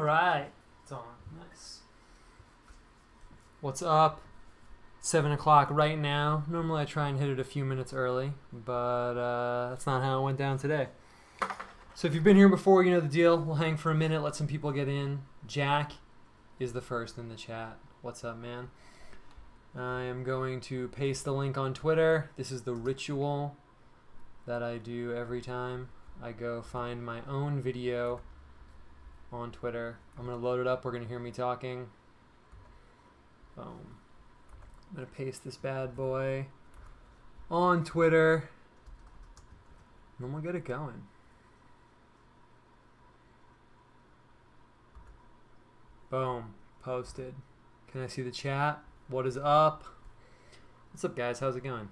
right. It's on. Nice. What's up? 7 o'clock right now. Normally I try and hit it a few minutes early, but that's not how it went down today. So if you've been here before, you know the deal. We'll hang for a minute, let some people get in. Jack is the first in the chat. What's up, man? I am going to paste the link on Twitter. This is the ritual that I do every time I go find my own video on Twitter. I'm going to load it up. We're going to hear me talking. Boom. I'm going to paste this bad boy on Twitter. And then we'll get it going. Boom. Posted. Can I see the chat? What is up? What's up, guys? How's it going?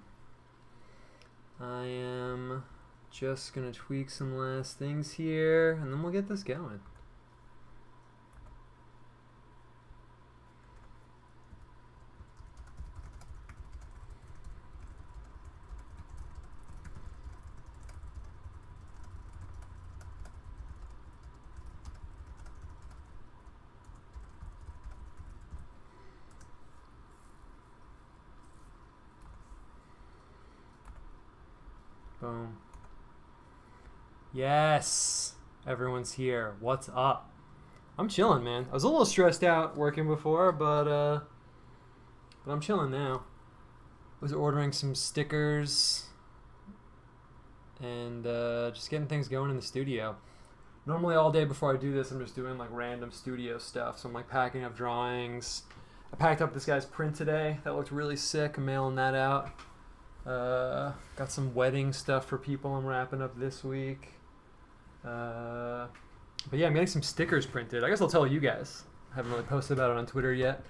I am just going to tweak some last things here, and then we'll get this going. Boom. Yes, everyone's here. What's up? I'm chilling, man. I was a little stressed out working before, but I'm chilling now. I was ordering some stickers and just getting things going in the studio. Normally all day before I do this, I'm just doing like random studio stuff. So I'm like packing up drawings. I packed up this guy's print today. That looked really sick. I'm mailing that out. Got some wedding stuff for people I'm wrapping up this week. But yeah, I'm getting some stickers printed. I guess I'll tell you guys. I haven't really posted about it on Twitter yet.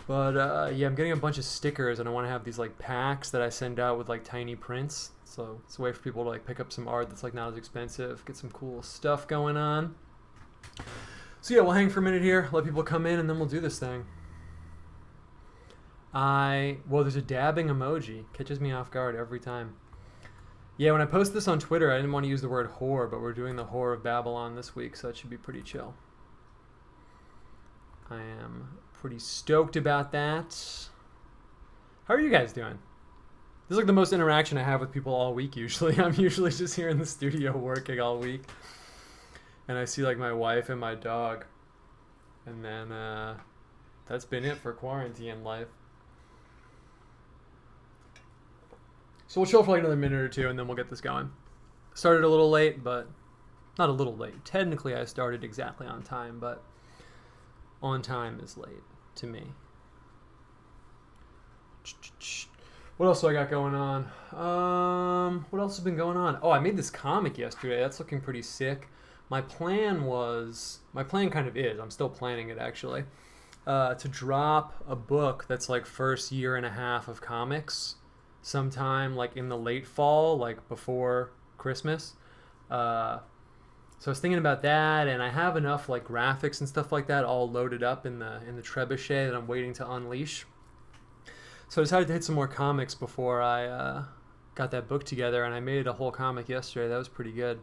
But yeah, I'm getting a bunch of stickers, and I want to have these like packs that I send out with like tiny prints. So it's a way for people to like pick up some art that's like not as expensive, get some cool stuff going on. So yeah, we'll hang for a minute here, let people come in, and then we'll do this thing. Well, there's a dabbing emoji. Catches me off guard every time. Yeah, when I post this on Twitter, I didn't want to use the word whore, but we're doing the Whore of Babylon this week, so that should be pretty chill. I am pretty stoked about that. How are you guys doing? This is like the most interaction I have with people all week usually. I'm usually just here in the studio working all week. And I see like my wife and my dog. And then that's been it for quarantine life. So we'll chill for like another minute or two, and then we'll get this going. Started a little late, but not a little late. Technically, I started exactly on time, but on time is late to me. What else do I got going on? What else has been going on? Oh, I made this comic yesterday. That's looking pretty sick. My plan kind of is, I'm still planning it actually, to drop a book that's like first year and a half of comics sometime like in the late fall, like before Christmas. So I was thinking about that, and I have enough like graphics and stuff like that all loaded up in the trebuchet that I'm waiting to unleash. So I decided to hit some more comics before I got that book together, and I made a whole comic yesterday. That was pretty good.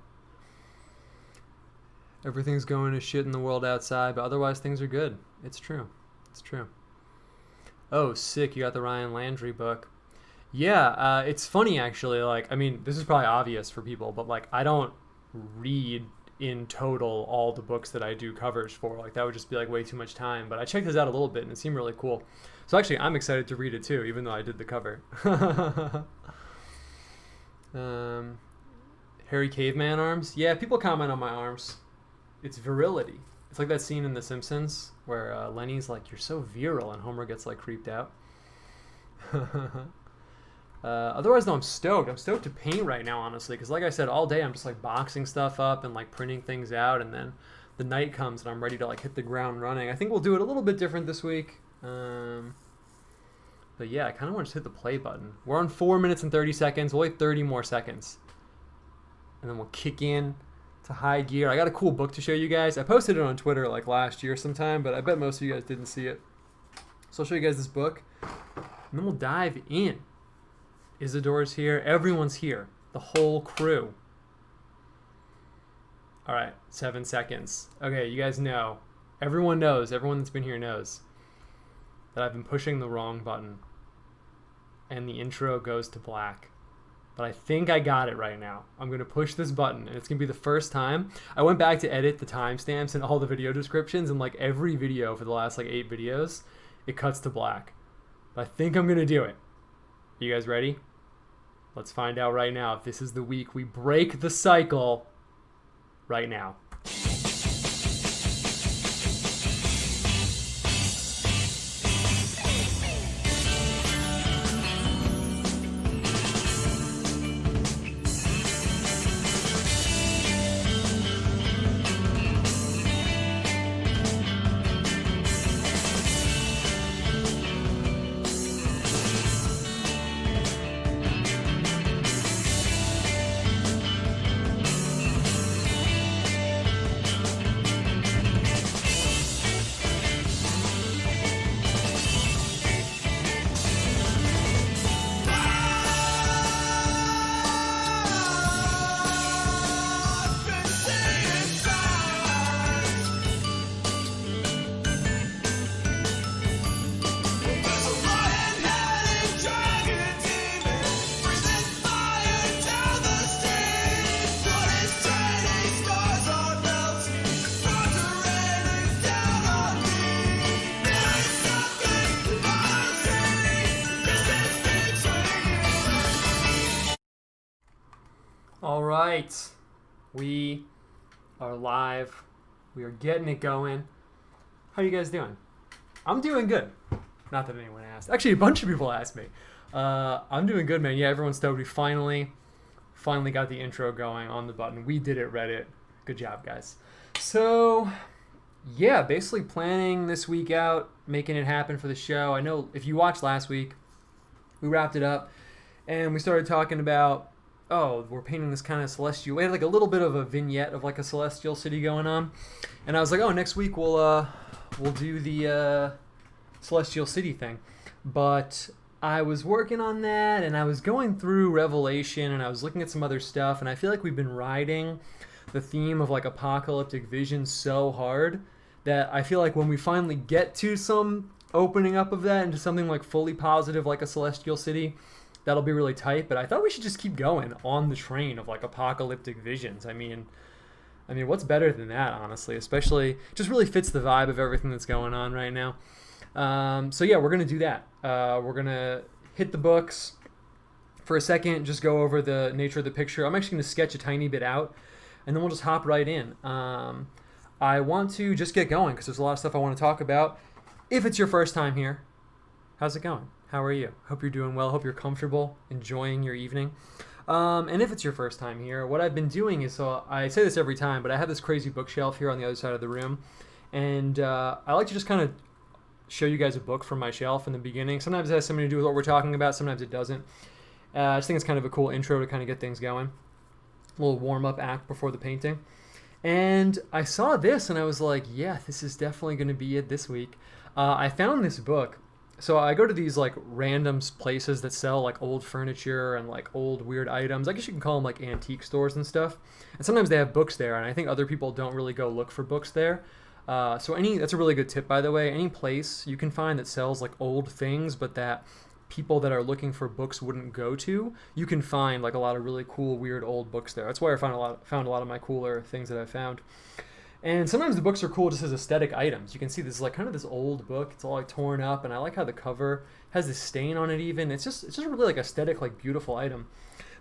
Everything's going to shit in the world outside, but otherwise things are good. It's true. It's true. Oh, sick. You got the Ryan Landry book. Yeah, it's funny actually. Like, I mean, this is probably obvious for people, but like, I don't read in total all the books that I do covers for. Like, that would just be like way too much time. But I checked this out a little bit, and it seemed really cool. So actually, I'm excited to read it too, even though I did the cover. Hairy caveman arms. Yeah, people comment on my arms. It's virility. It's like that scene in The Simpsons where Lenny's like, "You're so virile," and Homer gets like creeped out. Otherwise, though, I'm stoked. I'm stoked to paint right now, honestly, because like I said, all day I'm just like boxing stuff up and like printing things out, and then the night comes and I'm ready to like hit the ground running. I think we'll do it a little bit different this week. But yeah, I kind of want to just hit the play button. We're on 4 minutes and 30 seconds. We'll wait 30 more seconds, and then we'll kick in to high gear. I got a cool book to show you guys. I posted it on Twitter like last year sometime, but I bet most of you guys didn't see it. So I'll show you guys this book, and then we'll dive in. Isidore's here. Everyone's here. The whole crew. All right, 7 seconds. Okay, you guys know everyone knows, everyone that's been here knows that I've been pushing the wrong button and the intro goes to black. But I think I got it right now. I'm going to push this button, and it's going to be the first time. I went back to edit the timestamps and all the video descriptions, and like every video for the last like 8 videos, it cuts to black. But I think I'm going to do it. You guys ready? Let's find out right now if this is the week we break the cycle right now. All right, we are live. We are getting it going. How are you guys doing? I'm doing good. Not that anyone asked. Actually, a bunch of people asked me. I'm doing good, man. Yeah, everyone's stoked. We finally got the intro going on the button. We did it, Reddit. Good job, guys. So, yeah, basically planning this week out, making it happen for the show. I know if you watched last week, we wrapped it up, and we started talking about, oh, we're painting this kind of celestial. We had like a little bit of a vignette of like a celestial city going on, and I was like, oh, next week we'll do the celestial city thing. But I was working on that, and I was going through Revelation, and I was looking at some other stuff, and I feel like we've been riding the theme of like apocalyptic vision so hard that I feel like when we finally get to some opening up of that into something like fully positive, like a celestial city, that'll be really tight. But I thought we should just keep going on the train of like apocalyptic visions. I mean, what's better than that, honestly? Especially, just really fits the vibe of everything that's going on right now. So yeah, we're gonna do that. We're gonna hit the books for a second, just go over the nature of the picture. I'm actually gonna sketch a tiny bit out, and then we'll just hop right in. I want to just get going because there's a lot of stuff I want to talk about. If it's your first time here, how's it going? How are you? Hope you're doing well. Hope you're comfortable, enjoying your evening. And if it's your first time here, what I've been doing is, so I say this every time, but I have this crazy bookshelf here on the other side of the room. And I like to just kind of show you guys a book from my shelf in the beginning. Sometimes it has something to do with what we're talking about. Sometimes it doesn't. I just think it's kind of a cool intro to kind of get things going. A little warm-up act before the painting. And I saw this and I was like, yeah, this is definitely going to be it this week. I found this book. So I go to these like random places that sell like old furniture and like old weird items. I guess you can call them like antique stores and stuff. And sometimes they have books there, and I think other people don't really go look for books there. That's a really good tip, by the way. Any place you can find that sells like old things, but that people that are looking for books wouldn't go to, you can find like a lot of really cool, weird old books there. That's where I found a lot of my cooler things that I found. And sometimes the books are cool just as aesthetic items. You can see this is like kind of this old book. It's all like torn up, and I like how the cover has this stain on it even. It's just a really like aesthetic, like beautiful item.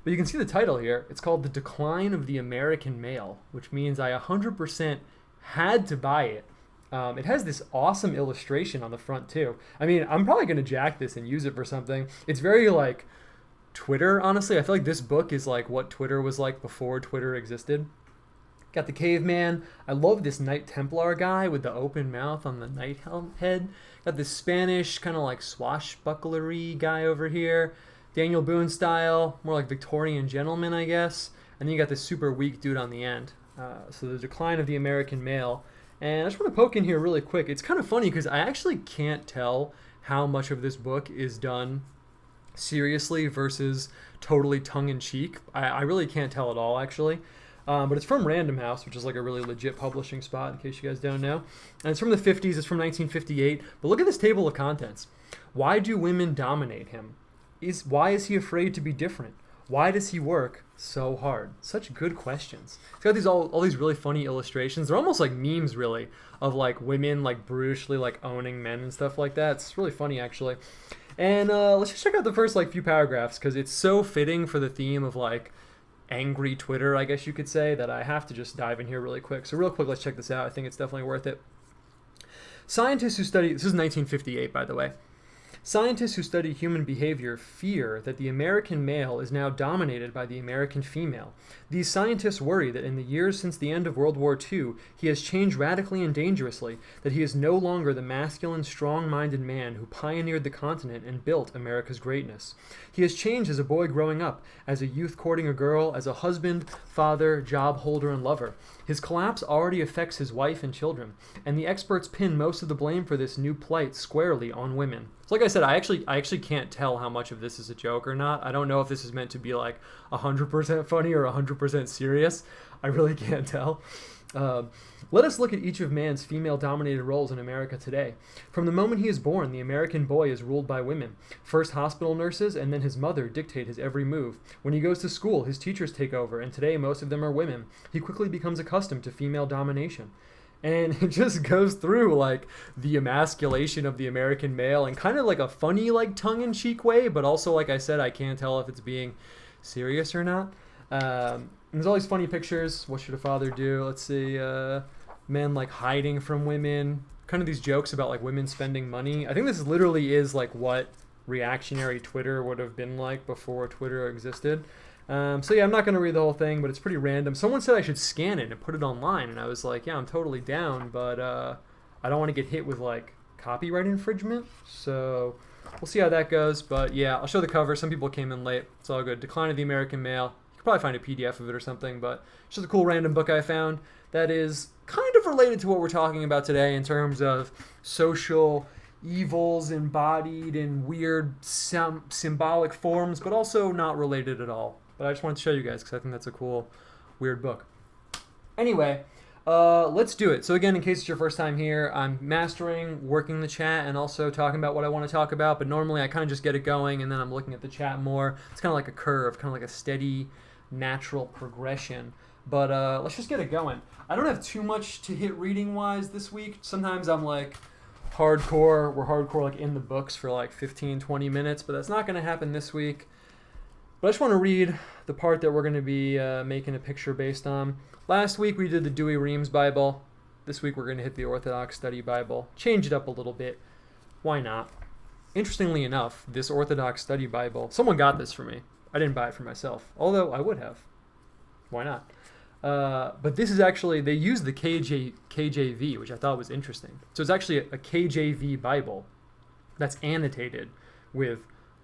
But you can see the title here. It's called The Decline of the American Male, which means I 100% had to buy it. It has this awesome illustration on the front too. I mean, I'm probably going to jack this and use it for something. It's very like Twitter, honestly. I feel like this book is like what Twitter was like before Twitter existed. Got the caveman. I love this Knight Templar guy with the open mouth on the knight head. Got this Spanish kind of like swashbucklery guy over here. Daniel Boone style, more like Victorian gentleman, I guess. And then you got this super weak dude on the end. So the decline of the American male. And I just want to poke in here really quick. It's kind of funny because I actually can't tell how much of this book is done seriously versus totally tongue-in-cheek. I really can't tell at all, actually. But it's from Random House, which is like a really legit publishing spot, in case you guys don't know. And it's from the 50s. It's from 1958. But look at this table of contents. Why do women dominate him? Why is he afraid to be different? Why does he work so hard? Such good questions. It's got these all these really funny illustrations. They're almost like memes, really, of like women like brutally like owning men and stuff like that. It's really funny, actually. And let's just check out the first like few paragraphs, because it's so fitting for the theme of like angry Twitter, I guess you could say, that I have to just dive in here really quick. So real quick, let's check this out. I think it's definitely worth it. Scientists who study, this is 1958, by the way. Scientists who study human behavior fear that the American male is now dominated by the American female. These scientists worry that in the years since the end of World War II, he has changed radically and dangerously, that he is no longer the masculine, strong-minded man who pioneered the continent and built America's greatness. He has changed as a boy growing up, as a youth courting a girl, as a husband, father, job holder, and lover. His collapse already affects his wife and children, and the experts pin most of the blame for this new plight squarely on women. So like I said, I actually can't tell how much of this is a joke or not. I don't know if this is meant to be like 100% funny or 100% serious. I really can't tell. Let us look at each of man's female-dominated roles in America today. From the moment he is born, the American boy is ruled by women. First hospital nurses and then his mother dictate his every move. When he goes to school, his teachers take over, and today most of them are women. He quickly becomes accustomed to female domination. And it just goes through like the emasculation of the American male in kind of like a funny, like tongue-in-cheek way, but also, like I said, I can't tell if it's being serious or not. There's all these funny pictures. What should a father do? Let's see, men like hiding from women. Kind of these jokes about like women spending money. I think this literally is like what reactionary Twitter would have been like before Twitter existed. So yeah, I'm not going to read the whole thing, but it's pretty random. Someone said I should scan it and put it online, and I was like, yeah, I'm totally down, but I don't want to get hit with like copyright infringement, so we'll see how that goes. But yeah, I'll show the cover. Some people came in late. It's all good. Decline of the American Male. You could probably find a PDF of it or something, but it's just a cool random book I found that is kind of related to what we're talking about today in terms of social evils embodied in weird symbolic forms, but also not related at all. But I just wanted to show you guys because I think that's a cool, weird book. Anyway, let's do it. So again, in case it's your first time here, I'm mastering, working the chat, and also talking about what I want to talk about. But normally I kind of just get it going, and then I'm looking at the chat more. It's kind of like a curve, kind of like a steady, natural progression. But let's just get it going. I don't have too much to hit reading-wise this week. Sometimes I'm like we're hardcore like in the books for like 15, 20 minutes, but that's not going to happen this week. But I just want to read the part that we're going to be making a picture based on. Last week we did the Dewey Reams Bible. This week we're going to hit the Orthodox Study Bible. Change it up a little bit. Why not? Interestingly enough, this Orthodox Study Bible, someone got this for me. I didn't buy it for myself, although I would have. Why not? But this is actually, they use the KJV, which I thought was interesting. So it's actually a KJV Bible that's annotated with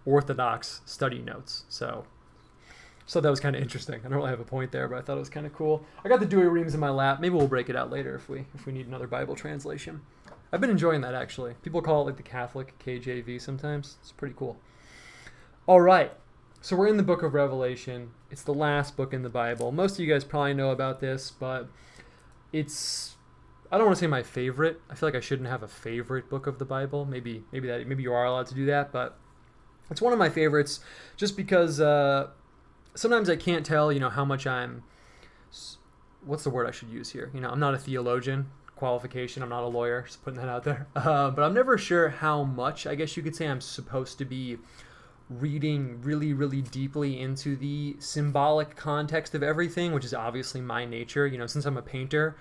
Orthodox study notes. So that was kind of interesting. I don't really have a point there, but I thought it was kind of cool. I got the Dewey Reams in my lap. Maybe we'll break it out later if we need another Bible translation. I've been enjoying that, actually. People call it like the Catholic KJV sometimes. It's pretty cool. All right. So we're in the book of Revelation. It's the last book in the Bible. Most of you guys probably know about this, but it's, I don't want to say my favorite. I feel like I shouldn't have a favorite book of the Bible. Maybe you are allowed to do that, but it's one of my favorites just because sometimes I can't tell, how much what's the word I should use here? I'm not a theologian. Qualification, I'm not a lawyer, just putting that out there. But I'm never sure how much, I guess you could say, I'm supposed to be reading really, really deeply into the symbolic context of everything, which is obviously my nature. Since I'm a painter,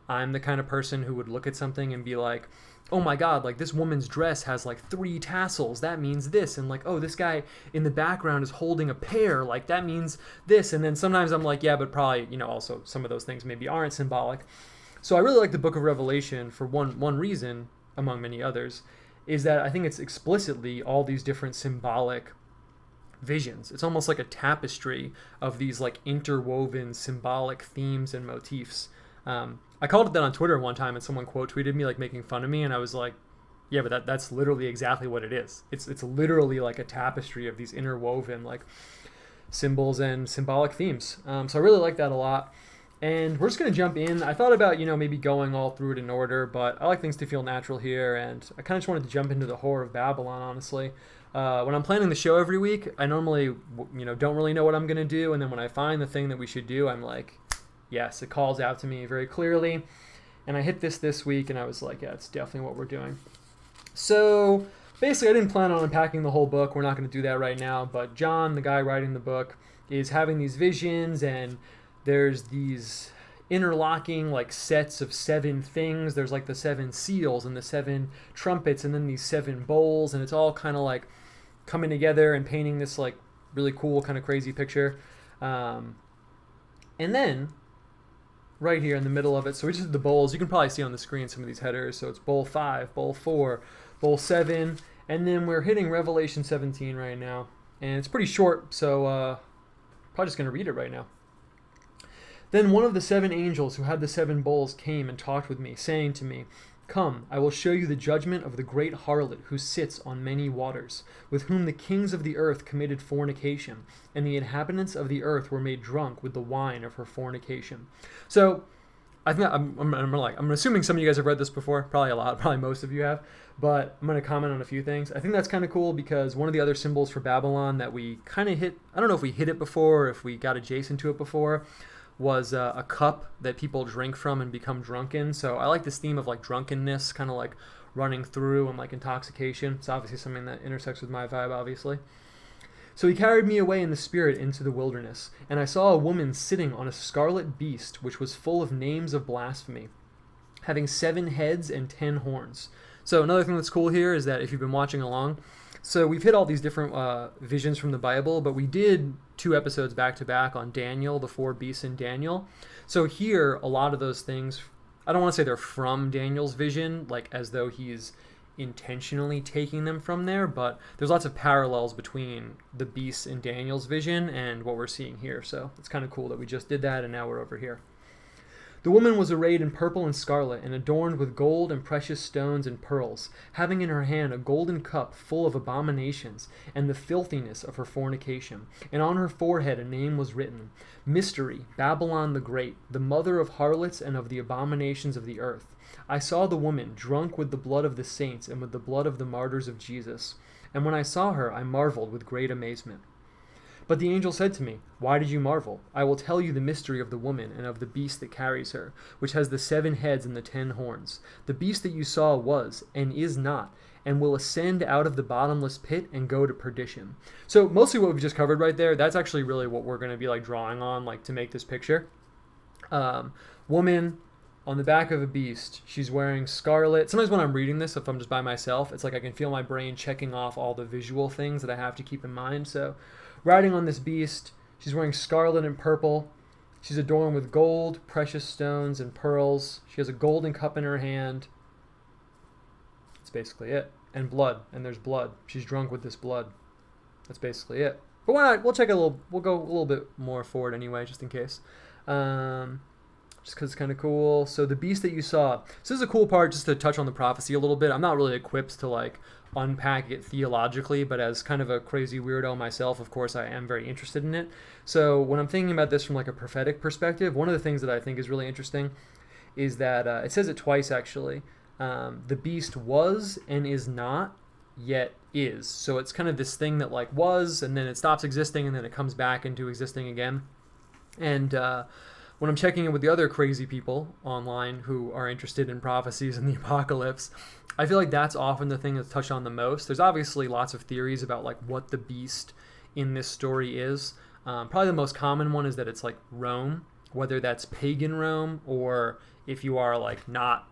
I'm the kind of person who would look at something and be like, oh my God, like this woman's dress has like 3 tassels. That means this. And like, oh, this guy in the background is holding a pear. Like that means this. And then sometimes I'm like, yeah, but probably, also some of those things maybe aren't symbolic. So I really like the book of Revelation for one reason, among many others, is that I think it's explicitly all these different symbolic visions. It's almost like a tapestry of these like interwoven symbolic themes and motifs. I called it that on Twitter one time, and someone quote tweeted me like making fun of me, and I was like, yeah, but that's literally exactly what it is. It's literally like a tapestry of these interwoven like symbols and symbolic themes. So I really like that a lot. And we're just going to jump in. I thought about, maybe going all through it in order, but I like things to feel natural here, and I kind of just wanted to jump into the horror of Babylon, honestly. When I'm planning the show every week, I normally, don't really know what I'm going to do, and then when I find the thing that we should do, I'm like, yes, it calls out to me very clearly. And I hit this week, and I was like, yeah, it's definitely what we're doing. So basically, I didn't plan on unpacking the whole book. We're not going to do that right now, but John, the guy writing the book, is having these visions, and there's these interlocking like sets of 7 things. There's like the 7 seals and the 7 trumpets and then these 7 bowls, and it's all kind of like coming together and painting this like really cool kind of crazy picture. And then right here in the middle of it, so we just did the bowls. You can probably see on the screen some of these headers. So it's bowl 5, bowl 4, bowl 7, and then we're hitting Revelation 17 right now. And it's pretty short, so probably just going to read it right now. Then one of the 7 angels who had the 7 bowls came and talked with me, saying to me, "Come, I will show you the judgment of the great harlot who sits on many waters, with whom the kings of the earth committed fornication, and the inhabitants of the earth were made drunk with the wine of her fornication." So I think I'm assuming some of you guys have read this before, probably a lot, probably most of you have, but I'm going to comment on a few things. I think that's kind of cool because one of the other symbols for Babylon that we kind of hit, I don't know if we hit it before or if we got adjacent to it before, was a cup that people drink from and become drunken. So I like this theme of like drunkenness kind of like running through and like intoxication. It's obviously something that intersects with my vibe, obviously. So he carried me away in the spirit into the wilderness, and I saw a woman sitting on a scarlet beast which was full of names of blasphemy, having 7 heads and 10 horns. So another thing that's cool here is that if you've been watching along, so we've hit all these different visions from the Bible, but we did 2 episodes back to back on Daniel, the 4 beasts in Daniel. So here, a lot of those things, I don't want to say they're from Daniel's vision, like as though he's intentionally taking them from there, but there's lots of parallels between the beasts in Daniel's vision and what we're seeing here. So it's kind of cool that we just did that and now we're over here. The woman was arrayed in purple and scarlet, and adorned with gold and precious stones and pearls, having in her hand a golden cup full of abominations and the filthiness of her fornication. And on her forehead a name was written, Mystery, Babylon the Great, the mother of harlots and of the abominations of the earth. I saw the woman drunk with the blood of the saints and with the blood of the martyrs of Jesus. And when I saw her, I marveled with great amazement. But the angel said to me, "Why did you marvel? I will tell you the mystery of the woman and of the beast that carries her, which has the 7 heads and the 10 horns. The beast that you saw was, and is not, and will ascend out of the bottomless pit and go to perdition." So mostly what we've just covered right there, that's actually really what we're going to be like drawing on, like to make this picture. Woman on the back of a beast. She's wearing scarlet. Sometimes when I'm reading this, if I'm just by myself, it's like I can feel my brain checking off all the visual things that I have to keep in mind. So riding on this beast, she's wearing scarlet and purple. She's adorned with gold, precious stones, and pearls. She has a golden cup in her hand. That's basically it. And blood. And there's blood. She's drunk with this blood. That's basically it. But why not? We'll go a little bit more forward anyway, just in case. Just because it's kind of cool. So the beast that you saw. So this is a cool part, just to touch on the prophecy a little bit. I'm not really equipped to like unpack it theologically, but as kind of a crazy weirdo myself, of course, I am very interested in it. So when I'm thinking about this from like a prophetic perspective, one of the things that I think is really interesting is that it says it twice actually. The beast was and is not, yet is. So it's kind of this thing that like was, and then it stops existing, and then it comes back into existing again. And when I'm checking in with the other crazy people online who are interested in prophecies and the apocalypse, I feel like that's often the thing that's touched on the most. There's obviously lots of theories about like what the beast in this story is. Probably the most common one is that it's like Rome, whether that's pagan Rome or if you are like not,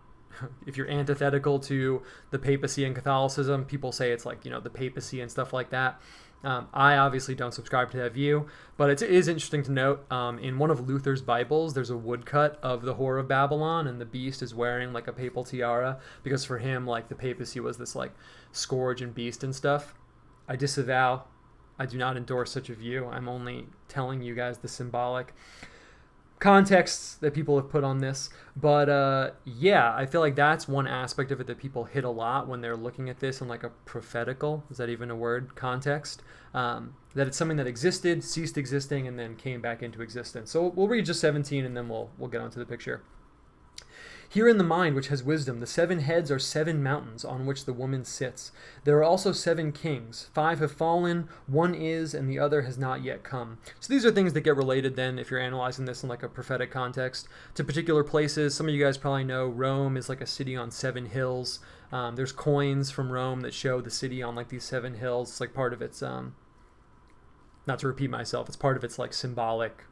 if you're antithetical to the papacy and Catholicism, people say it's like, the papacy and stuff like that. I obviously don't subscribe to that view, but it is interesting to note in one of Luther's Bibles, there's a woodcut of the Whore of Babylon, and the beast is wearing like a papal tiara because for him, like the papacy was this like scourge and beast and stuff. I disavow. I do not endorse such a view. I'm only telling you guys the symbolic. contexts that people have put on this. But yeah, I feel like that's one aspect of it that people hit a lot when they're looking at this in like a prophetical, is that even a word, context. That it's something that existed, ceased existing, and then came back into existence. So we'll read just 17 and then we'll get onto the picture. Here in the mind which has wisdom, the 7 heads are 7 mountains on which the woman sits. There are also 7 kings. 5 have fallen, 1 is, and the other has not yet come. So these are things that get related then, if you're analyzing this in like a prophetic context, to particular places. Some of you guys probably know Rome is like a city on 7 hills. There's coins from Rome that show the city on like these 7 hills. It's like part of its, not to repeat myself, it's part of its like symbolic,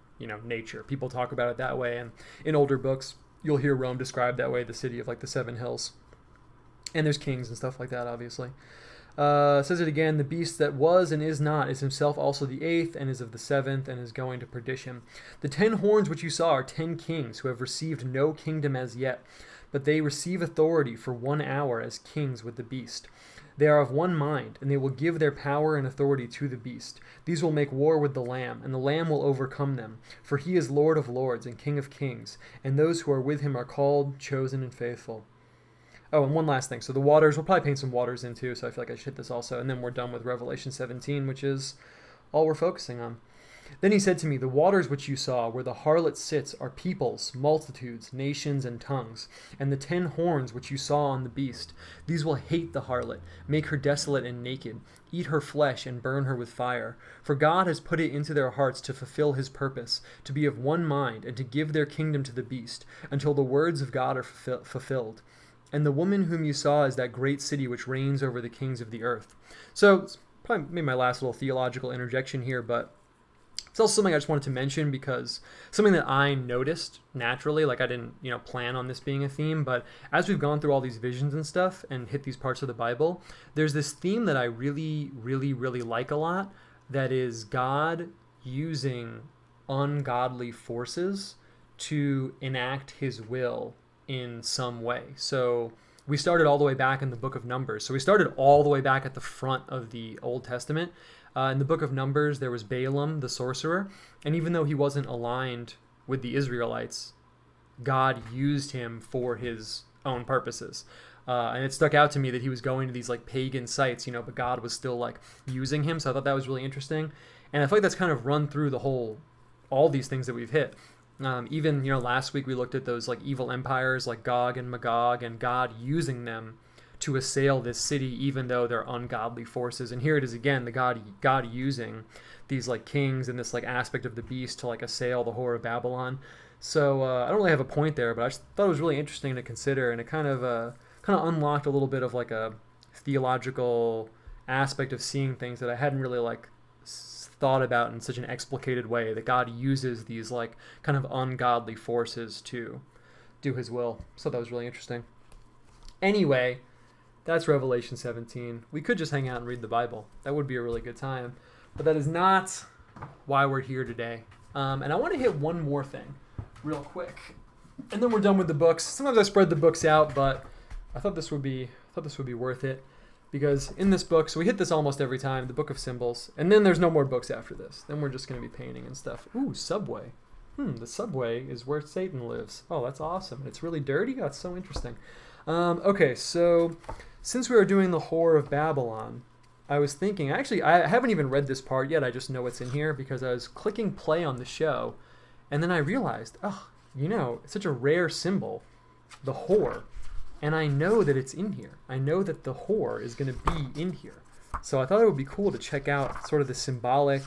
nature. People talk about it that way, and in older books, you'll hear Rome described that way, the city of like the 7 hills. And there's kings and stuff like that, obviously. Says it again, the beast that was and is not is himself also the 8th and is of the 7th and is going to perdition. The 10 horns which you saw are 10 kings who have received no kingdom as yet, but they receive authority for 1 hour as kings with the beast. They are of one mind, and they will give their power and authority to the beast. These will make war with the Lamb, and the Lamb will overcome them. For he is Lord of lords and King of kings, and those who are with him are called, chosen, and faithful. Oh, and one last thing. So the waters, we'll probably paint some waters in too, so I feel like I should hit this also. And then we're done with Revelation 17, which is all we're focusing on. Then he said to me, the waters which you saw, where the harlot sits, are peoples, multitudes, nations, and tongues. And the 10 horns which you saw on the beast, these will hate the harlot, make her desolate and naked, eat her flesh, and burn her with fire. For God has put it into their hearts to fulfill his purpose, to be of one mind, and to give their kingdom to the beast, until the words of God are fulfilled. And the woman whom you saw is that great city which reigns over the kings of the earth. So, it's probably maybe my last little theological interjection here, but it's also something I just wanted to mention because something that I noticed naturally, like I didn't, plan on this being a theme, but as we've gone through all these visions and stuff and hit these parts of the Bible, there's this theme that I really, really, really like a lot, that is God using ungodly forces to enact his will in some way. So we started all the way back in the book of Numbers. So we started all the way back at the front of the Old Testament. In the book of Numbers, there was Balaam, the sorcerer, and even though he wasn't aligned with the Israelites, God used him for his own purposes. And it stuck out to me that he was going to these like pagan sites, but God was still like using him. So I thought that was really interesting. And I feel like that's kind of run through all these things that we've hit. Even, last week we looked at those like evil empires like Gog and Magog, and God using them to assail this city, even though they're ungodly forces. And here it is again, the God using these like kings and this like aspect of the beast to like assail the whore of Babylon. So I don't really have a point there, but I just thought it was really interesting to consider, and it kind of unlocked a little bit of like a theological aspect of seeing things that I hadn't really like thought about in such an explicated way, that God uses these like kind of ungodly forces to do his will. So that was really interesting. Anyway, that's Revelation 17. We could just hang out and read the Bible. That would be a really good time. But that is not why we're here today. And I want to hit one more thing real quick. And then we're done with the books. Sometimes I spread the books out, but I thought this would be worth it. Because in this book, so we hit this almost every time, the Book of Symbols. And then there's no more books after this. Then we're just going to be painting and stuff. Ooh, subway. The subway is where Satan lives. Oh, that's awesome. It's really dirty? That's so interesting. Okay, so since we were doing the Whore of Babylon, I was thinking, actually, I haven't even read this part yet. I just know it's in here because I was clicking play on the show. And then I realized, it's such a rare symbol, the whore. And I know that it's in here. I know that the whore is going to be in here. So I thought it would be cool to check out sort of the symbolic,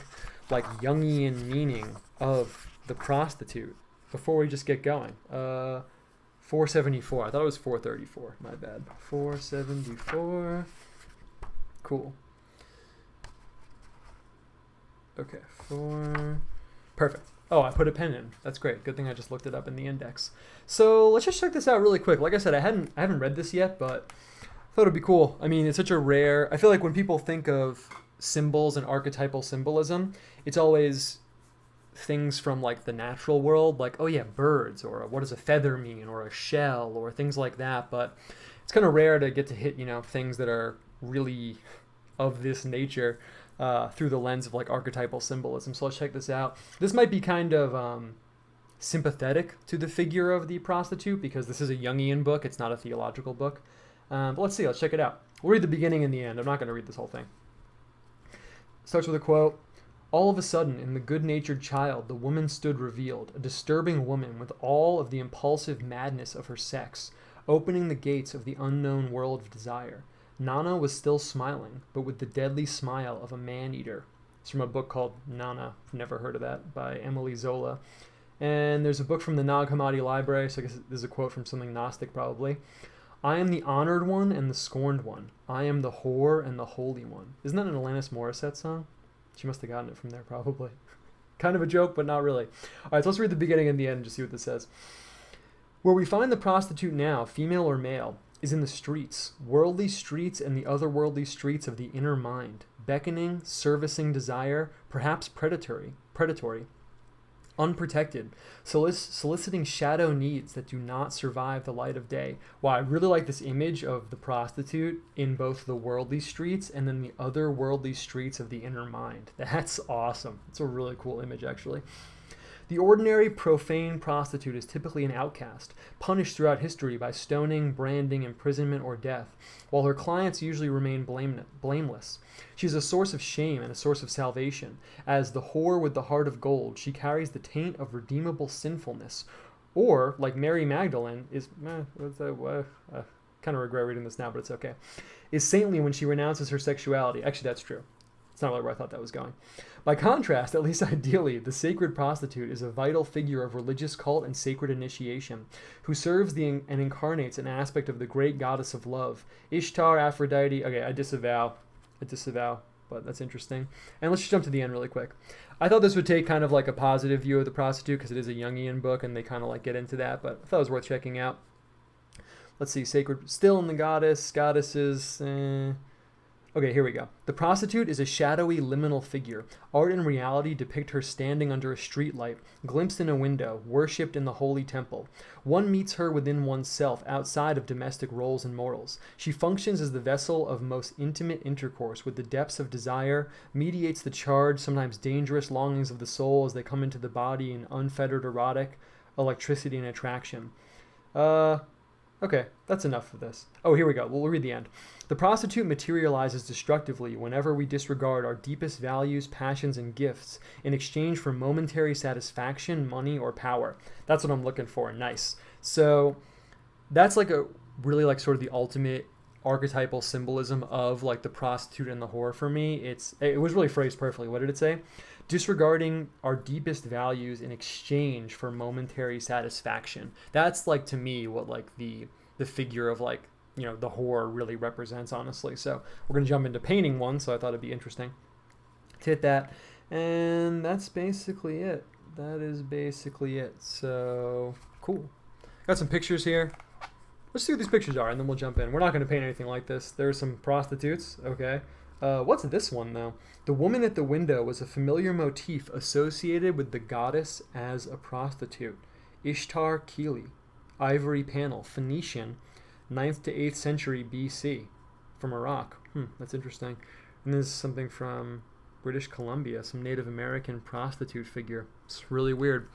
like Jungian meaning of the prostitute before we just get going. 474. I thought it was 434. My bad. 474. Cool. Okay, 4. Perfect. Oh, I put a pen in. That's great. Good thing I just looked it up in the index. So let's just check this out really quick. Like I said, I haven't read this yet, but I thought it'd be cool. I mean, it's such a rare. I feel like when people think of symbols and archetypal symbolism, it's always things from like the natural world, like, oh yeah, birds, or what does a feather mean, or a shell, or things like that. But it's kind of rare to get to hit, things that are really of this nature through the lens of like archetypal symbolism. So let's check this out. This might be kind of sympathetic to the figure of the prostitute because this is a Jungian book. It's not a theological book. But let's see. Let's check it out. We'll read the beginning and the end. I'm not going to read this whole thing. Starts with a quote. All of a sudden, in the good-natured child, the woman stood revealed, a disturbing woman with all of the impulsive madness of her sex, opening the gates of the unknown world of desire. Nana was still smiling, but with the deadly smile of a man-eater. It's from a book called Nana, never heard of that, by Emily Zola. And there's a book from the Nag Hammadi Library, so I guess there's a quote from something Gnostic probably. I am the honored one and the scorned one. I am the whore and the holy one. Isn't that an Alanis Morissette song? She must have gotten it from there probably. Kind of a joke, but not really. All right, so let's read the beginning and the end and just see what this says. Where we find the prostitute now, female or male, is in the streets, worldly streets and the otherworldly streets of the inner mind, beckoning, servicing desire, perhaps predatory, unprotected, soliciting shadow needs that do not survive the light of day. Wow, I really like this image of the prostitute in both the worldly streets and then the otherworldly streets of the inner mind. That's awesome. It's a really cool image, actually. The ordinary profane prostitute is typically an outcast, punished throughout history by stoning, branding, imprisonment, or death, while her clients usually remain blameless. She is a source of shame and a source of salvation. As the whore with the heart of gold, she carries the taint of redeemable sinfulness. Or, like Mary Magdalene, is... kind of regret reading this now, but it's okay. Is saintly when she renounces her sexuality. Actually, that's true. It's not really where I thought that was going. By contrast, at least ideally, the sacred prostitute is a vital figure of religious cult and sacred initiation, who serves and incarnates an aspect of the great goddess of love. Ishtar, Aphrodite... Okay, I disavow, but that's interesting. And let's just jump to the end really quick. I thought this would take kind of like a positive view of the prostitute because it is a Jungian book and they kind of like get into that, but I thought it was worth checking out. Let's see, sacred... Still in the goddesses... Okay, here we go. The prostitute is a shadowy, liminal figure. Art and reality depict her standing under a streetlight, glimpsed in a window, worshipped in the holy temple. One meets her within oneself, outside of domestic roles and morals. She functions as the vessel of most intimate intercourse with the depths of desire, mediates the charged, sometimes dangerous longings of the soul as they come into the body in unfettered erotic electricity and attraction. Okay, that's enough of this. Oh, here we go. We'll read the end. The prostitute materializes destructively whenever we disregard our deepest values, passions, and gifts in exchange for momentary satisfaction, money, or power. That's what I'm looking for. Nice. So that's like a really like sort of the ultimate archetypal symbolism of like the prostitute and the whore for me. It was really phrased perfectly. What did it say? Disregarding our deepest values in exchange for momentary satisfaction. That's like to me what like the figure of like, you know, the whore really represents, honestly. So we're gonna jump into painting one, so I thought it'd be interesting to hit that. And that's basically it. That is basically it. So cool. Got some pictures here. Let's see what these pictures are and then we'll jump in. We're not gonna paint anything like this. There's some prostitutes, okay. What's this one, though? The woman at the window was a familiar motif associated with the goddess as a prostitute. Ishtar Kili. Ivory panel. Phoenician. 9th to 8th century BC. From Iraq. That's interesting. And this is something from British Columbia. Some Native American prostitute figure. It's really weird.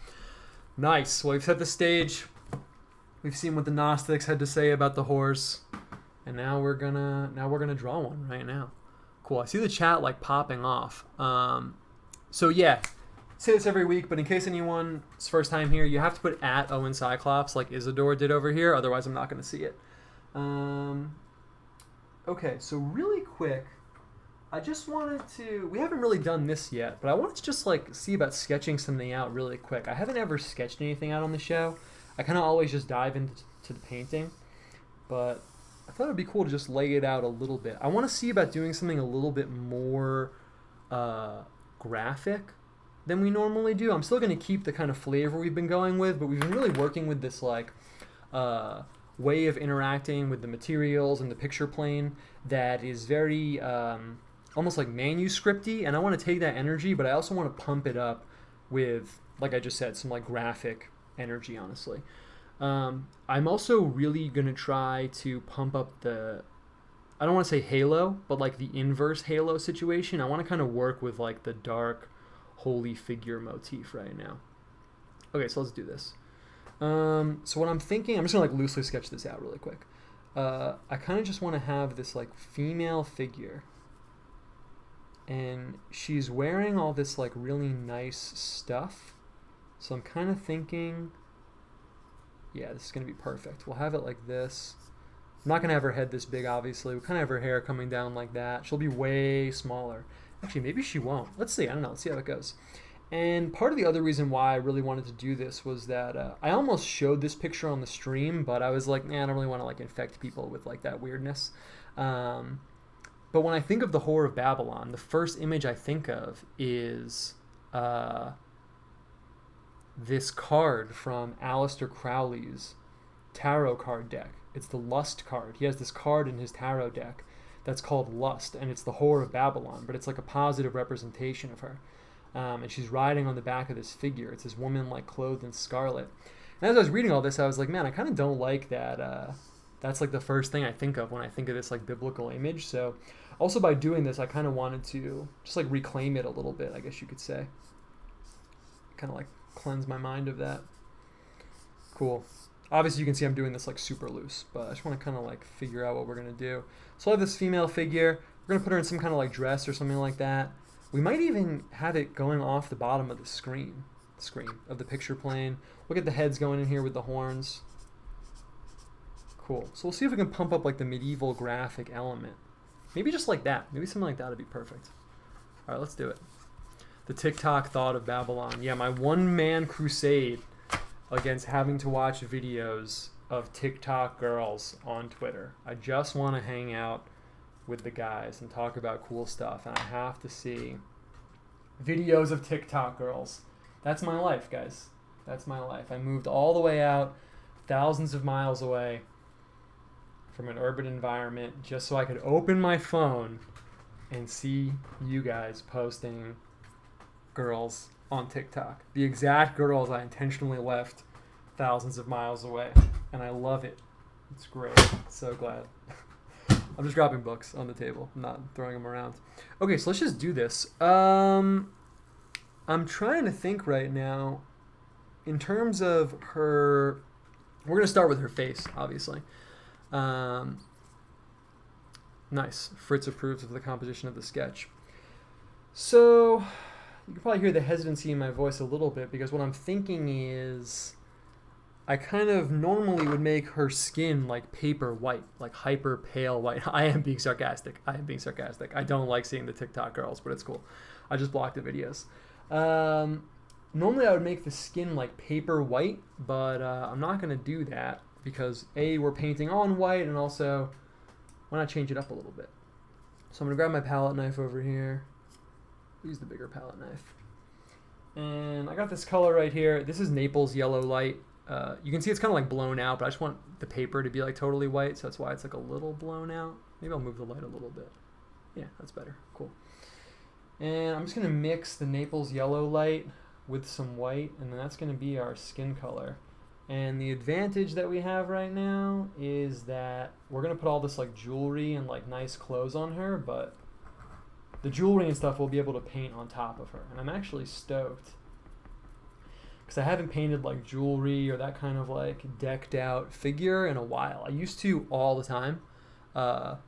Nice. Well, we've set the stage. We've seen what the Gnostics had to say about the whores. And now we're gonna draw one right now. Cool. I see the chat like popping off. So yeah, say this every week, but in case anyone's first time here, you have to put at Owen Cyclops like Isidore did over here. Otherwise, I'm not going to see it. Okay, so really quick, I just wanted to... We haven't really done this yet, but I wanted to just like see about sketching something out really quick. I haven't ever sketched anything out on the show. I kind of always just dive into the painting, but I thought it'd be cool to just lay it out a little bit. I want to see about doing something a little bit more graphic than we normally do. I'm still going to keep the kind of flavor we've been going with, but we've been really working with this like way of interacting with the materials and the picture plane that is very almost like manuscripty, and I want to take that energy, but I also want to pump it up with, like I just said, some like graphic energy, honestly. I'm also really going to try to pump up the, I don't want to say halo, but like the inverse halo situation. I want to kind of work with like the dark holy figure motif right now. Okay, so let's do this. So what I'm thinking, I'm just gonna like loosely sketch this out really quick. I kind of just want to have this like female figure, and she's wearing all this like really nice stuff. So I'm kind of thinking, yeah, this is gonna be perfect. We'll have it like this. I'm not gonna have her head this big, obviously. We'll kind of have her hair coming down like that. She'll be way smaller. Actually, maybe she won't. Let's see. I don't know. Let's see how it goes. And part of the other reason why I really wanted to do this was that I almost showed this picture on the stream, but I was like, man, I don't really want to like infect people with like that weirdness. But when I think of the Whore of Babylon, the first image I think of is this card from Aleister Crowley's tarot card deck. It's the Lust card. He has this card in his tarot deck that's called Lust, and it's the Whore of Babylon, but it's like a positive representation of her. And she's riding on the back of this figure. It's this woman like clothed in scarlet. And as I was reading all this, I was like, man, I kind of don't like that. That's like the first thing I think of when I think of this like biblical image. So also by doing this, I kind of wanted to just like reclaim it a little bit, I guess you could say. Kind of like cleanse my mind of that. Cool. Obviously you can see I'm doing this like super loose, but I just want to kind of like figure out what we're going to do. So I have this female figure. We're going to put her in some kind of like dress or something like that. We might even have it going off the bottom of the screen of the picture plane. Look at the heads going in here with the horns. Cool. So we'll see if we can pump up like the medieval graphic element. Maybe just like that. Maybe something like that would be perfect. All right, let's do it. The TikTok thought of Babylon. Yeah, my one-man crusade against having to watch videos of TikTok girls on Twitter. I just want to hang out with the guys and talk about cool stuff, and I have to see videos of TikTok girls. That's my life, guys. That's my life. I moved all the way out, thousands of miles away from an urban environment just so I could open my phone and see you guys posting girls on TikTok. The exact girls I intentionally left thousands of miles away, and I love it. It's great. So glad. I'm just dropping books on the table. I'm not throwing them around. Okay, so let's just do this. I'm trying to think right now in terms of her. We're going to start with her face, obviously. Nice. Fritz approves of the composition of the sketch. So you can probably hear the hesitancy in my voice a little bit because what I'm thinking is I kind of normally would make her skin like paper white, like hyper pale white. I am being sarcastic. I don't like seeing the TikTok girls, but it's cool. I just blocked the videos. Normally I would make the skin like paper white, but I'm not going to do that because A, we're painting on white, and also why not change it up a little bit. So I'm going to grab my palette knife over here. Use the bigger palette knife. And I got this color right here. This is Naples Yellow Light. You can see it's kind of like blown out, but I just want the paper to be like totally white, so that's why it's like a little blown out. Maybe I'll move the light a little bit. Yeah, that's better. Cool. And I'm just going to mix the Naples Yellow Light with some white, and then that's going to be our skin color. And the advantage that we have right now is that we're going to put all this like jewelry and like nice clothes on her, but the jewelry and stuff we'll be able to paint on top of her. And I'm actually stoked because I haven't painted like jewelry or that kind of like decked out figure in a while. I used to all the time. That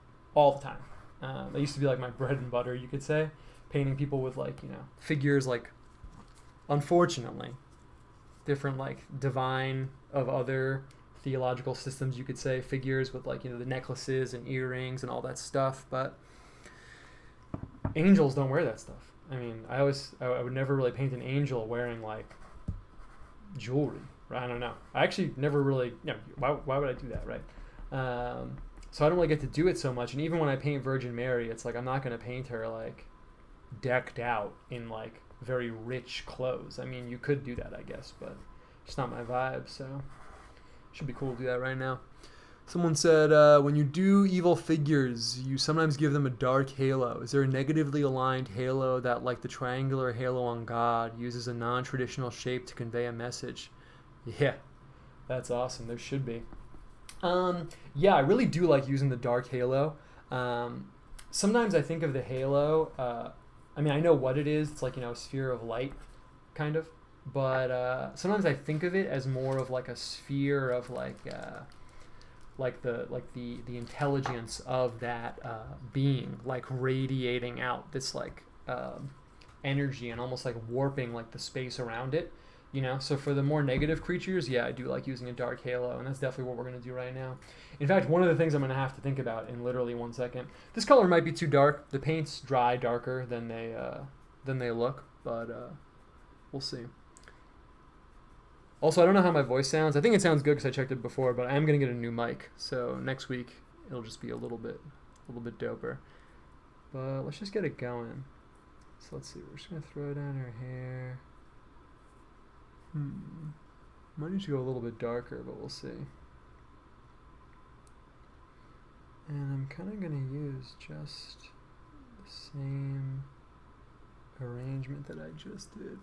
used to be like my bread and butter, you could say. Painting people with like, you know, figures like, unfortunately, different like divine of other theological systems, you could say, figures with like, you know, the necklaces and earrings and all that stuff. But angels don't wear that stuff. I mean, I would never really paint an angel wearing like jewelry, right? I don't know. I actually never really, you know, why would I do that, right? So I don't really get to do it so much. And even when I paint Virgin Mary, it's like I'm not going to paint her like decked out in like very rich clothes. I mean, you could do that, I guess, but it's not my vibe, so should be cool to do that right now. Someone said, when you do evil figures, you sometimes give them a dark halo. Is there a negatively aligned halo that, like the triangular halo on God, uses a non-traditional shape to convey a message? Yeah, that's awesome. There should be. Yeah, I really do like using the dark halo. Sometimes I think of the halo, I mean, I know what it is. It's like, you know, a sphere of light, kind of. but sometimes I think of it as more of like a sphere of like the intelligence of that being, like radiating out this like energy and almost like warping like the space around it, you know. So for the more negative creatures, yeah, I do like using a dark halo, and that's definitely what we're going to do right now. In fact, one of the things I'm going to have to think about in literally 1 second, this color might be too dark. The paint's dry darker than they look, but we'll see. Also, I don't know how my voice sounds. I think it sounds good because I checked it before, but I am going to get a new mic, so next week it'll just be a little bit doper. But let's just get it going. So let's see, we're just going to throw down her hair. Might need to go a little bit darker, but we'll see. And I'm kind of going to use just the same arrangement that I just did.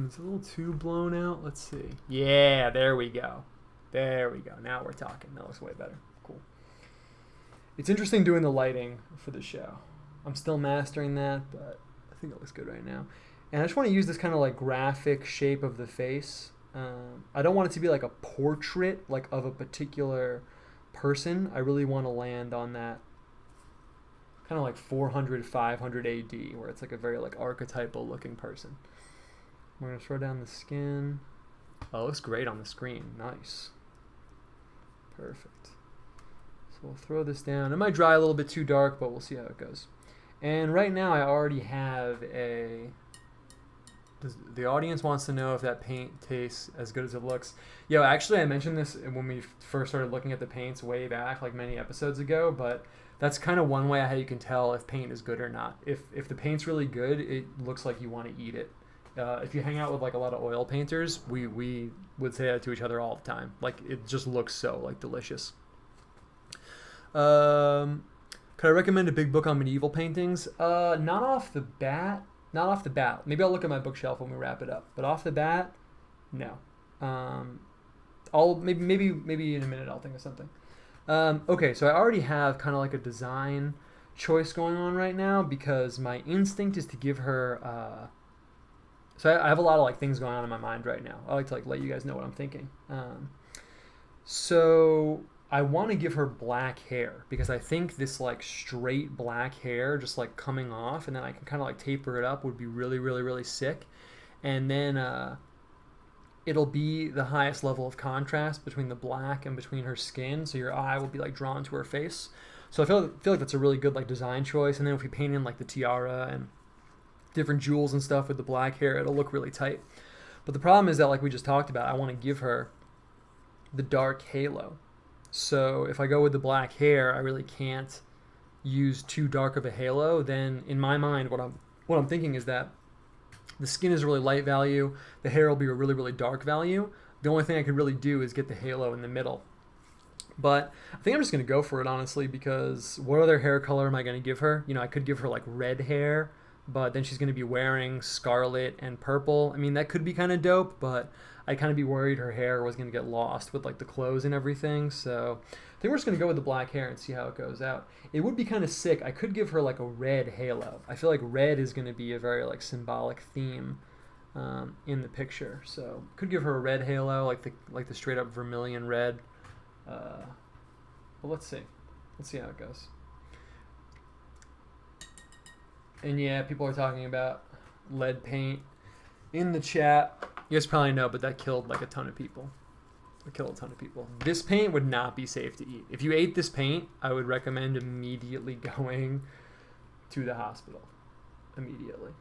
It's a little too blown out. Let's see. Yeah, there we go. There we go. Now we're talking. That looks way better. Cool. It's interesting doing the lighting for the show. I'm still mastering that, but I think it looks good right now. And I just want to use this kind of like graphic shape of the face. I don't want it to be like a portrait like of a particular person. I really want to land on that kind of like 400, 500 AD, where it's like a very like archetypal looking person. We're going to throw down the skin. Oh, it looks great on the screen. Nice. Perfect. So we'll throw this down. It might dry a little bit too dark, but we'll see how it goes. And right now I already have a... The audience wants to know if that paint tastes as good as it looks. Yo, actually I mentioned this when we first started looking at the paints way back, like many episodes ago, but that's kind of one way how you can tell if paint is good or not. If the paint's really good, it looks like you want to eat it. If you hang out with like a lot of oil painters, we would say that to each other all the time. Like it just looks so like delicious. Could I recommend a big book on medieval paintings? Not off the bat. Not off the bat. Maybe I'll look at my bookshelf when we wrap it up. But off the bat, no. I'll maybe in a minute I'll think of something. Okay, so I already have kind of like a design choice going on right now because my instinct is to give her. So I have a lot of like things going on in my mind right now. I like to like let you guys know what I'm thinking. So I want to give her black hair because I think this like straight black hair just like coming off and then I can kind of like taper it up would be really, really, really sick. And then it'll be the highest level of contrast between the black and between her skin. So your eye will be like drawn to her face. So I feel like that's a really good like design choice. And then if we paint in like the tiara and different jewels and stuff with the black hair, it'll look really tight. But the problem is that, like we just talked about, I want to give her the dark halo. So if I go with the black hair, I really can't use too dark of a halo. Then in my mind, what I'm thinking is that the skin is a really light value, the hair will be a really, really dark value. The only thing I could really do is get the halo in the middle. But I think I'm just going to go for it, honestly, because what other hair color am I going to give her? You know, I could give her like red hair, but then she's going to be wearing scarlet and purple. I mean, that could be kind of dope, but I'd kind of be worried her hair was going to get lost with like the clothes and everything. So I think we're just going to go with the black hair and see how it goes out. It would be kind of sick. I could give her like a red halo. I feel like red is going to be a very like symbolic theme in the picture. So could give her a red halo, like the straight up vermilion red. But let's see. Let's see how it goes. And yeah, people are talking about lead paint in the chat. You guys probably know, but that killed like a ton of people. It killed a ton of people. This paint would not be safe to eat. If you ate this paint, I would recommend immediately going to the hospital. Immediately.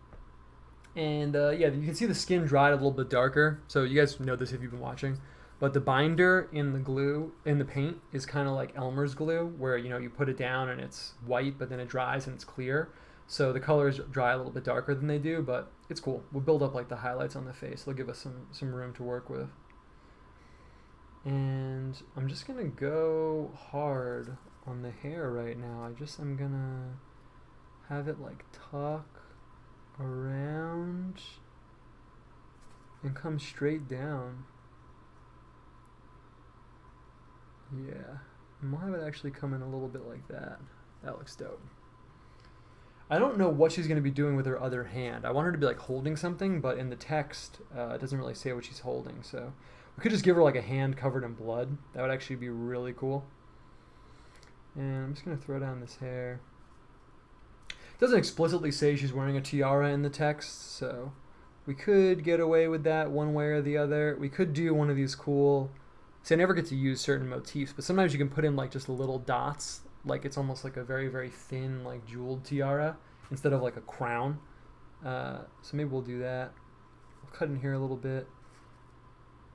And yeah, you can see the skin dried a little bit darker. So you guys know this if you've been watching. But the binder in the glue, in the paint, is kind of like Elmer's glue, where you know you put it down and it's white, but then it dries and it's clear. So the colors dry a little bit darker than they do, but it's cool. We'll build up like the highlights on the face. They'll give us some room to work with. And I'm just gonna go hard on the hair right now. I'm gonna have it like tuck around and come straight down. Yeah, and we'll have it actually come in a little bit like that. That looks dope. I don't know what she's going to be doing with her other hand. I want her to be like holding something, but in the text, it doesn't really say what she's holding. So we could just give her like a hand covered in blood. That would actually be really cool. And I'm just going to throw down this hair. It doesn't explicitly say she's wearing a tiara in the text, so we could get away with that one way or the other. We could do one of these cool... See, I never get to use certain motifs, but sometimes you can put in like just little dots, like it's almost like a very, very thin, like jeweled tiara instead of like a crown. So maybe we'll do that. We'll cut in here a little bit.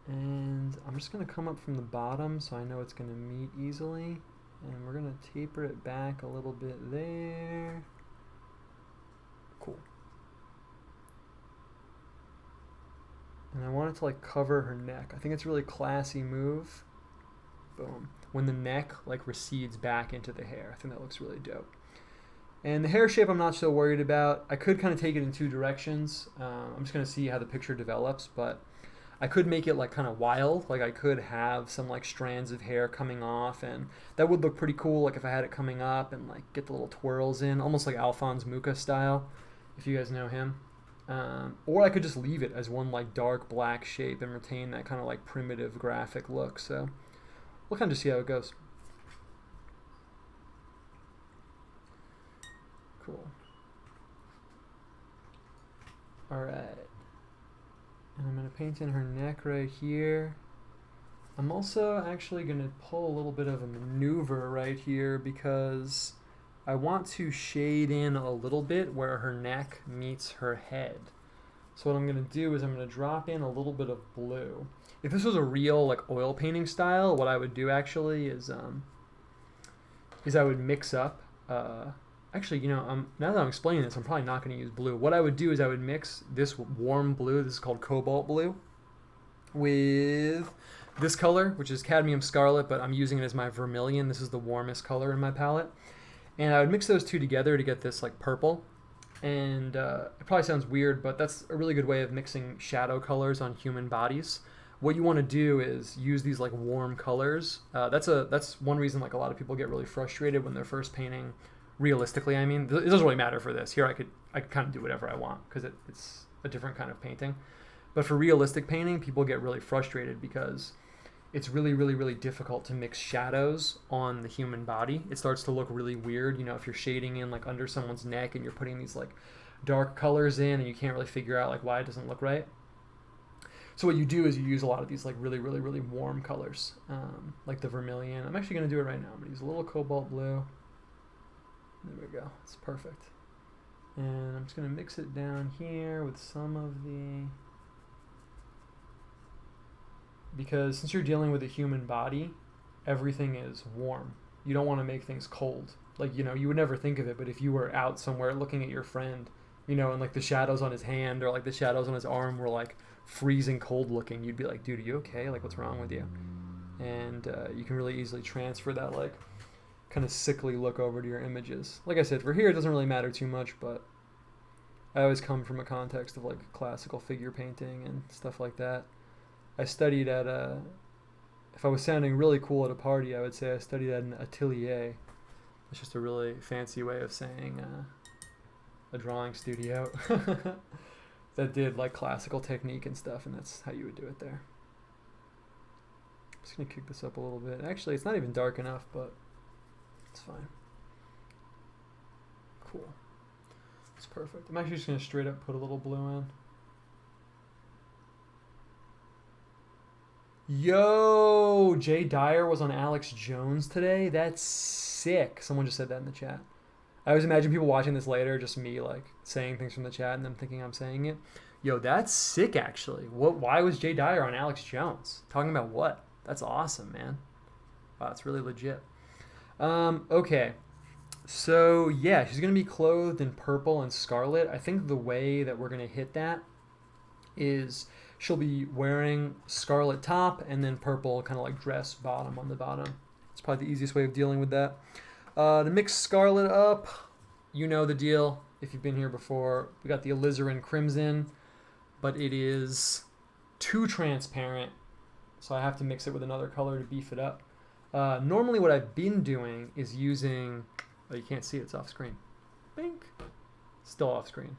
And I'm just going to come up from the bottom so I know it's going to meet easily. And we're going to taper it back a little bit there. Cool. And I want it to like cover her neck. I think it's a really classy move. Boom. When the neck like recedes back into the hair. I think that looks really dope. And the hair shape I'm not so worried about. I could kind of take it in two directions. I'm just going to see how the picture develops, but I could make it like kind of wild. Like I could have some like strands of hair coming off, and that would look pretty cool like if I had it coming up and like get the little twirls in, almost like Alphonse Mucha style, if you guys know him. Or I could just leave it as one like dark black shape and retain that kind of like primitive graphic look. So we'll kind of just see how it goes. Cool. All right. And I'm going to paint in her neck right here. I'm also actually going to pull a little bit of a maneuver right here because I want to shade in a little bit where her neck meets her head. So what I'm going to do is I'm going to drop in a little bit of blue. If this was a real like oil painting style, what I would do actually is I would mix up. Actually, you know, now that I'm explaining this, I'm probably not going to use blue. What I would do is I would mix this warm blue, this is called cobalt blue, with this color, which is cadmium scarlet, but I'm using it as my vermilion. This is the warmest color in my palette. And I would mix those two together to get this like purple. And it probably sounds weird, but that's a really good way of mixing shadow colors on human bodies. What you want to do is use these like warm colors. That's one reason like a lot of people get really frustrated when they're first painting realistically. I mean, it doesn't really matter for this. Here I could kind of do whatever I want because it's a different kind of painting. But for realistic painting, people get really frustrated because it's really, really, really difficult to mix shadows on the human body. It starts to look really weird, you know, if you're shading in like under someone's neck and you're putting these like dark colors in and you can't really figure out like why it doesn't look right. So what you do is you use a lot of these like really, really, really warm colors, like the vermilion. I'm actually going to do it right now. I'm going to use a little cobalt blue. There we go. It's perfect. And I'm just going to mix it down here with some of the... Because since you're dealing with a human body, everything is warm. You don't want to make things cold. Like, you know, you would never think of it, but if you were out somewhere looking at your friend, you know, and like the shadows on his hand or like the shadows on his arm were like freezing cold looking, you'd be like, dude, are you okay? Like, what's wrong with you? And you can really easily transfer that like kind of sickly look over to your images. Like I said, for here it doesn't really matter too much, but I always come from a context of like classical figure painting and stuff like that. I studied at if I was sounding really cool at a party, I would say I studied at an atelier. It's just a really fancy way of saying a drawing studio that did like classical technique and stuff, and that's how you would do it there. I'm just gonna kick this up a little bit. Actually, it's not even dark enough, but it's fine. Cool. It's perfect. I'm actually just going to straight up put a little blue in. Yo! Jay Dyer was on Alex Jones today? That's sick. Someone just said that in the chat. I always imagine people watching this later, just me like saying things from the chat and them thinking I'm saying it. Yo, that's sick actually. Why was Jay Dyer on Alex Jones? Talking about what? That's awesome, man. Wow, that's really legit. Okay, so yeah, she's going to be clothed in purple and scarlet. I think the way that we're going to hit that is she'll be wearing scarlet top and then purple kind of like dress bottom on the bottom. It's probably the easiest way of dealing with that. To mix scarlet up, you know the deal if you've been here before. We got the alizarin crimson, but it is too transparent, so I have to mix it with another color to beef it up. Normally what I've been doing is using, oh, you can't see it, it's off screen. Bink. Still off screen.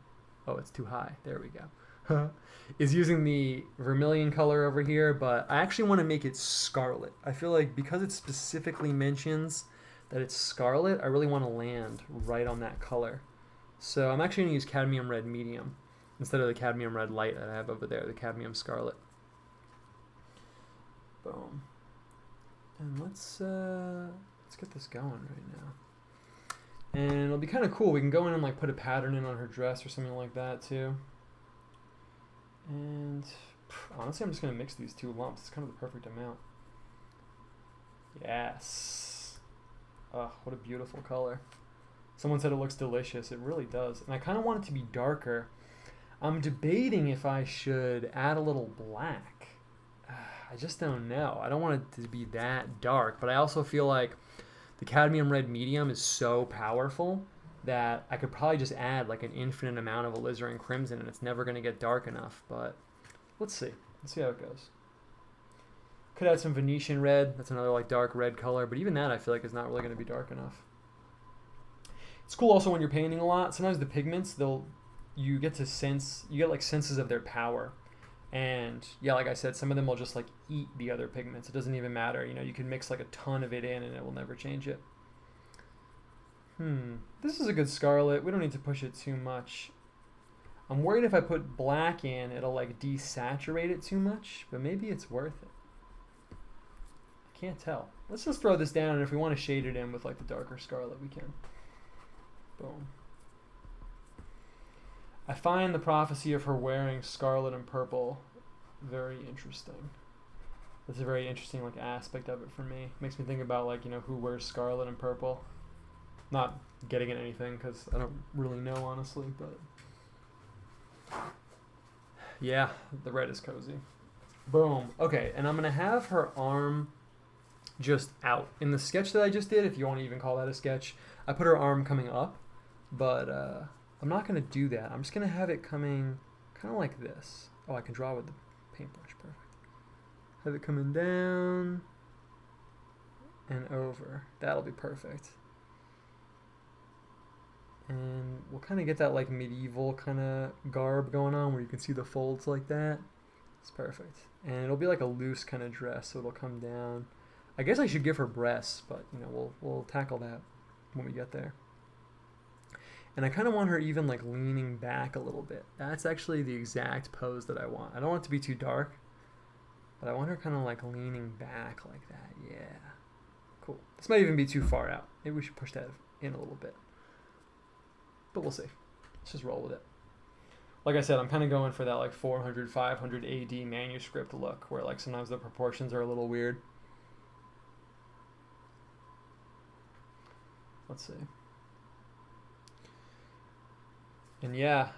Oh, it's too high. There we go. Is using the vermilion color over here, but I actually want to make it scarlet. I feel like because it specifically mentions that it's scarlet, I really want to land right on that color. So I'm actually going to use cadmium red medium instead of the cadmium red light that I have over there, the cadmium scarlet. Boom. And let's get this going right now. And it'll be kind of cool. We can go in and like put a pattern in on her dress or something like that too. And honestly, I'm just going to mix these two lumps. It's kind of the perfect amount. Yes. Oh, what a beautiful color. Someone said it looks delicious. It really does. And I kind of want it to be darker. I'm debating if I should add a little black. I just don't know. I don't want it to be that dark, but I also feel like the cadmium red medium is so powerful that I could probably just add like an infinite amount of alizarin crimson and it's never going to get dark enough, but let's see. Let's see how it goes. Could add some Venetian red. That's another like dark red color, but even that I feel like is not really going to be dark enough. It's cool also when you're painting a lot. Sometimes the pigments, you get like senses of their power. And yeah, like I said, some of them will just like eat the other pigments. It doesn't even matter. You know, you can mix like a ton of it in and it will never change it. This is a good scarlet. We don't need to push it too much. I'm worried if I put black in, it'll like desaturate it too much, but maybe it's worth it. I can't tell. Let's just throw this down, and if we want to shade it in with like the darker scarlet, we can. Boom. I find the prophecy of her wearing scarlet and purple very interesting. That's a very interesting like aspect of it for me. Makes me think about like, you know, who wears scarlet and purple. Not getting at anything because I don't really know honestly, but yeah, the red is cozy. Boom. Okay, and I'm gonna have her arm just out. In the sketch that I just did, if you want to even call that a sketch, I put her arm coming up, but I'm not going to do that. I'm just going to have it coming kind of like this. Oh, I can draw with the paintbrush. Perfect. Have it coming down and over. That'll be perfect. And we'll kind of get that like medieval kind of garb going on where you can see the folds like that. It's perfect. And it'll be like a loose kind of dress, so it'll come down. I guess I should give her breasts, but you know, we'll tackle that when we get there. And I kind of want her even like leaning back a little bit. That's actually the exact pose that I want. I don't want it to be too dark, but I want her kind of like leaning back like that. Yeah. Cool. This might even be too far out. Maybe we should push that in a little bit. But we'll see. Let's just roll with it. Like I said, I'm kind of going for that like 400, 500 AD manuscript look where like sometimes the proportions are a little weird. Let's see. And yeah,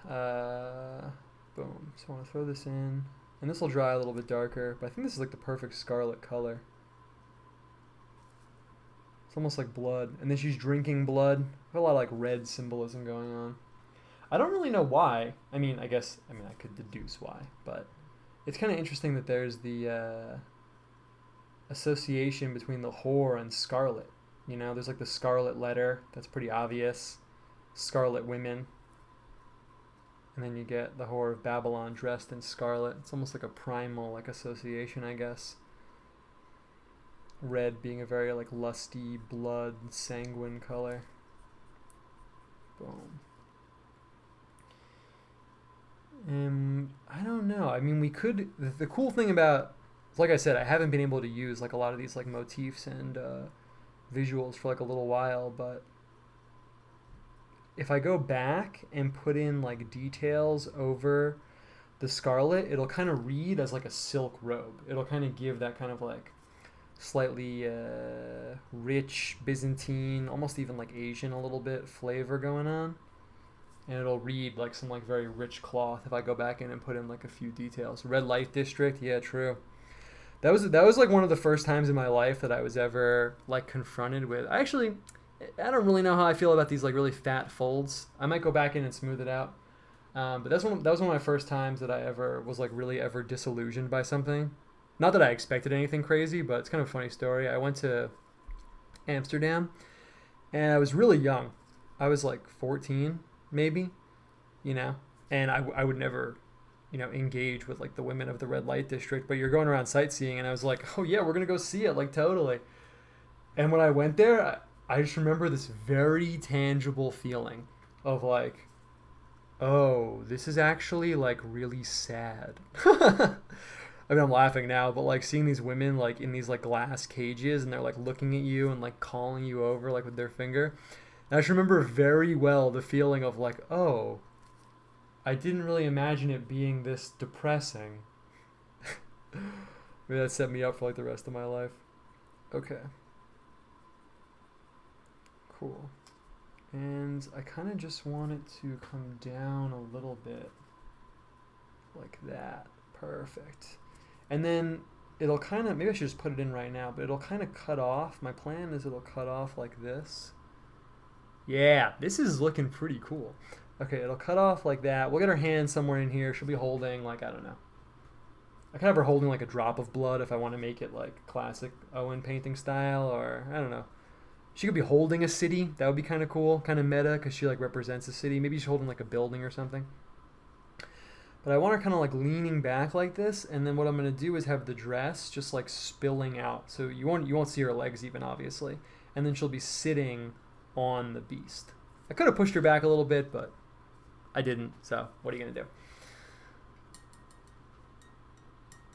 boom. So I want to throw this in. And this will dry a little bit darker, but I think this is like the perfect scarlet color. It's almost like blood. And then she's drinking blood. A lot of like red symbolism going on. I don't really know why. I could deduce why, but it's kind of interesting that there's the association between the whore and scarlet. You know, there's like the scarlet letter. That's pretty obvious. Scarlet women. And then you get the whore of Babylon dressed in scarlet. It's almost like a primal like association, I guess. Red being a very like lusty, blood, sanguine color. Boom. I don't know. I mean, we could. The cool thing about, like I said, I haven't been able to use like a lot of these like motifs and visuals for like a little while, but if I go back and put in like details over the scarlet, it'll kind of read as like a silk robe. It'll kind of give that kind of like slightly rich Byzantine, almost even like Asian a little bit flavor going on. And it'll read like some like very rich cloth if I go back in and put in like a few details. Red light district, yeah, true. That was like one of the first times in my life that I was ever like confronted with. I don't really know how I feel about these like really fat folds. I might go back in and smooth it out. But that was one of my first times that I ever was like really ever disillusioned by something. Not that I expected anything crazy, but it's kind of a funny story. I went to Amsterdam and I was really young. I was like 14 maybe. you know, and I would never, you know, engage with like the women of the red light district, but you're going around sightseeing, and I was like, oh yeah, we're gonna go see it, like totally. And when I went there, I just remember this very tangible feeling of like, oh, this is actually like really sad. I mean, I'm laughing now, but like seeing these women like in these like glass cages, and they're like looking at you and like calling you over like with their finger. And I just remember very well the feeling of like, oh, I didn't really imagine it being this depressing. Maybe that set me up for like the rest of my life. Okay. Cool. And I kind of just want it to come down a little bit like that. Perfect. And then it'll kind of, maybe I should just put it in right now, but it'll kind of cut off. My plan is it'll cut off like this. Yeah, this is looking pretty cool. Okay, it'll cut off like that. We'll get her hand somewhere in here. She'll be holding, like, I don't know. I could have her holding like a drop of blood if I want to make it like classic Owen painting style, or I don't know. She could be holding a city. That would be kind of cool, kind of meta, because she like represents a city. Maybe she's holding like a building or something. But I want her kind of like leaning back like this, and then what I'm going to do is have the dress just like spilling out. So you won't see her legs even, obviously. And then she'll be sitting on the beast. I could have pushed her back a little bit, but I didn't. So what are you going to do?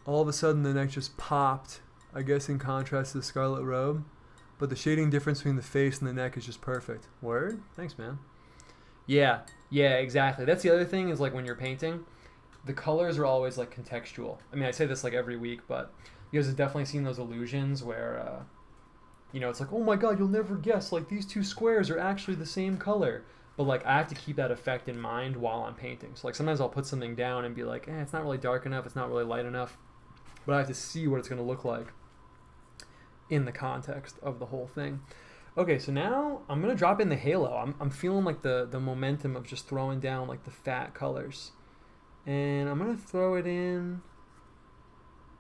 All of a sudden the neck just popped, I guess in contrast to the scarlet robe. But the shading difference between the face and the neck is just perfect. Word? Thanks, man. Yeah, exactly. That's the other thing is like when you're painting, the colors are always like contextual. I mean, I say this like every week, but you guys have definitely seen those illusions where, you know, it's like, oh my god, you'll never guess, like these two squares are actually the same color. But like I have to keep that effect in mind while I'm painting. So like sometimes I'll put something down and be like, it's not really dark enough, it's not really light enough. But I have to see what it's going to look like in the context of the whole thing. Okay, so now I'm going to drop in the halo. I'm feeling like the momentum of just throwing down like the fat colors. And I'm going to throw it in.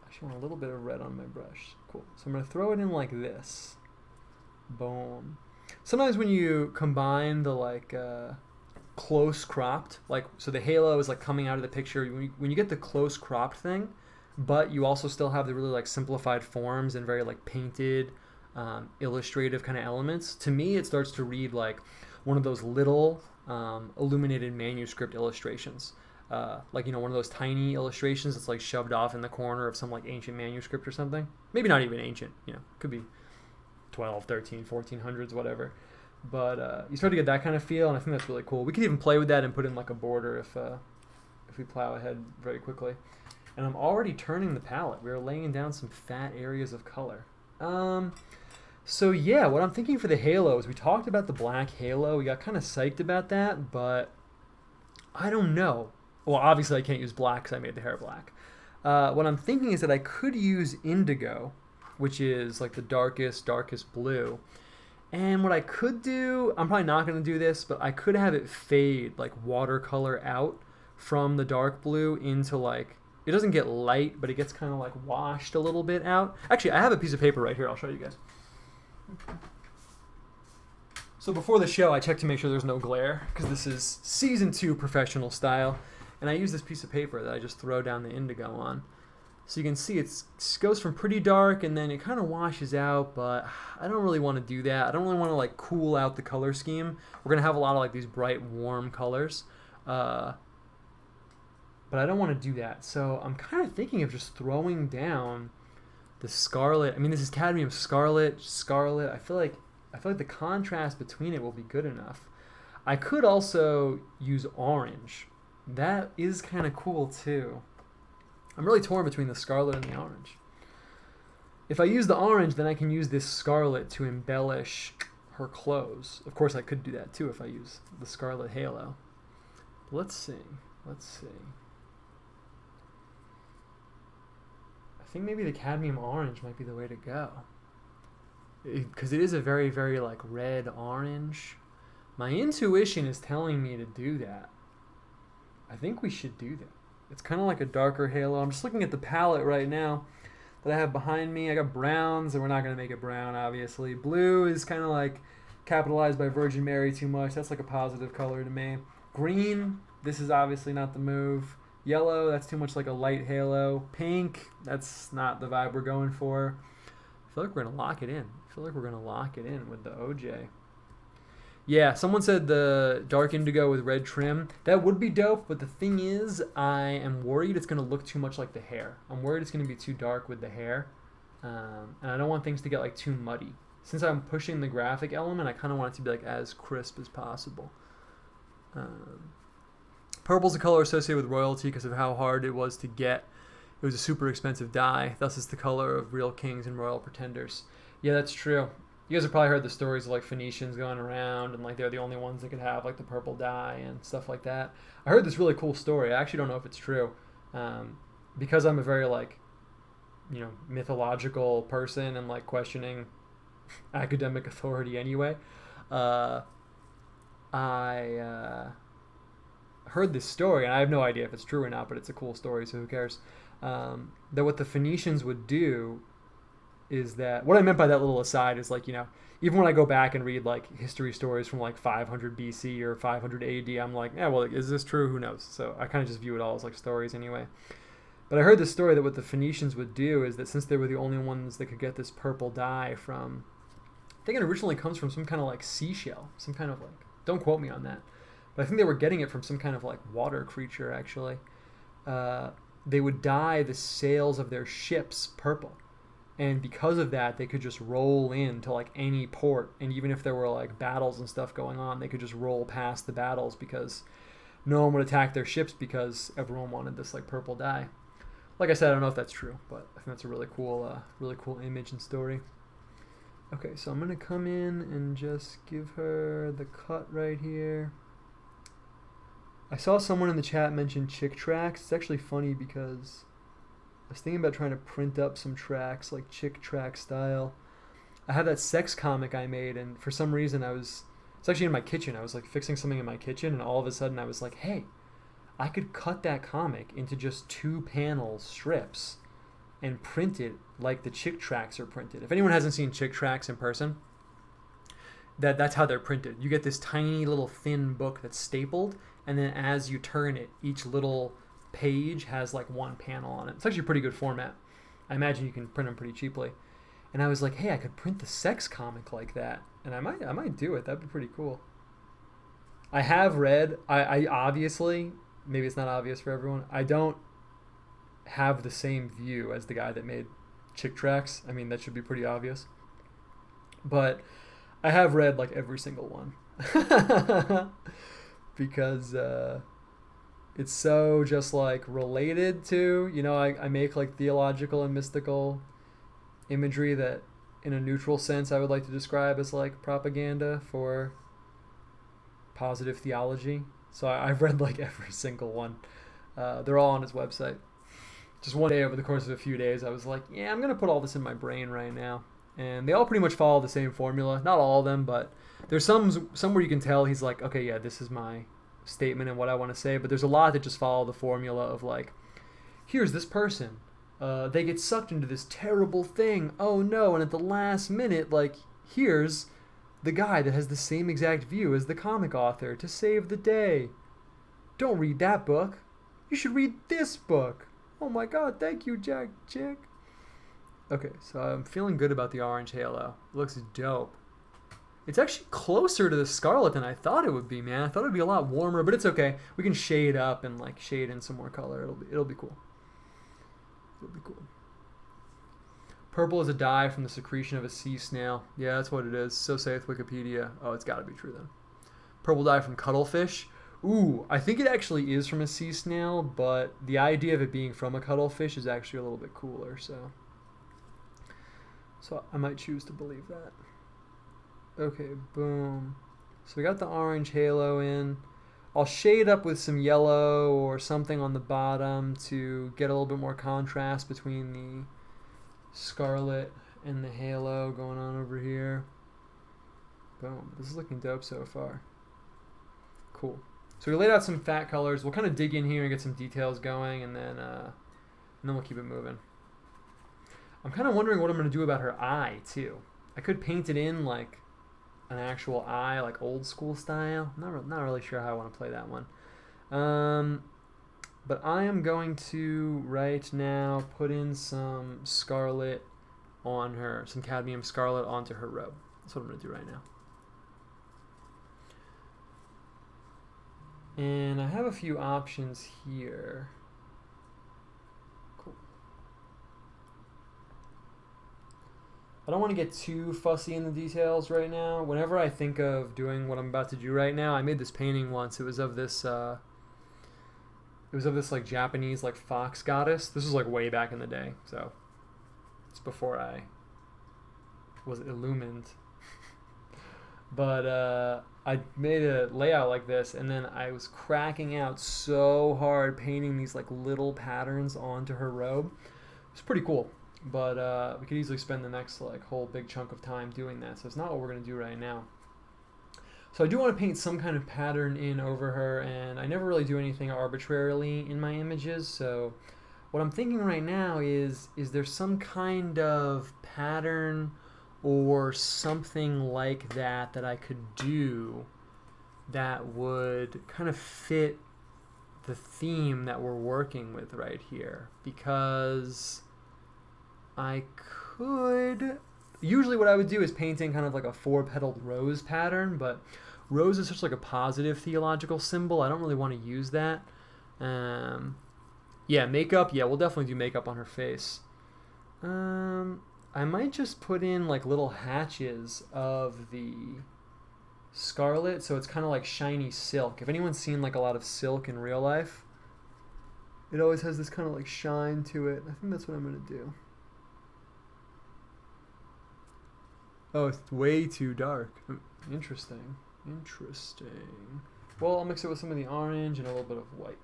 I actually want a little bit of red on my brush. Cool. So I'm going to throw it in like this. Boom. Sometimes when you combine the like close cropped, like so the halo is like coming out of the picture. When you get the close cropped thing, but you also still have the really like simplified forms and very like painted, illustrative kind of elements. To me, it starts to read like one of those little illuminated manuscript illustrations. Like, you know, one of those tiny illustrations that's like shoved off in the corner of some like ancient manuscript or something. Maybe not even ancient, you know, could be 12, 13, 1400s, whatever. But you start to get that kind of feel, and I think that's really cool. We could even play with that and put in like a border if we plow ahead very quickly. And I'm already turning the palette. We're laying down some fat areas of color. So yeah, what I'm thinking for the halo is we talked about the black halo. We got kind of psyched about that, but I don't know. Well, obviously I can't use black because I made the hair black. What I'm thinking is that I could use indigo, which is like the darkest blue. And what I could do, I'm probably not going to do this, but I could have it fade like watercolor out from the dark blue into like, it doesn't get light, but it gets kind of like washed a little bit out. Actually, I have a piece of paper right here. I'll show you guys. So before the show, I checked to make sure there's no glare, because this is season 2 professional style. And I use this piece of paper that I just throw down the indigo on. So you can see it goes from pretty dark and then it kind of washes out, but I don't really want to do that. I don't really want to like cool out the color scheme. We're going to have a lot of like these bright, warm colors. But I don't want to do that. So I'm kind of thinking of just throwing down the scarlet. I mean, this is cadmium scarlet. I feel like the contrast between it will be good enough. I could also use orange. That is kind of cool too. I'm really torn between the scarlet and the orange. If I use the orange, then I can use this scarlet to embellish her clothes. Of course, I could do that too if I use the scarlet halo. Let's see. I think maybe the cadmium orange might be the way to go. Because it is a very, very like red orange. My intuition is telling me to do that. I think we should do that. It's kind of like a darker halo. I'm just looking at the palette right now that I have behind me. I got browns, and we're not going to make it brown, obviously. Blue is kind of like capitalized by Virgin Mary too much. That's like a positive color to me. Green, this is obviously not the move. Yellow, that's too much like a light halo. Pink, that's not the vibe we're going for. I feel like we're going to lock it in. With the OJ. Yeah, someone said the dark indigo with red trim. That would be dope, but the thing is, I am worried it's going to look too much like the hair. I'm worried it's going to be too dark with the hair. And I don't want things to get like too muddy. Since I'm pushing the graphic element, I kind of want it to be like as crisp as possible. Purple's a color associated with royalty because of how hard it was to get. It was a super expensive dye. Thus, it's the color of real kings and royal pretenders. Yeah, that's true. You guys have probably heard the stories of like Phoenicians going around and like they're the only ones that could have like the purple dye and stuff like that. I heard this really cool story. I actually don't know if it's true, because I'm a very like, mythological person and like questioning academic authority anyway. I heard this story, and I have no idea if it's true or not, but it's a cool story, so who cares? That what the Phoenicians would do is that, what I meant by that little aside is like, even when I go back and read like history stories from like 500 BC or 500 AD, I'm like, yeah, well, is this true? Who knows? So I kind of just view it all as like stories anyway. But I heard this story that what the Phoenicians would do is that since they were the only ones that could get this purple dye from, I think it originally comes from some kind of like seashell, some kind of like, don't quote me on that, but I think they were getting it from some kind of like water creature actually. They would dye the sails of their ships purple. And because of that, they could just roll into like any port. And even if there were like battles and stuff going on, they could just roll past the battles because no one would attack their ships because everyone wanted this like purple dye. Like I said, I don't know if that's true, but I think that's a really cool image and story. Okay, so I'm going to come in and just give her the cut right here. I saw someone in the chat mention chick tracks. It's actually funny because I was thinking about trying to print up some tracks like chick track style. I have that sex comic I made, and for some reason it's actually in my kitchen. I was like fixing something in my kitchen, and all of a sudden I was like, hey, I could cut that comic into just 2-panel strips and print it like the chick tracks are printed. If anyone hasn't seen chick tracks in person, that's how they're printed. You get this tiny little thin book that's stapled, and then as you turn it, each little page has like 1 panel on it. It's actually a pretty good format. I imagine you can print them pretty cheaply. And I was like, hey, I could print the sex comic like that, and I might do it. That'd be pretty cool. I have read. I obviously, maybe it's not obvious for everyone, I don't have the same view as the guy that made chick tracks. I mean, that should be pretty obvious. But I have read like every single one because it's so just like related to, I make like theological and mystical imagery that in a neutral sense I would like to describe as like propaganda for positive theology. So I've read like every single one. They're all on his website. Just one day over the course of a few days, I was like, yeah, I'm going to put all this in my brain right now. And they all pretty much follow the same formula. Not all of them, but there's some where you can tell he's like, okay, yeah, this is my statement and what I want to say. But there's a lot that just follow the formula of like, here's this person. They get sucked into this terrible thing. Oh no. And at the last minute, like, here's the guy that has the same exact view as the comic author to save the day. Don't read that book. You should read this book. Oh my god, thank you, Jack Chick. Okay, so I'm feeling good about the orange halo. It looks dope. It's actually closer to the scarlet than I thought it would be, man. I thought it would be a lot warmer, but it's okay. We can shade up and like shade in some more color. It'll be cool. It'll be cool. Purple is a dye from the secretion of a sea snail. Yeah, that's what it is. So saith Wikipedia. Oh, it's got to be true then. Purple dye from cuttlefish. Ooh, I think it actually is from a sea snail, but the idea of it being from a cuttlefish is actually a little bit cooler, so I might choose to believe that. Okay, boom. So we got the orange halo in. I'll shade up with some yellow or something on the bottom to get a little bit more contrast between the scarlet and the halo going on over here. Boom. This is looking dope so far. Cool. So we laid out some fat colors. We'll kind of dig in here and get some details going, and then we'll keep it moving. I'm kind of wondering what I'm going to do about her eye, too. I could paint it in like an actual eye, like old school style. Not really sure how I want to play that one. But I am going to right now put in some scarlet on her, some cadmium scarlet onto her robe. That's what I'm going to do right now. And I have a few options here. Cool. I don't want to get too fussy in the details right now. Whenever I think of doing what I'm about to do right now, I made this painting once. It was of this like Japanese like fox goddess. This was like way back in the day, so it's before I was illumined. But I made a layout like this, and then I was cracking out so hard painting these like little patterns onto her robe. It's pretty cool, but we could easily spend the next like whole big chunk of time doing that, so it's not what we're going to do right now. So I do want to paint some kind of pattern in over her, and I never really do anything arbitrarily in my images, so what I'm thinking right now is there some kind of pattern or something like that that I could do that would kind of fit the theme that we're working with right here, because I could... Usually what I would do is painting kind of like a 4-petaled rose pattern, but rose is such like a positive theological symbol. I don't really want to use that. Yeah, makeup. Yeah, we'll definitely do makeup on her face. I might just put in like little hatches of the scarlet, so it's kind of like shiny silk. If anyone's seen like a lot of silk in real life, it always has this kind of like shine to it. I think that's what I'm going to do. Oh, it's way too dark. Interesting. Interesting. Well, I'll mix it with some of the orange and a little bit of white.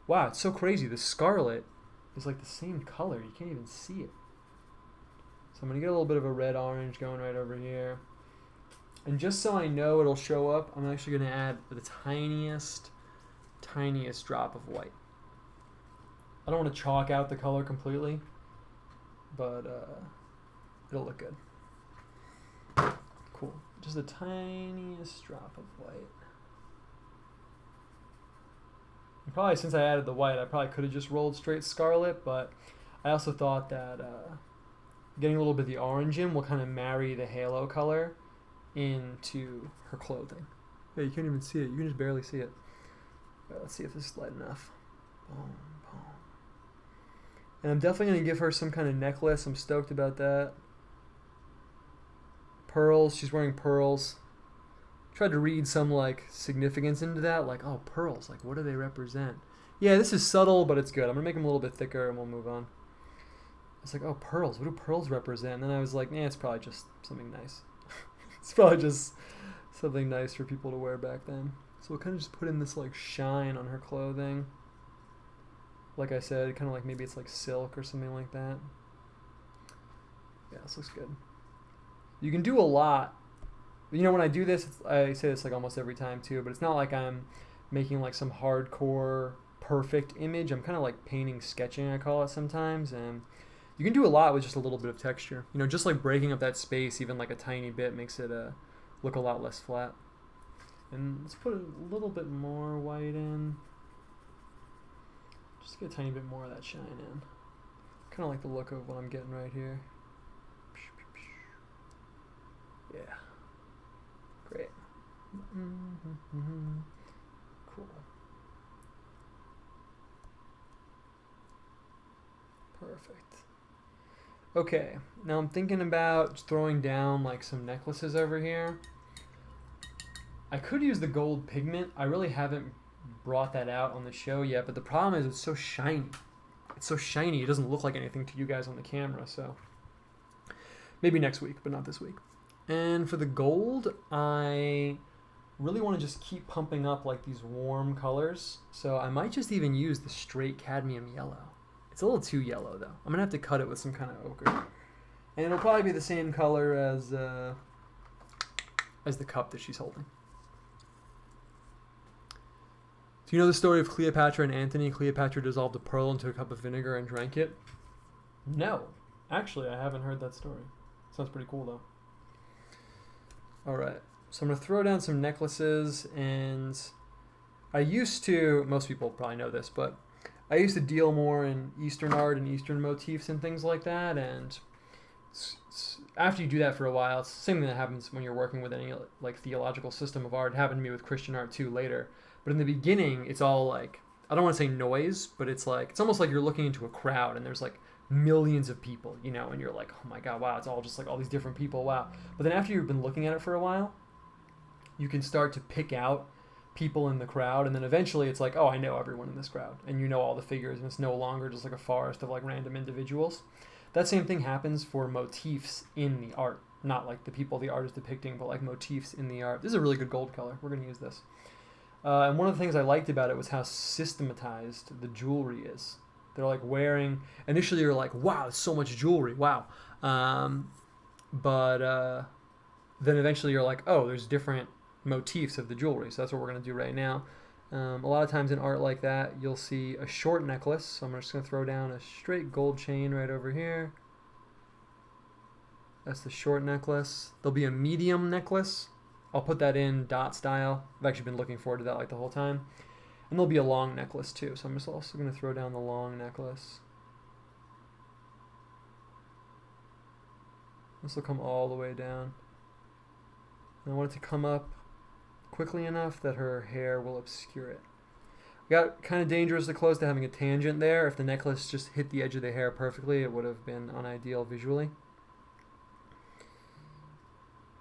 Wow, it's so crazy. The scarlet is like the same color. You can't even see it. So I'm going to get a little bit of a red-orange going right over here. And just so I know it'll show up, I'm actually going to add the tiniest drop of white. I don't want to chalk out the color completely, but it'll look good. Cool. Just the tiniest drop of white. And probably since I added the white, I probably could have just rolled straight scarlet, but I also thought that getting a little bit of the orange in will kind of marry the halo color into her clothing. Yeah, you can't even see it. You can just barely see it. Let's see if this is light enough. Boom, boom. And I'm definitely going to give her some kind of necklace. I'm stoked about that. Pearls. She's wearing pearls. Tried to read some like significance into that. Like, oh, pearls. Like, what do they represent? Yeah, this is subtle, but it's good. I'm going to make them a little bit thicker and we'll move on. I was like, oh, pearls. What do pearls represent? And then I was like, it's probably just something nice. It's probably just something nice for people to wear back then. So we'll kind of just put in this like shine on her clothing. Like I said, kind of like maybe it's like silk or something like that. Yeah, this looks good. You can do a lot. You know, when I do this, I say this like almost every time too, but it's not like I'm making like some hardcore perfect image. I'm kind of like painting, sketching, I call it sometimes, and you can do a lot with just a little bit of texture. You know, just like breaking up that space even like a tiny bit makes it look a lot less flat. And let's put a little bit more white in. Just get a tiny bit more of that shine in. Kind of like the look of what I'm getting right here. Yeah. Great. Cool. Perfect. Okay, now I'm thinking about throwing down like some necklaces over here. I could use the gold pigment. I really haven't brought that out on the show yet, but the problem is it's so shiny. It's so shiny, it doesn't look like anything to you guys on the camera, so maybe next week, but not this week. And for the gold, I really want to just keep pumping up like these warm colors, so I might just even use the straight cadmium yellow. It's a little too yellow though. I'm gonna have to cut it with some kind of ochre, and it'll probably be the same color as the cup that she's holding. Do you know the story of Cleopatra and Antony? Cleopatra dissolved a pearl into a cup of vinegar and drank it. No, actually, I haven't heard that story. Sounds pretty cool though. All right. So I'm going to throw down some necklaces, and I used to, most people probably know this, but I used to deal more in Eastern art and Eastern motifs and things like that, and after you do that for a while, it's the same thing that happens when you're working with any like theological system of art. It happened to me with Christian art too later. But in the beginning, it's all like, I don't want to say noise, but it's like, it's almost like you're looking into a crowd and there's like millions of people, you know, and you're like, oh my God, wow, it's all just like all these different people, wow. But then after you've been looking at it for a while, you can start to pick out people in the crowd, and then eventually it's like, oh, I know everyone in this crowd, and you know all the figures, and it's no longer just like a forest of like random individuals. That same thing happens for motifs in the art, not like the people the art is depicting, but like motifs in the art. This is a really good gold color. We're going to use this. And one of the things I liked about it was how systematized the jewelry is. They're like wearing, initially you're like, wow, it's so much jewelry, wow. But then eventually you're like, oh, there's different motifs of the jewelry. So that's what we're going to do right now. A lot of times in art like that, you'll see a short necklace. So I'm just going to throw down a straight gold chain right over here. That's the short necklace. There'll be a medium necklace. I'll put that in dot style. I've actually been looking forward to that like the whole time. And there'll be a long necklace too. So I'm just also going to throw down the long necklace. This will come all the way down. And I want it to come up quickly enough that her hair will obscure it. Got kind of dangerously close to having a tangent there. If the necklace just hit the edge of the hair perfectly, it would have been unideal visually.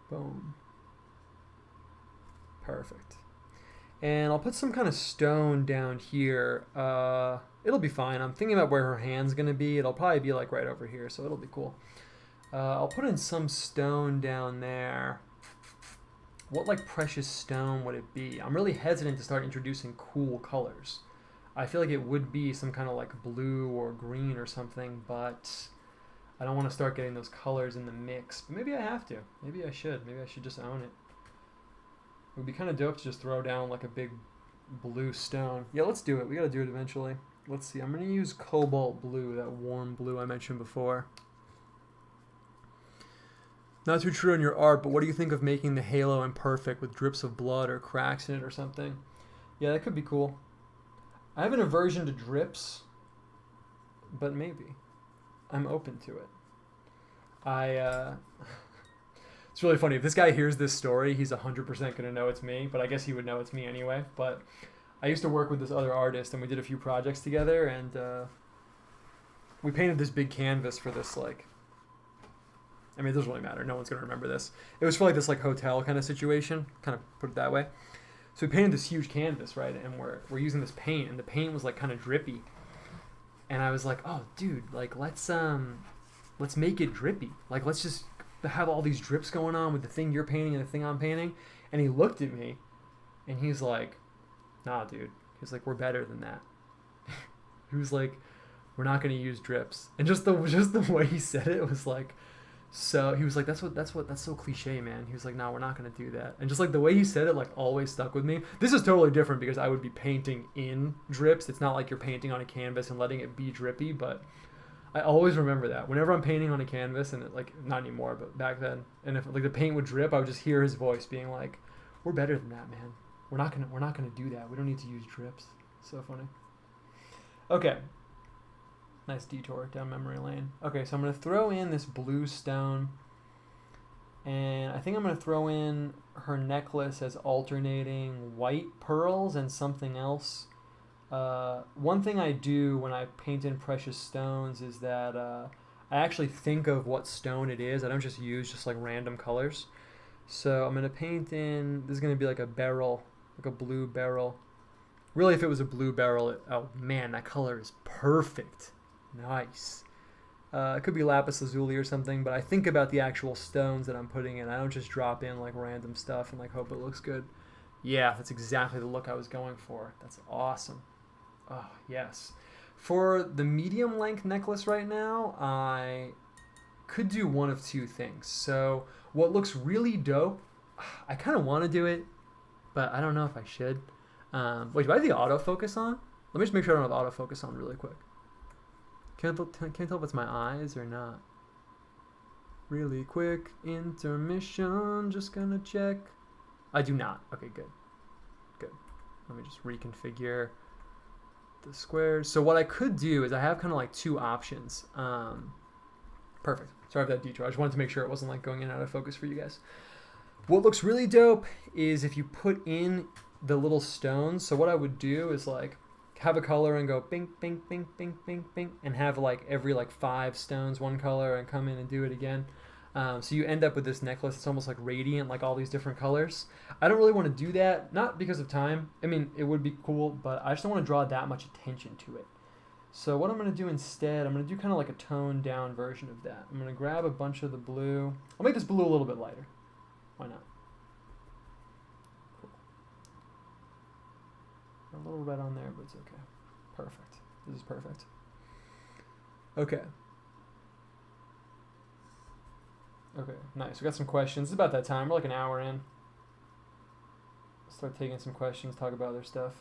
Boom. Perfect. And I'll put some kind of stone down here. It'll be fine. I'm thinking about where her hand's going to be. It'll probably be like right over here, so it'll be cool. I'll put in some stone down there. What like precious stone would it be? I'm really hesitant to start introducing cool colors. I feel like it would be some kind of like blue or green or something, but I don't want to start getting those colors in the mix. But maybe I have to. Maybe I should. Maybe I should just own it. It would be kind of dope to just throw down like a big blue stone. Yeah, let's do it. We got to do it eventually. Let's see. I'm going to use cobalt blue, that warm blue I mentioned before. Not too true on your art, but what do you think of making the halo imperfect with drips of blood or cracks in it or something? Yeah, that could be cool. I have an aversion to drips, but maybe. I'm open to it. It's really funny. If this guy hears this story, he's 100% going to know it's me, but I guess he would know it's me anyway. But I used to work with this other artist, and we did a few projects together, and we painted this big canvas for this, like, I mean, it doesn't really matter. No one's going to remember this. It was for like this like hotel kind of situation, kind of put it that way. So we painted this huge canvas, right? And we're using this paint, and the paint was like kind of drippy. And I was like, oh, dude, like let's make it drippy. Like let's just have all these drips going on with the thing you're painting and the thing I'm painting. And he looked at me, and he's like, nah, dude. He's like, we're better than that. He was like, we're not going to use drips. And just the way he said it was like. So he was like, that's so cliche, man. He was like, no, we're not going to do that. And just like the way he said it, like always stuck with me. This is totally different because I would be painting in drips. It's not like you're painting on a canvas and letting it be drippy, but I always remember that whenever I'm painting on a canvas, and it, like, not anymore, but back then. And if like the paint would drip, I would just hear his voice being like, we're better than that, man. We're not going to do that. We don't need to use drips. So funny. Okay. Nice detour down memory lane. Okay, so I'm going to throw in this blue stone. And I think I'm going to throw in her necklace as alternating white pearls and something else. One thing I do when I paint in precious stones is that I actually think of what stone it is. I don't just use just like random colors. So I'm going to paint in, this is going to be like a beryl, like a blue beryl. Really, if it was a blue beryl, oh man, that color is perfect. Nice. It could be lapis lazuli or something, but I think about the actual stones that I'm putting in. I don't just drop in like random stuff and like hope it looks good. Yeah, that's exactly the look I was going for. That's awesome. Oh, yes. For the medium length necklace right now, I could do one of two things. So what looks really dope, I kind of want to do it, but I don't know if I should. Wait, do I have the autofocus on? Let me just make sure I don't have autofocus on really quick. Can't tell if it's my eyes or not. Really quick intermission. Just gonna check. I do not. Okay, good. Good. Let me just reconfigure the squares. So what I could do is I have kind of like two options. Perfect. Sorry for that detour. I just wanted to make sure it wasn't like going in and out of focus for you guys. What looks really dope is if you put in the little stones. So what I would do is like have a color and go bing, bing, bing, bing, bing, bing, and have like every like 5 stones one color and come in and do it again. So you end up with this necklace that's almost like radiant, like all these different colors. I don't really want to do that, not because of time. I mean, it would be cool, but I just don't want to draw that much attention to it. So what I'm going to do instead, I'm going to do kind of like a toned down version of that. I'm going to grab a bunch of the blue. I'll make this blue a little bit lighter. Why not? Cool. A little red on there, but it's okay. Perfect. This is perfect. Okay. Okay, nice. We got some questions. It's about that time. We're like an hour in. Start taking some questions, talk about other stuff.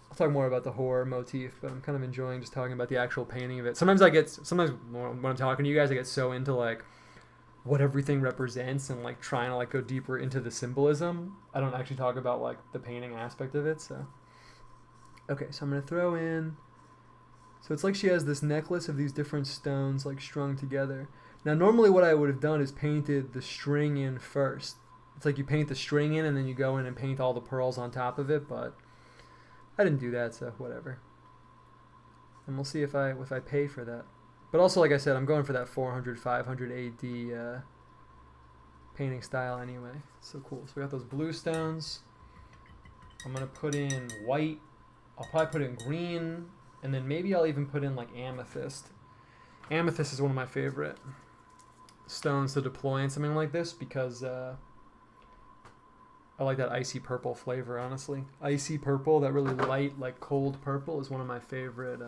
I'll talk more about the horror motif, but I'm kind of enjoying just talking about the actual painting of it. Sometimes when I'm talking to you guys, I get so into like what everything represents and like trying to like go deeper into the symbolism. I don't actually talk about like the painting aspect of it. So, okay, so I'm gonna throw in. So it's like she has this necklace of these different stones like strung together. Now, normally what I would have done is painted the string in first. It's like you paint the string in and then you go in and paint all the pearls on top of it, but I didn't do that, so whatever. And we'll see if I pay for that. But also, like I said, I'm going for that 400, 500 AD painting style anyway. So cool. So we got those blue stones. I'm going to put in white. I'll probably put in green, and then maybe I'll even put in like amethyst. Amethyst is one of my favorite stones to deploy in something like this because I like that icy purple flavor, honestly. Icy purple, that really light, like cold purple, is one of my favorite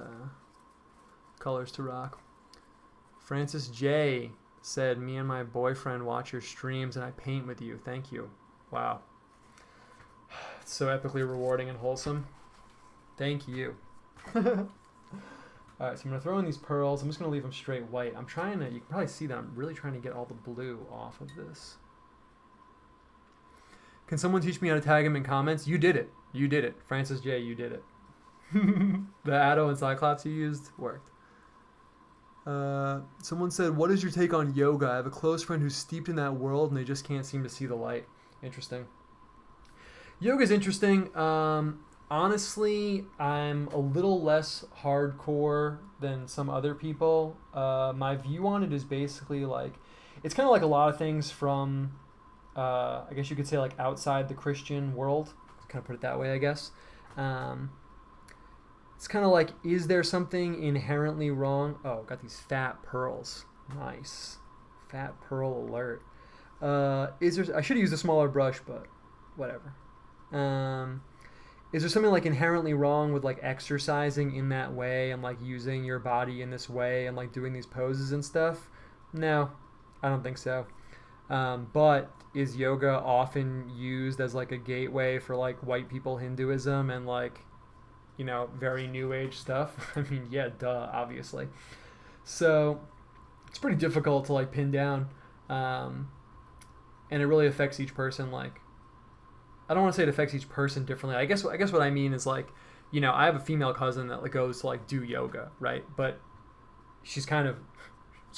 colors to rock. Francis J. said, me and my boyfriend watch your streams and I paint with you. Thank you. Wow. It's so epically rewarding and wholesome. Thank you. Alright, so I'm going to throw in these pearls. I'm just going to leave them straight white. I'm trying to, you can probably see that I'm really trying to get all the blue off of this. Can someone teach me how to tag him in comments? You did it. You did it. Francis J, you did it. The Addo and Cyclops you used worked. Someone said, what is your take on yoga? I have a close friend who's steeped in that world and they just can't seem to see the light. Interesting. Yoga is interesting. Honestly, I'm a little less hardcore than some other people. My view on it is basically like, it's kind of like a lot of things from, I guess you could say like outside the Christian world. Kind of put it that way, I guess. It's kind of like, is there something inherently wrong? Oh, got these fat pearls. Nice. Fat pearl alert. Is there? I should have used a smaller brush, but whatever. Is there something like inherently wrong with like exercising in that way and like using your body in this way and like doing these poses and stuff? No, I don't think so. But is yoga often used as like a gateway for like white people Hinduism and like, you know, very new age stuff? I mean, yeah, duh, obviously. So it's pretty difficult to like pin down. And it really affects each person. Like, I don't want to say it affects each person differently. I guess what I mean is like, you know, I have a female cousin that like goes to like do yoga, right? But she's kind of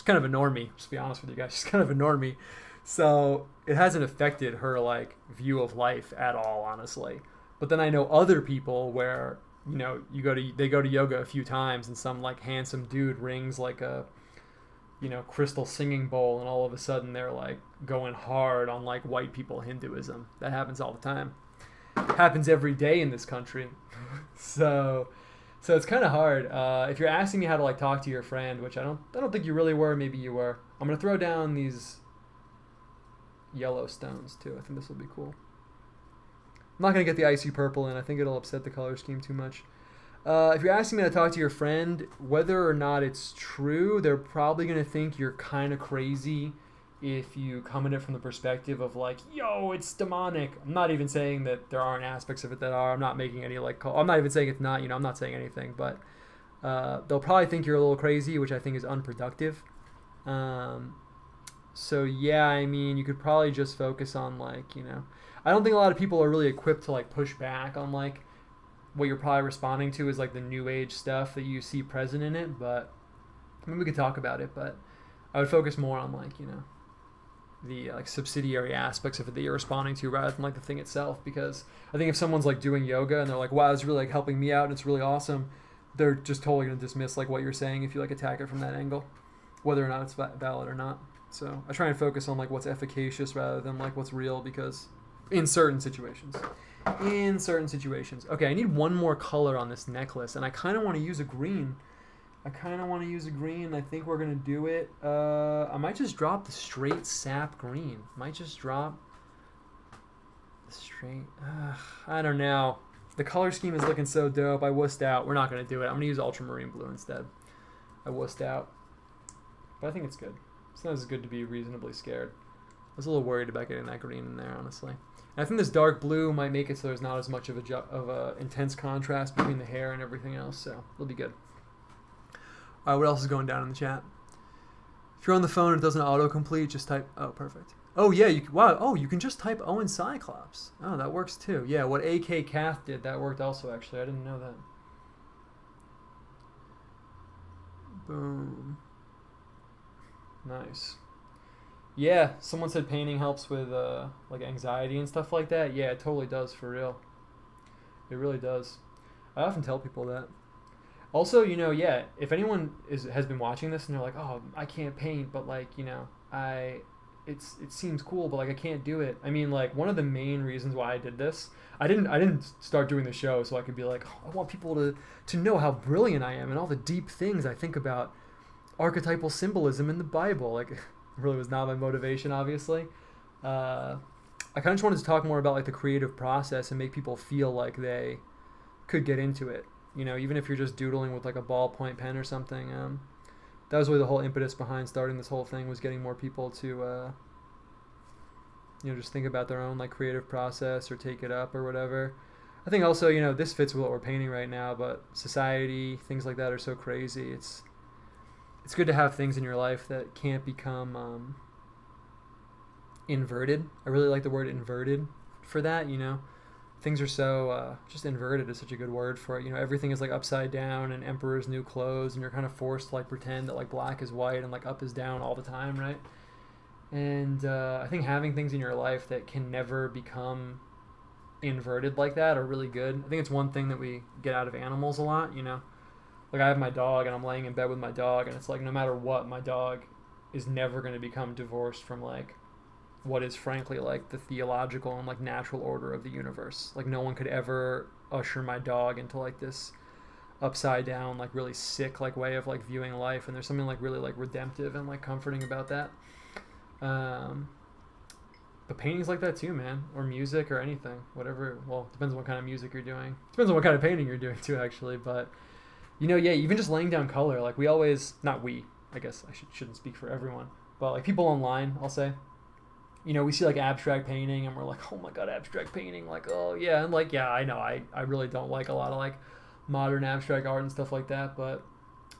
a normie, just to be honest with you guys. She's kind of a normie. So it hasn't affected her like view of life at all, honestly. But then I know other people where, you know, they go to yoga a few times and some like handsome dude rings like a, you know, crystal singing bowl and all of a sudden they're like going hard on like white people Hinduism. That happens all the time. It happens every day in this country. So it's kind of hard. If you're asking me how to like talk to your friend, which I don't think you really were, maybe you were. I'm going to throw down these yellow stones too. I think this will be cool. I'm not going to get the icy purple in. I think it'll upset the color scheme too much. If you're asking me to talk to your friend, whether or not it's true, they're probably going to think you're kind of crazy if you come at it from the perspective of like, yo, it's demonic. I'm not even saying that there aren't aspects of it that are. I'm not making any like call. I'm not even saying it's not, you know, I'm not saying anything, but they'll probably think you're a little crazy, which I think is unproductive. So yeah, I mean, you could probably just focus on like, you know, I don't think a lot of people are really equipped to like push back on like what you're probably responding to is like the new age stuff that you see present in it, but I mean, we could talk about it, but I would focus more on like, you know, the like subsidiary aspects of it that you're responding to rather than like the thing itself, because I think if someone's like doing yoga and they're like, wow, it's really like helping me out and it's really awesome, they're just totally going to dismiss like what you're saying if you like attack it from that angle, whether or not it's valid or not. So I try and focus on like what's efficacious rather than like what's real, because in certain situations. Okay, I need one more color on this necklace, and I kind of want to use a green. I think we're going to do it. I might just drop the straight sap green. I don't know. The color scheme is looking so dope. I wussed out. We're not going to do it. I'm going to use ultramarine blue instead. I wussed out. But I think it's good. Sometimes it's good to be reasonably scared. I was a little worried about getting that green in there, honestly. And I think this dark blue might make it so there's not as much of a intense contrast between the hair and everything else, so it'll be good. All right, what else is going down in the chat? If you're on the phone and it doesn't autocomplete, just type, oh, perfect. Oh, yeah, you can just type Owen Cyclops. Oh, that works too. Yeah, what AK Cath did, that worked also, actually. I didn't know that. Boom. Nice. Yeah, someone said painting helps with like anxiety and stuff like that. Yeah, it totally does, for real. It really does. I often tell people that. Also, you know, yeah, if anyone has been watching this and they're like, oh, I can't paint, but like, you know, it seems cool, but like I can't do it. I mean, like one of the main reasons why I did this, I didn't start doing the show so I could be like, oh, I want people to know how brilliant I am and all the deep things I think about archetypal symbolism in the Bible. Like, it really was not my motivation, obviously. I kind of just wanted to talk more about like the creative process and make people feel like they could get into it. You know, even if you're just doodling with like a ballpoint pen or something. That was really the whole impetus behind starting this whole thing, was getting more people to, you know, just think about their own like creative process or take it up or whatever. I think also, you know, this fits with what we're painting right now, but society, things like that are so crazy. It's good to have things in your life that can't become inverted. I really like the word inverted for that, you know. Things are so, just inverted is such a good word for it. You know, everything is like upside down and emperor's new clothes, and you're kind of forced to like pretend that like black is white and like up is down all the time, right? And I think having things in your life that can never become inverted like that are really good. I think it's one thing that we get out of animals a lot, you know. Like I have my dog and I'm laying in bed with my dog, and it's like no matter what, my dog is never going to become divorced from like what is frankly like the theological and like natural order of the universe. Like no one could ever usher my dog into like this upside down, like really sick like way of like viewing life, and there's something like really like redemptive and like comforting about that. But painting's like that too, man, or music or anything, whatever. Well, depends on what kind of music you're doing. Depends on what kind of painting you're doing too, actually. But you know, yeah, even just laying down color, like we always, not we, I guess I shouldn't speak for everyone, but like people online, I'll say, you know, we see like abstract painting and we're like, oh my god, abstract painting, like, oh yeah, and like, yeah, I know, I really don't like a lot of like modern abstract art and stuff like that, but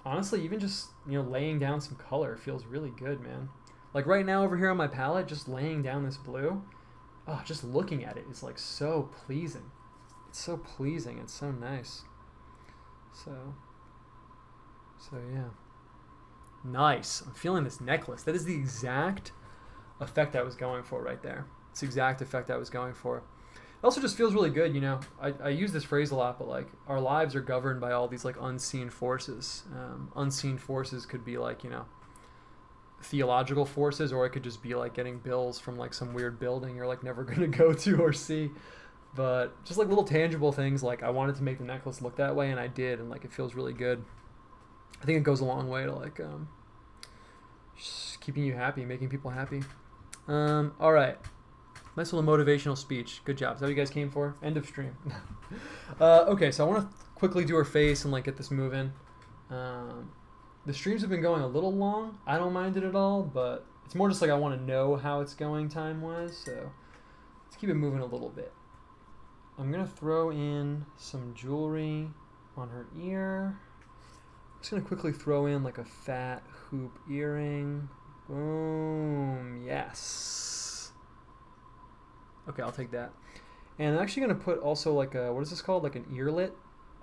honestly, even just, you know, laying down some color feels really good, man. Like right now over here on my palette, just laying down this blue, oh, just looking at it is like so pleasing. It's so pleasing, it's so nice. So yeah. Nice. I'm feeling this necklace. That is the exact effect I was going for right there. It's the exact effect I was going for. It also just feels really good, you know. I use this phrase a lot, but like our lives are governed by all these like unseen forces. Unseen forces could be like, you know, theological forces, or it could just be like getting bills from like some weird building you're like never going to go to or see. But just like little tangible things, like I wanted to make the necklace look that way, and I did, and like it feels really good. I think it goes a long way to like just keeping you happy, making people happy. All right, nice little motivational speech. Good job. Is that what you guys came for? End of stream. Okay, so I want to quickly do her face and like get this moving. The streams have been going a little long. I don't mind it at all, but it's more just like I want to know how it's going time-wise, so let's keep it moving a little bit. I'm going to throw in some jewelry on her ear. I'm just going to quickly throw in like a fat hoop earring. Boom. Yes. Okay, I'll take that. And I'm actually going to put also like a, what is this called? Like an earlet.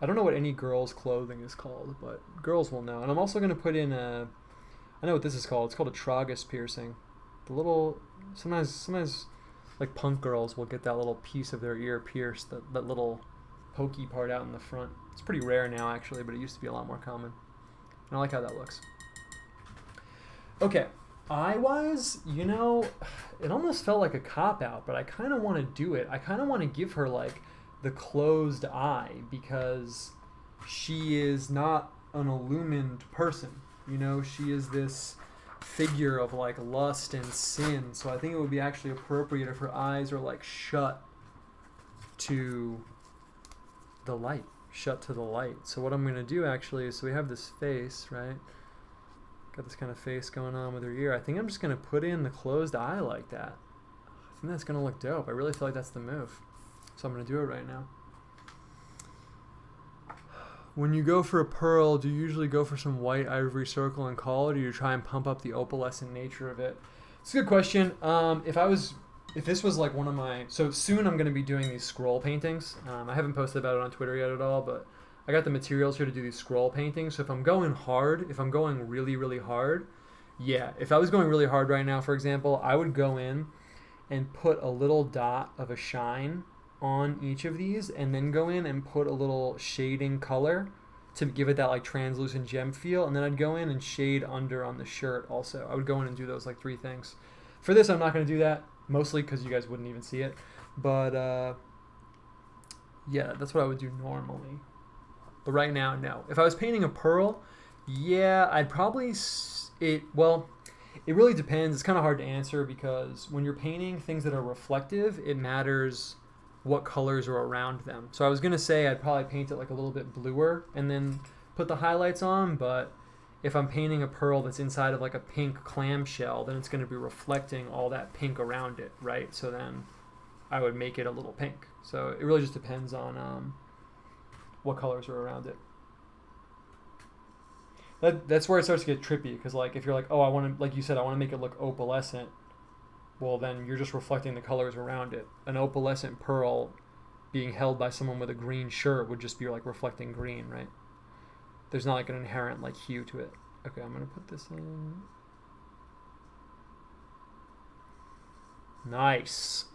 I don't know what any girl's clothing is called, but girls will know. And I'm also going to put in a, I know what this is called. It's called a tragus piercing. The little, sometimes like punk girls will get that little piece of their ear pierced, that little pokey part out in the front. It's pretty rare now actually, but it used to be a lot more common. And I like how that looks. Okay, eye-wise, you know, it almost felt like a cop-out, but I kind of want to do it. I kind of want to give her like the closed eye because she is not an illumined person. You know, she is this figure of like lust and sin. So I think it would be actually appropriate if her eyes are like shut to the light. Shut to the light. So what I'm going to do actually is, so we have this face, right? Got this kind of face going on with her ear. I think I'm just going to put in the closed eye like that. I think that's going to look dope. I really feel like that's the move. So I'm going to do it right now. When you go for a pearl, do you usually go for some white ivory circle and call it, or do you try and pump up the opalescent nature of it? It's a good question. If this was like one of my, so soon I'm going to be doing these scroll paintings. I haven't posted about it on Twitter yet at all, but I got the materials here to do these scroll paintings. So if I'm going hard, if I'm going really, really hard, yeah. If I was going really hard right now, for example, I would go in and put a little dot of a shine on each of these, and then go in and put a little shading color to give it that like translucent gem feel, and then I'd go in and shade under on the shirt also. I would go in and do those like 3 things. For this, I'm not going to do that, mostly because you guys wouldn't even see it, but yeah, that's what I would do normally. But right now, no. If I was painting a pearl, yeah, I'd probably, well, it really depends. It's kind of hard to answer because when you're painting things that are reflective, it matters what colors are around them. So I was going to say I'd probably paint it like a little bit bluer and then put the highlights on, but if I'm painting a pearl that's inside of like a pink clamshell, then it's going to be reflecting all that pink around it, right? So then I would make it a little pink. So it really just depends on what colors are around it. That's where it starts to get trippy, because like if you're like, oh, I want to, like you said, I want to make it look opalescent, well then you're just reflecting the colors around it. An opalescent pearl being held by someone with a green shirt would just be like reflecting green, right? There's not like an inherent like hue to it. Okay, I'm gonna put this in. Nice.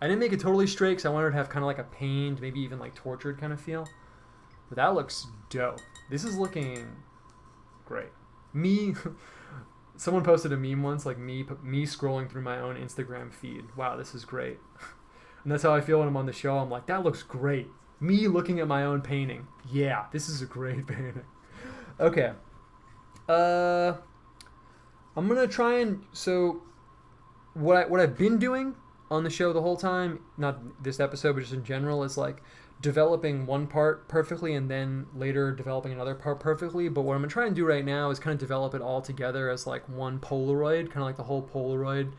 I didn't make it totally straight because I wanted to have kind of like a pained, maybe even like tortured kind of feel. But that looks dope. This is looking great. Someone posted a meme once, like me scrolling through my own Instagram feed. Wow, this is great. And that's how I feel when I'm on the show. I'm like, that looks great. Me looking at my own painting. Yeah, this is a great painting. Okay. I'm gonna try and, so what I've been doing on the show the whole time, not this episode, but just in general, is like developing one part perfectly and then later developing another part perfectly. But what I'm gonna try and do right now is kind of develop it all together as like one Polaroid, kind of like the whole Polaroid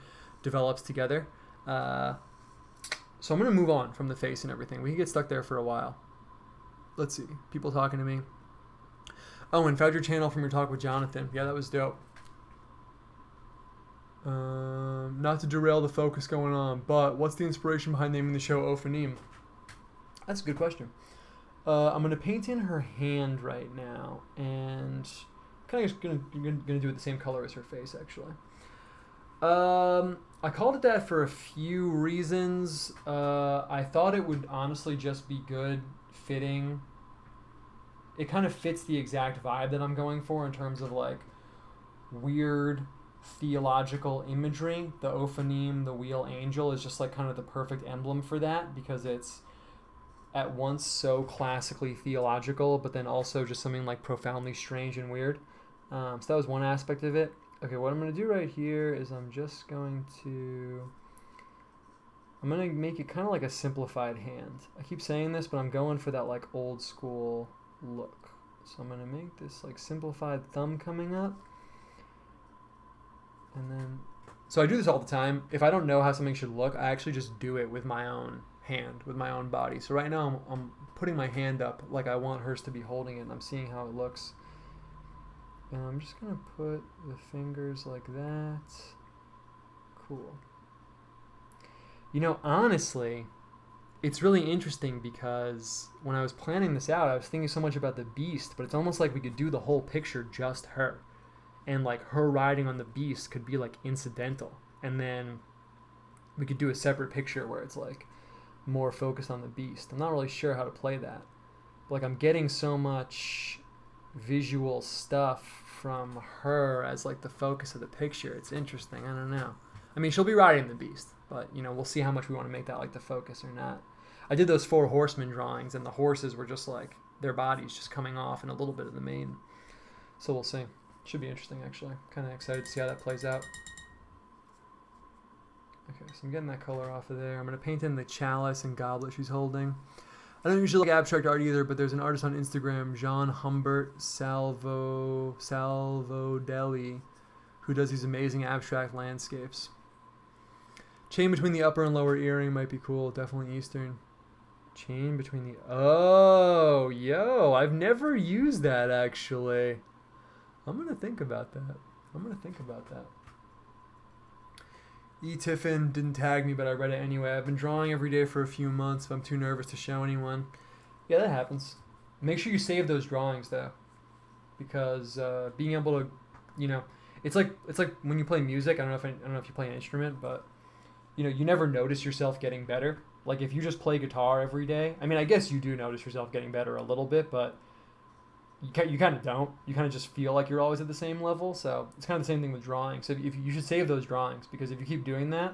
develops together. So I'm gonna move on from the face and everything. We can get stuck there for a while. Let's see, people talking to me. Oh, and found your channel from your talk with Jonathan. Yeah, that was dope. Not to derail the focus going on, but what's the inspiration behind naming the show OPHANIM? That's a good question. I'm going to paint in her hand right now, and kind of just going to do it the same color as her face, actually. I called it that for a few reasons. I thought it would honestly just be good fitting. It kind of fits the exact vibe that I'm going for in terms of like weird theological imagery. The OPHANIM, the wheel angel, is just like kind of the perfect emblem for that, because it's at once so classically theological, but then also just something like profoundly strange and weird. So that was one aspect of it. Okay, what I'm going to do right here is I'm going to make it kind of like a simplified hand. I keep saying this, but I'm going for that like old school look. So I'm going to make this like simplified thumb coming up. And then, so I do this all the time. If I don't know how something should look, I actually just do it with my own hand, with my own body. So right now I'm putting my hand up like I want hers to be holding it, and I'm seeing how it looks. And I'm just going to put the fingers like that. Cool. You know, honestly, it's really interesting because when I was planning this out, I was thinking so much about the beast, but it's almost like we could do the whole picture just her. And like her riding on the beast could be like incidental. And then we could do a separate picture where it's like more focused on the beast. I'm not really sure how to play that. But like I'm getting so much visual stuff from her as like the focus of the picture. It's interesting. I don't know. I mean, she'll be riding the beast, but you know, we'll see how much we want to make that like the focus or not. I did those 4 horsemen drawings, and the horses were just like their bodies just coming off and a little bit of the mane. So we'll see. Should be interesting, actually. Kind of excited to see how that plays out. Okay, so I'm getting that color off of there. I'm going to paint in the chalice and goblet she's holding. I don't usually like abstract art either, but there's an artist on Instagram, Jean Humbert Salvodelli, who does these amazing abstract landscapes. Chain between the upper and lower earring might be cool. Definitely Eastern. Chain between the... Oh, yo, I've never used that, actually. I'm going to think about that. Tiffin didn't tag me, but I read it anyway. I've been drawing every day for a few months, but I'm too nervous to show anyone. Yeah, that happens. Make sure you save those drawings, though. Because being able to, you know... It's like when you play music. I don't know if you play an instrument, but... You know, you never notice yourself getting better. Like, if you just play guitar every day, I mean, I guess you do notice yourself getting better a little bit, but you kind of don't. You kind of just feel like you're always at the same level, so it's kind of the same thing with drawing. So if you should save those drawings, because if you keep doing that,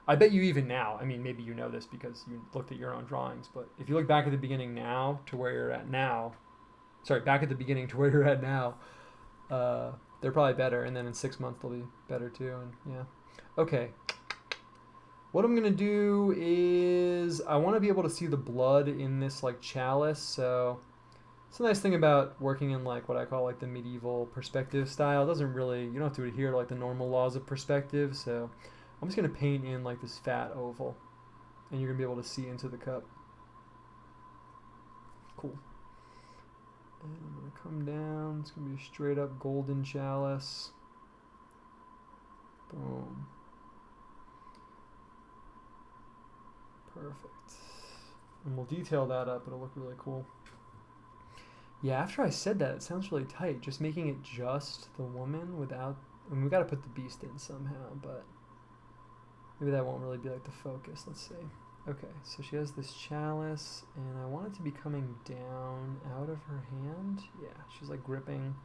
I bet you even now, I mean, maybe you know this because you looked at your own drawings, but if you look back at the beginning now to where you're at now, back at the beginning to where you're at now, they're probably better, and then in 6 months they'll be better too, and yeah. Okay. What I'm going to do is I want to be able to see the blood in this like chalice. So it's a nice thing about working in like what I call like the medieval perspective style. It doesn't really, you don't have to adhere to like the normal laws of perspective. So I'm just going to paint in like this fat oval, and you're going to be able to see into the cup. Cool. And I'm going to come down. It's going to be a straight up golden chalice. Boom. Perfect. And we'll detail that up. It'll look really cool. Yeah, after I said that, it sounds really tight. Just making it just the woman without... I mean, we got to put the beast in somehow, but maybe that won't really be like the focus. Let's see. Okay, so she has this chalice, and I want it to be coming down out of her hand. Yeah, she's like gripping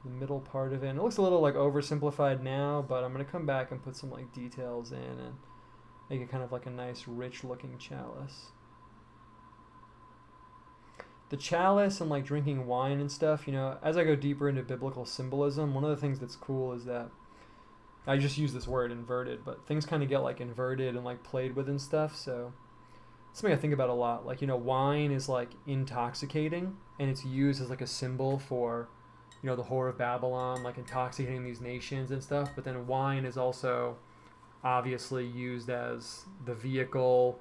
the middle part of it. And it looks a little like oversimplified now, but I'm going to come back and put some like details in and make it kind of like a nice, rich-looking chalice. The chalice and like drinking wine and stuff, you know, as I go deeper into biblical symbolism, one of the things that's cool is that I just use this word inverted, but things kind of get like inverted and like played with and stuff. So it's something I think about a lot. Like, you know, wine is like intoxicating, and it's used as like a symbol for, you know, the whore of Babylon, like intoxicating these nations and stuff. But then wine is also obviously used as the vehicle,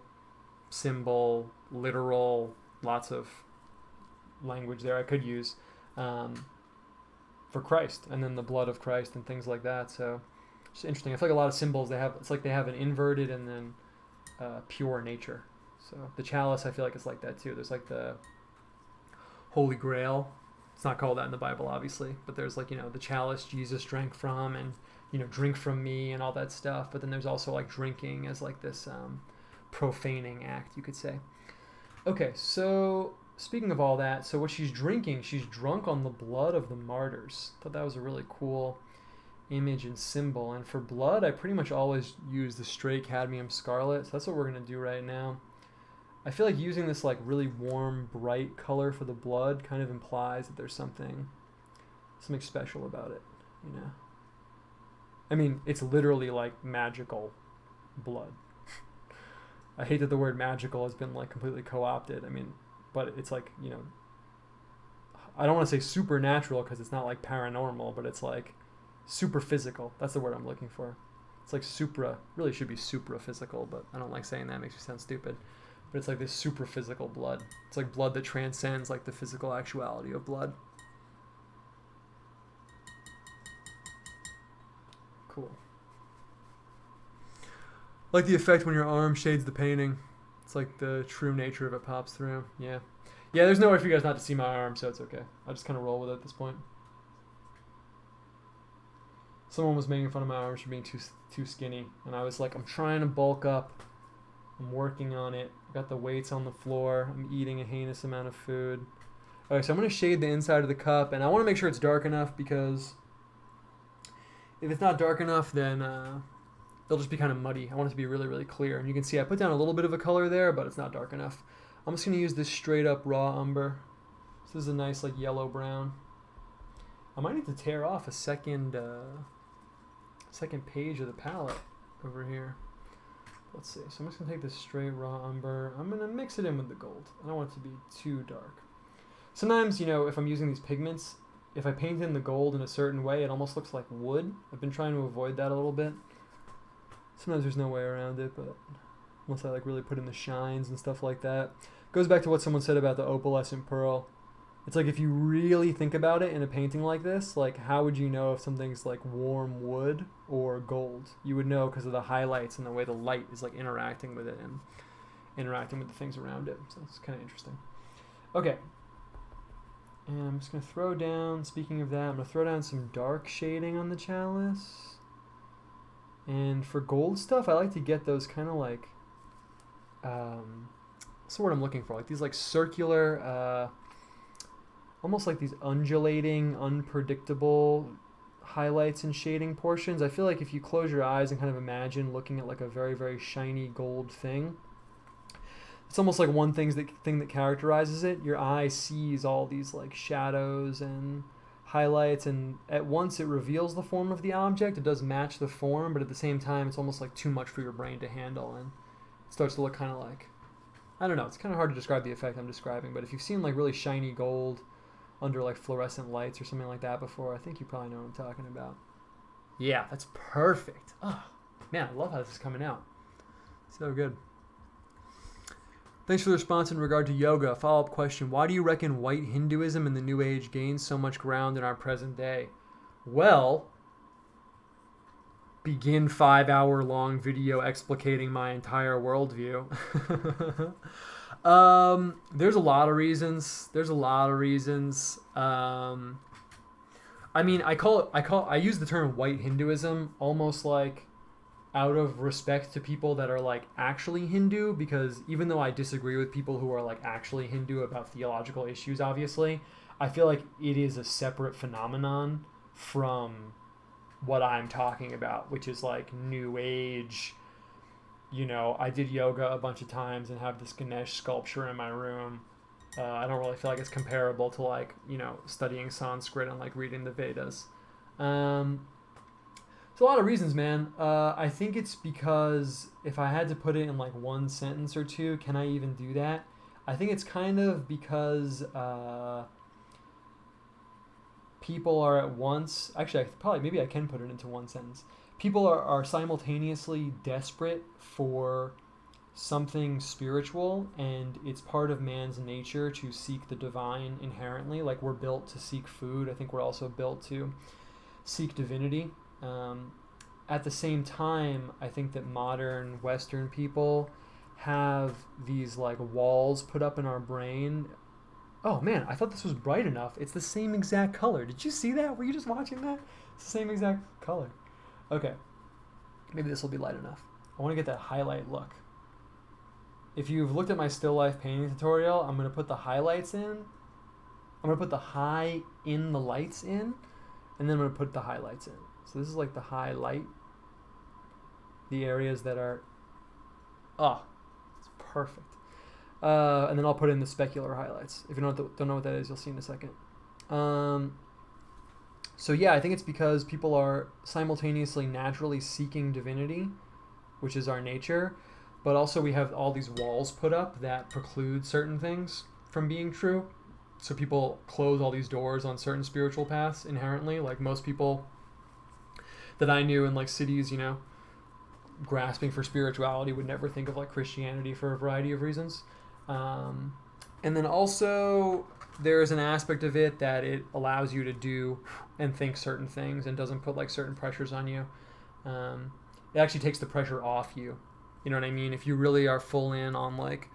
symbol, literal, lots of language there I could use for Christ, and then the blood of Christ and things like that. So it's interesting. I feel like a lot of symbols it's like they have an inverted and then pure nature. So the chalice, I feel like it's like that too. There's like the Holy Grail. It's not called that in the Bible, obviously, but there's like, you know, the chalice Jesus drank from, and, you know, drink from me and all that stuff. But then there's also like drinking as like this profaning act, you could say. Okay, so speaking of all that, so what she's drinking, she's drunk on the blood of the martyrs. Thought that was a really cool image and symbol. And for blood, I pretty much always use the straight cadmium scarlet. So that's what we're going to do right now. I feel like using this like really warm, bright color for the blood kind of implies that there's something special about it, you know. I mean, it's literally like magical blood. I hate that the word magical has been like completely co-opted. I mean, but it's like, you know, I don't want to say supernatural because it's not like paranormal, but it's like super physical. That's the word I'm looking for. It's like supra, really should be supra physical, but I don't like saying that. It makes me sound stupid. But it's like this super physical blood. It's like blood that transcends like the physical actuality of blood. cool. Like the effect when your arm shades the painting. It's like the true nature of it pops through. Yeah. Yeah, there's no way for you guys not to see my arm, so it's okay. I just kind of roll with it at this point. Someone was making fun of my arms for being too skinny, and I was like, I'm trying to bulk up. I'm working on it. I got the weights on the floor. I'm eating a heinous amount of food. Okay, so I'm going to shade the inside of the cup, and I want to make sure it's dark enough because if it's not dark enough, then it'll just be kind of muddy. I want it to be really, really clear. And you can see I put down a little bit of a color there, but it's not dark enough. I'm just going to use this straight up raw umber. This is a nice like yellow brown. I might need to tear off a second page of the palette over here. Let's see. So I'm just going to take this straight raw umber. I'm going to mix it in with the gold. I don't want it to be too dark. Sometimes, you know, if I'm using these pigments, if I paint in the gold in a certain way, it almost looks like wood. I've been trying to avoid that a little bit. Sometimes there's no way around it, but once I like really put in the shines and stuff like that. Goes back to what someone said about the opalescent pearl. It's like if you really think about it in a painting like this, like how would you know if something's like warm wood or gold? You would know because of the highlights and the way the light is like interacting with it and interacting with the things around it. So it's kind of interesting. Okay. And I'm just going to throw down, speaking of that, I'm going to throw down some dark shading on the chalice. And for gold stuff, I like to get those kind of like, what's the word I'm looking for? Like these like circular, almost like these undulating, unpredictable highlights and shading portions. I feel like if you close your eyes and kind of imagine looking at like a very, very shiny gold thing, it's almost like one thing that characterizes it. Your eye sees all these like shadows and highlights, and at once it reveals the form of the object. It does match the form, but at the same time it's almost like too much for your brain to handle, and it starts to look kind of like, I don't know, it's kind of hard to describe the effect I'm describing, but if you've seen like really shiny gold under like fluorescent lights or something like that before, I think you probably know what I'm talking about. Yeah, that's perfect. Oh, man, I love how this is coming out. So good. Thanks for the response in regard to yoga. Follow-up question. Why do you reckon white Hinduism and the New Age gains so much ground in our present day? Well, begin 5-hour-long video explicating my entire worldview. There's a lot of reasons. I mean, I use the term white Hinduism almost like out of respect to people that are like actually Hindu, because even though I disagree with people who are like actually Hindu about theological issues, obviously, I feel like it is a separate phenomenon from what I'm talking about, which is like New Age. You know, I did yoga a bunch of times and have this Ganesh sculpture in my room. I don't really feel like it's comparable to like, you know, studying Sanskrit and like reading the Vedas. There's a lot of reasons, man. I think it's because if I had to put it in like one sentence or two, can I even do that? I think it's kind of because people are at once, actually maybe I can put it into one sentence. People are simultaneously desperate for something spiritual, and it's part of man's nature to seek the divine inherently. Like we're built to seek food. I think we're also built to seek divinity. At the same time, I think that modern Western people have these like walls put up in our brain. Oh man, I thought this was bright enough. It's the same exact color. Did you see that? Were you just watching that? It's the same exact color. Okay, maybe this will be light enough. I want to get that highlight look. If you've looked at my still life painting tutorial, I'm going to put the highlights in. I'm going to put the high in the lights in, and then I'm going to put the highlights in. So this is like the highlight, the areas that are, it's perfect. And then I'll put in the specular highlights. If you don't know what that is, you'll see in a second. So yeah, I think it's because people are simultaneously naturally seeking divinity, which is our nature, but also we have all these walls put up that preclude certain things from being true. So people close all these doors on certain spiritual paths inherently. Like most people that I knew in like cities, you know, grasping for spirituality would never think of like Christianity for a variety of reasons. And then also there is an aspect of it that it allows you to do and think certain things and doesn't put like certain pressures on you. It actually takes the pressure off you. You know what I mean? If you really are full in on like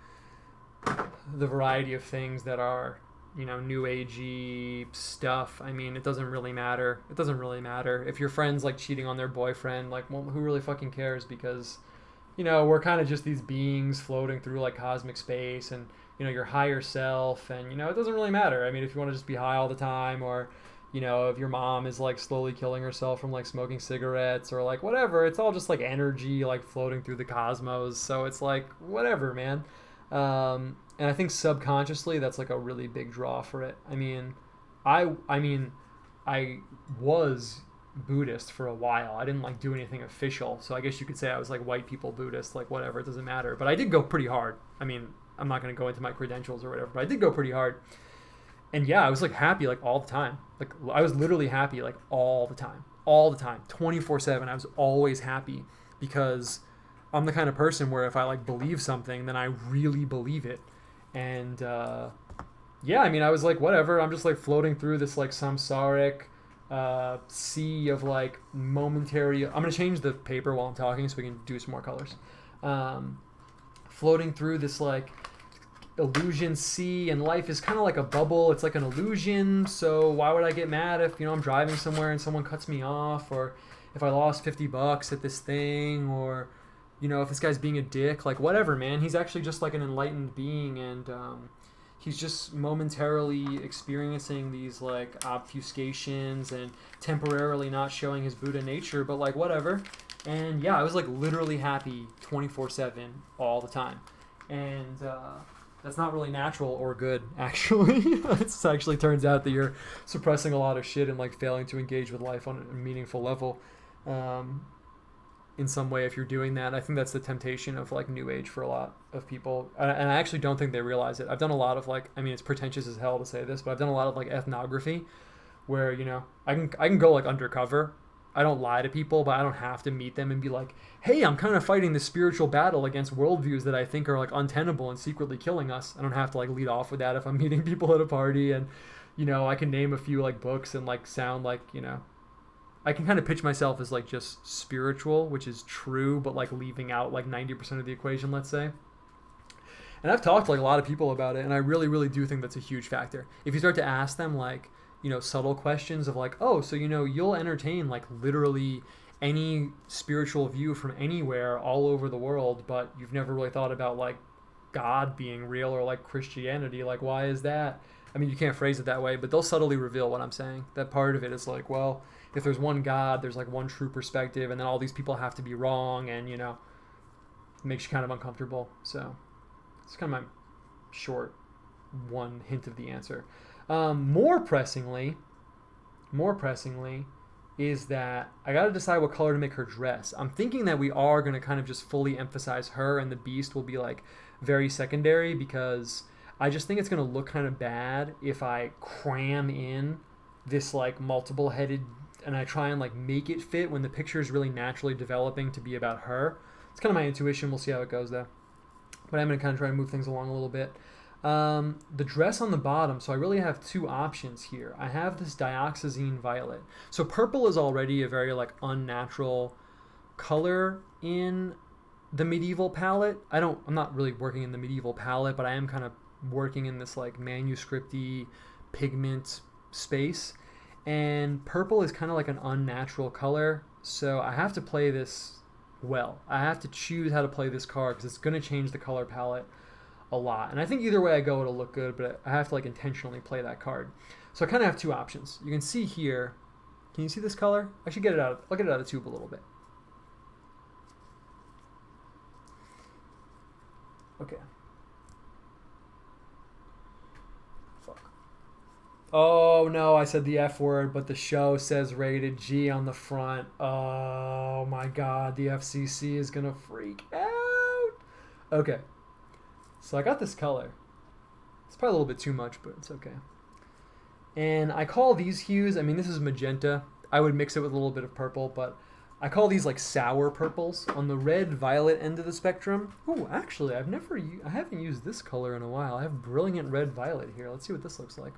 the variety of things that are, you know, new agey stuff, I mean, it doesn't really matter. It doesn't really matter. If your friend's like cheating on their boyfriend, like, well, who really fucking cares? Because, you know, we're kind of just these beings floating through like cosmic space, and, you know, your higher self, and, you know, it doesn't really matter. I mean, if you want to just be high all the time, or, you know, if your mom is like slowly killing herself from like smoking cigarettes or like whatever, it's all just like energy like floating through the cosmos. So it's like whatever, man. And I think subconsciously that's like a really big draw for it. I mean, I was Buddhist for a while. I didn't like do anything official, so I guess you could say I was like white people Buddhist, like whatever, it doesn't matter. But I did go pretty hard. I mean, I'm not going to go into my credentials or whatever, but I did go pretty hard. And yeah, I was like happy like all the time. Like I was literally happy like all the time, 24/7. I was always happy because I'm the kind of person where if I like believe something, then I really believe it. And yeah, I mean, I was like, whatever. I'm just like floating through this like samsaric sea of like momentary. I'm gonna change the paper while I'm talking so we can do some more colors. Floating through this like illusion sea, and life is kind of like a bubble. It's like an illusion, so why would I get mad if, you know, I'm driving somewhere and someone cuts me off, or if I lost $50 at this thing, or, you know, if this guy's being a dick, like whatever, man. He's actually just like an enlightened being, and he's just momentarily experiencing these like obfuscations and temporarily not showing his Buddha nature, but like whatever. And yeah, I was like literally happy 24/7 all the time. And that's not really natural or good, actually. It actually turns out that you're suppressing a lot of shit and like failing to engage with life on a meaningful level in some way if you're doing that. I think that's the temptation of like new age for a lot of people, and I actually don't think they realize it. I've done a lot of like, I mean, it's pretentious as hell to say this, but I've done a lot of like ethnography where, you know, I can go like undercover. I don't lie to people, but I don't have to meet them and be like, hey, I'm kind of fighting this spiritual battle against worldviews that I think are like untenable and secretly killing us. I don't have to like lead off with that if I'm meeting people at a party, and, you know, I can name a few like books and like sound like, you know, I can kind of pitch myself as like just spiritual, which is true, but like leaving out like 90% of the equation, let's say. And I've talked to like a lot of people about it, and I really, really do think that's a huge factor. If you start to ask them like, you know, subtle questions of like, oh, so, you know, you'll entertain like literally any spiritual view from anywhere all over the world, but you've never really thought about like God being real or like Christianity. Like, why is that? I mean, you can't phrase it that way, but they'll subtly reveal what I'm saying. That part of it is like, well, if there's one God, there's like one true perspective, and then all these people have to be wrong, and, you know, it makes you kind of uncomfortable. So it's kind of my short one hint of the answer. More pressingly is that I got to decide what color to make her dress. I'm thinking that we are going to kind of just fully emphasize her, and the beast will be like very secondary, because I just think it's going to look kind of bad if I cram in this like multiple headed and I try and like make it fit when the picture is really naturally developing to be about her. It's kind of my intuition. We'll see how it goes though. But I'm going to kind of try and move things along a little bit. The dress on the bottom, so I really have two options here. I have this dioxazine violet. So purple is already a very like unnatural color in the medieval palette. I'm not really working in the medieval palette, but I am kind of working in this like manuscripty pigment space. And purple is kind of like an unnatural color, so I have to play this well. I have to choose how to play this card because it's going to change the color palette a lot. And I think either way I go, it'll look good, but I have to like intentionally play that card. So I kind of have two options. You can see here, can you see this color? I should I'll get it out of the tube a little bit. Okay. Fuck. Oh no, I said the F word, but the show says rated G on the front. Oh my god, the FCC is gonna freak out. Okay. So I got this color. It's probably a little bit too much, but it's okay. And I call these hues, I mean, this is magenta. I would mix it with a little bit of purple, but I call these like sour purples on the red-violet end of the spectrum. Oh, actually, I haven't used this color in a while. I have brilliant red-violet here. Let's see what this looks like.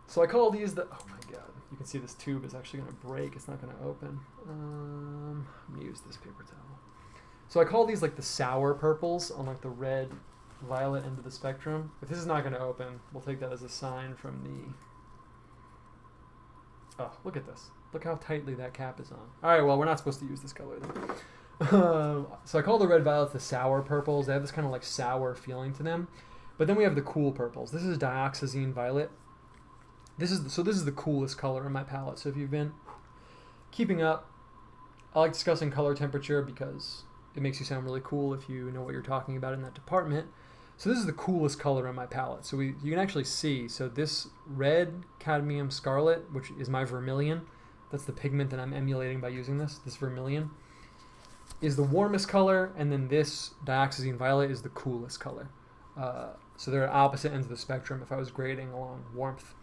So I call these oh my god. you can see this tube is actually going to break. It's not going to open. I'm going to use this paper towel. So I call these like the sour purples on like the red, violet end of the spectrum. If this is not going to open, we'll take that as a sign from the... Oh, look at this. Look how tightly that cap is on. All right, well, we're not supposed to use this color then. So I call the red violets the sour purples. They have this kind of like sour feeling to them. But then we have the cool purples. This is dioxazine violet. This is the coolest color in my palette. So if you've been keeping up, I like discussing color temperature because it makes you sound really cool if you know what you're talking about in that department. So this is the coolest color in my palette. So you can actually see, so this red cadmium scarlet, which is my vermilion, that's the pigment that I'm emulating by using this vermilion, is the warmest color, and then this dioxazine violet is the coolest color. So they're opposite ends of the spectrum if I was grading along warmth.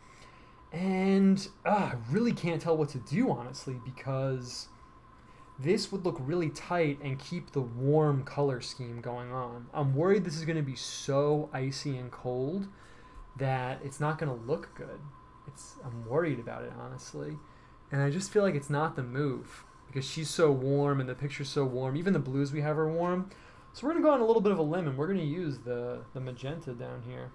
And I really can't tell what to do, honestly, because this would look really tight and keep the warm color scheme going on. I'm worried this is going to be so icy and cold that it's not going to look good. I'm worried about it, honestly. And I just feel like it's not the move because she's so warm and the picture's so warm. Even the blues we have are warm. So we're going to go on a little bit of a limb and we're going to use the magenta down here.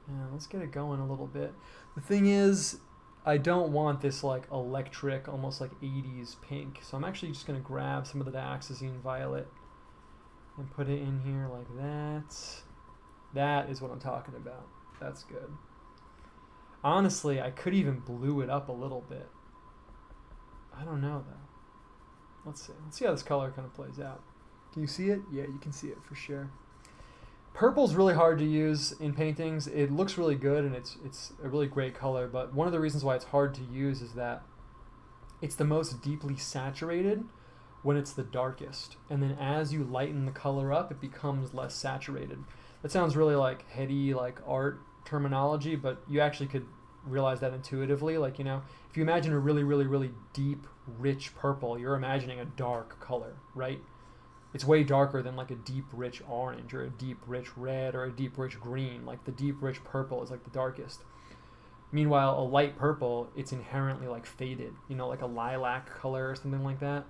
Yeah, let's get it going a little bit. The thing is, I don't want this like electric, almost like 80s pink. So I'm actually just going to grab some of the dioxazine violet and put it in here like that. That is what I'm talking about. That's good. Honestly, I could even blue it up a little bit. I don't know though. Let's see. Let's see how this color kind of plays out. Can you see it? Yeah, you can see it for sure. Purple's really hard to use in paintings. It looks really good and it's a really great color, but one of the reasons why it's hard to use is that it's the most deeply saturated when it's the darkest. And then as you lighten the color up, it becomes less saturated. That sounds really like heady, like art terminology, but you actually could realize that intuitively. Like, you know, if you imagine a really, really, really deep, rich purple, you're imagining a dark color, right? It's way darker than like a deep, rich orange or a deep, rich red or a deep, rich green. Like the deep, rich purple is like the darkest. Meanwhile, a light purple, it's inherently like faded, you know, like a lilac color or something like that.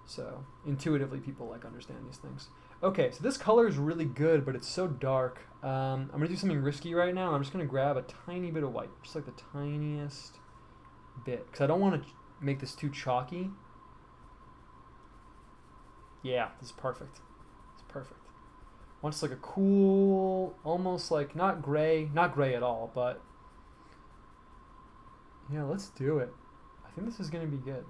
So intuitively, people like understand these things. Okay, so this color is really good, but it's so dark. I'm gonna do something risky right now. I'm just gonna grab a tiny bit of white, just like the tiniest bit, because I don't want to make this too chalky. Yeah, this is perfect. It's perfect. I want just like a cool, almost like not gray at all, but yeah, let's do it. I think this is gonna be good.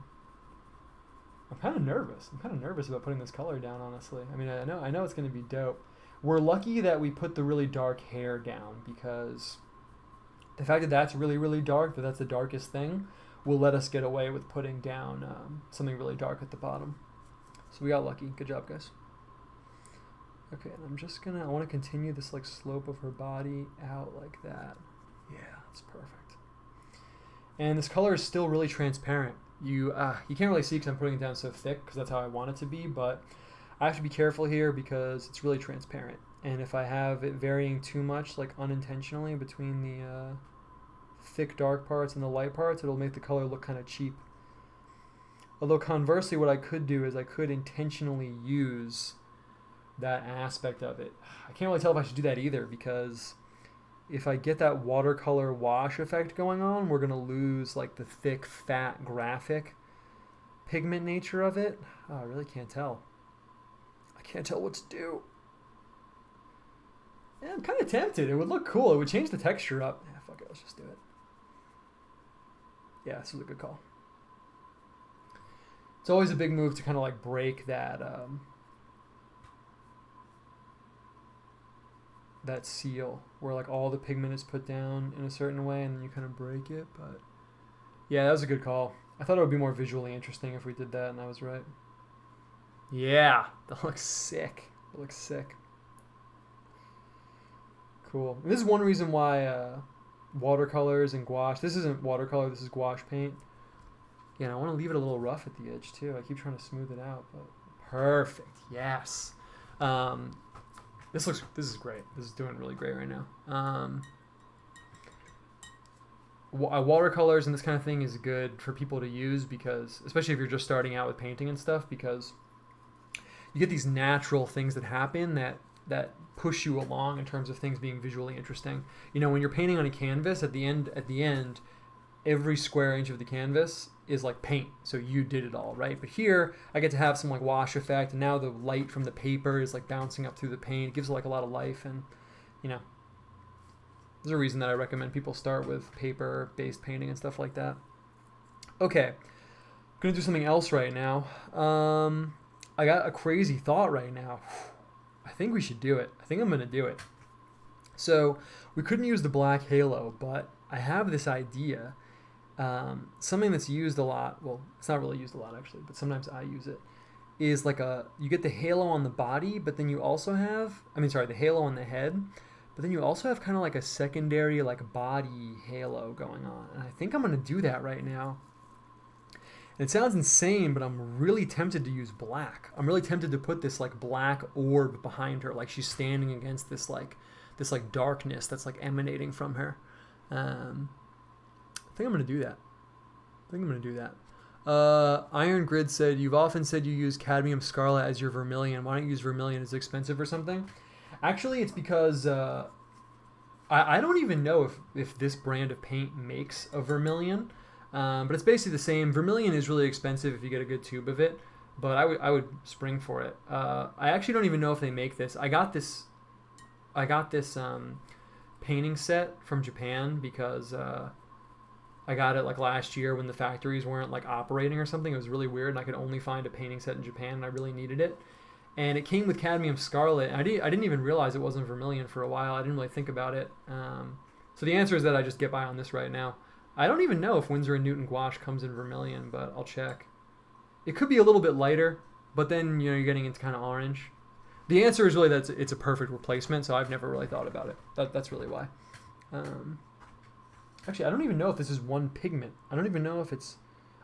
I'm kind of nervous. I'm kind of nervous about putting this color down, honestly. I mean, I know it's gonna be dope. We're lucky that we put the really dark hair down because the fact that that's really, really dark, that's the darkest thing, will let us get away with putting down something really dark at the bottom. So we got lucky. Good job, guys. Okay, and I'm just gonna, I want to continue this like slope of her body out like that. Yeah, that's perfect. And this color is still really transparent. You can't really see because I'm putting it down so thick because that's how I want it to be, but I have to be careful here because it's really transparent. And if I have it varying too much, like unintentionally between the thick dark parts and the light parts, it'll make the color look kind of cheap. Although conversely, what I could do is I could intentionally use that aspect of it. I can't really tell if I should do that either because if I get that watercolor wash effect going on, we're going to lose like the thick, fat, graphic pigment nature of it. Oh, I really can't tell. I can't tell what to do. Yeah, I'm kind of tempted. It would look cool. It would change the texture up. Yeah, fuck it. Let's just do it. Yeah, this was a good call. It's always a big move to kind of like break that that seal where like all the pigment is put down in a certain way and then you kind of break it. But yeah, that was a good call. I thought it would be more visually interesting if we did that, and I was right. Yeah, that looks sick. It looks sick. Cool. And this is one reason why watercolors and gouache, this isn't watercolor, this is gouache paint. Yeah, and I want to leave it a little rough at the edge too. I keep trying to smooth it out, but perfect. Yes. This is great. This is doing really great right now. watercolors and this kind of thing is good for people to use because, especially if you're just starting out with painting and stuff, because you get these natural things that happen that push you along in terms of things being visually interesting. You know, when you're painting on a canvas, at the end, every square inch of the canvas is like paint, so you did it all, right? But here, I get to have some like wash effect, and now the light from the paper is like bouncing up through the paint. It gives it like a lot of life, and you know, there's a reason that I recommend people start with paper-based painting and stuff like that. Okay, I'm gonna do something else right now. I got a crazy thought right now. I think we should do it. I think I'm gonna do it. So we couldn't use the black halo, but I have this idea. Something that's used a lot, well, it's not really used a lot actually, but sometimes I use it, is like you get the halo on the body, but then you also have, the halo on the head, but then you also have kind of like a secondary like body halo going on. And I think I'm going to do that right now. And it sounds insane, but I'm really tempted to use black. I'm really tempted to put this like black orb behind her, like she's standing against this like darkness that's like emanating from her. I think I'm going to do that. Iron Grid said, you've often said you use cadmium scarlet as your vermilion. Why don't you use vermilion? Is it expensive or something? Actually, it's because I don't even know if this brand of paint makes a vermilion, but it's basically the same. Vermilion is really expensive if you get a good tube of it, but I would spring for it. I actually don't even know if they make this. I got this painting set from Japan because I got it like last year when the factories weren't like operating or something. It was really weird, and I could only find a painting set in Japan, and I really needed it. And it came with cadmium scarlet. And I didn't even realize it wasn't vermilion for a while. I didn't really think about it. So the answer is that I just get by on this right now. I don't even know if Winsor & Newton gouache comes in vermilion, but I'll check. It could be a little bit lighter, but then you're getting into kind of orange. The answer is really that it's a perfect replacement, so I've never really thought about it. That's really why. Actually, I don't even know if this is one pigment. I don't even know if it's...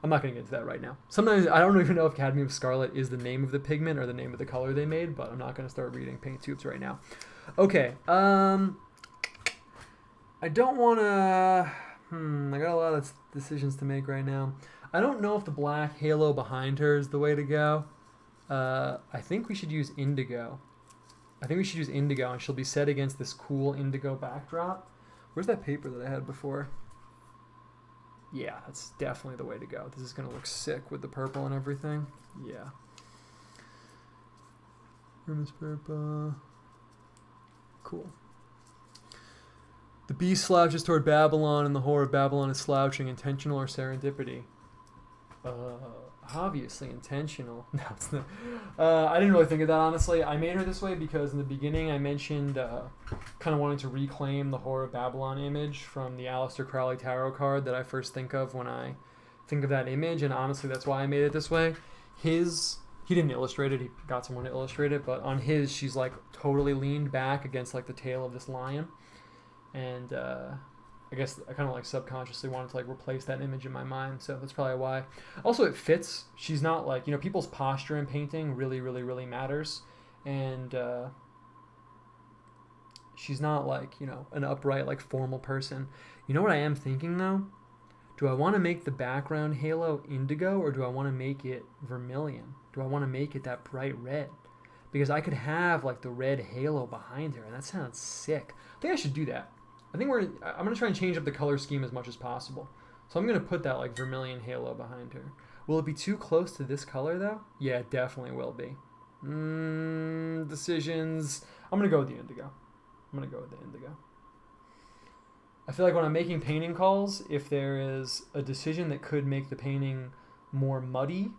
I'm not going to get into that right now. Sometimes I don't even know if cadmium scarlet is the name of the pigment or the name of the color they made, but I'm not going to start reading paint tubes right now. Okay. I don't want to... I got a lot of decisions to make right now. I don't know if the black halo behind her is the way to go. I think we should use indigo. And she'll be set against this cool indigo backdrop. Where's that paper that I had before? Yeah, that's definitely the way to go. This is going to look sick with the purple and everything. Yeah. Grimace purple. Cool. The beast slouches toward Babylon, and the horror of Babylon is slouching. Intentional or serendipity? Obviously intentional. No, it's not. I didn't really think of that, honestly. I made her this way because in the beginning I mentioned kind of wanting to reclaim the Horror of Babylon image from the Aleister Crowley tarot card that I first think of when I think of that image, and honestly that's why I made it this way. He didn't illustrate it, he got someone to illustrate it, but on his she's like totally leaned back against like the tail of this lion, and I guess I kind of like subconsciously wanted to like replace that image in my mind, so that's probably why. Also, it fits. She's not like, people's posture in painting really, really, really matters, and she's not like, an upright, like formal person. You know what I am thinking though? Do I want to make the background halo indigo, or do I want to make it vermilion? Do I want to make it that bright red? Because I could have like the red halo behind her, and that sounds sick. I think I should do that. I'm going to try and change up the color scheme as much as possible. So I'm going to put that like vermilion halo behind her. Will it be too close to this color though? Yeah, it definitely will be. Decisions. I'm going to go with the indigo. I feel like when I'm making painting calls, if there is a decision that could make the painting more muddy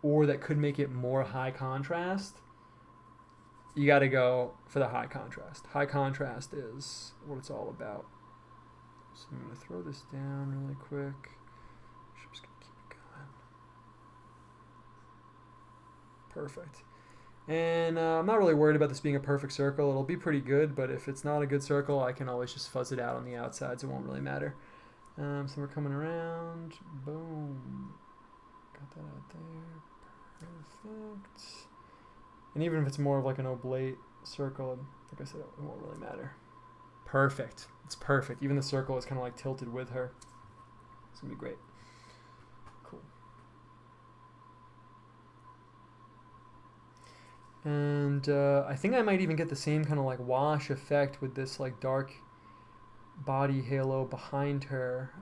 or that could make it more high contrast, you got to go for the high contrast. High contrast is what it's all about. So I'm going to throw this down really quick. I'm just going to keep it going. Perfect. And I'm not really worried about this being a perfect circle. It'll be pretty good, but if it's not a good circle, I can always just fuzz it out on the outside, so it won't really matter. So we're coming around. Boom. Got that out there. Perfect. And even if it's more of like an oblate circle, like I said, it won't really matter. Perfect. It's perfect. Even the circle is kind of like tilted with her. It's going to be great. Cool. And I think I might even get the same kind of like wash effect with this like dark body halo behind her.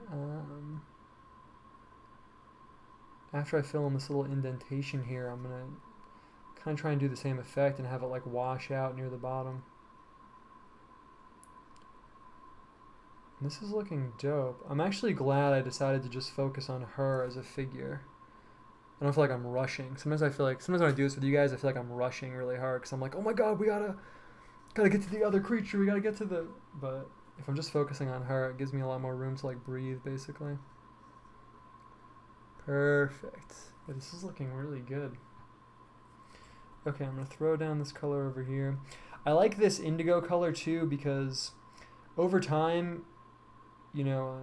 After I fill in this little indentation here, I'm going to kind of try and do the same effect and have it like wash out near the bottom. And this is looking dope. I'm actually glad I decided to just focus on her as a figure. I don't feel like I'm rushing. Sometimes when I do this with you guys, I feel like I'm rushing really hard because I'm like, oh my god, we gotta get to the other creature. We gotta get to the. But if I'm just focusing on her, it gives me a lot more room to like breathe, basically. Perfect. Yeah, this is looking really good. Okay, I'm gonna throw down this color over here. I like this indigo color too because over time, you know,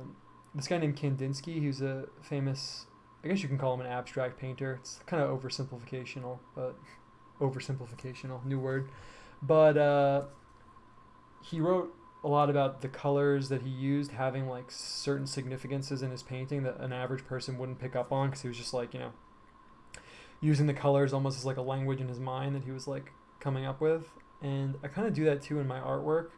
this guy named Kandinsky, he's a famous, I guess you can call him an abstract painter. It's kind of oversimplificational, new word. But he wrote a lot about the colors that he used having like certain significances in his painting that an average person wouldn't pick up on because he was just like, you know, using the colors almost as like a language in his mind that he was like coming up with. And I kind of do that too in my artwork.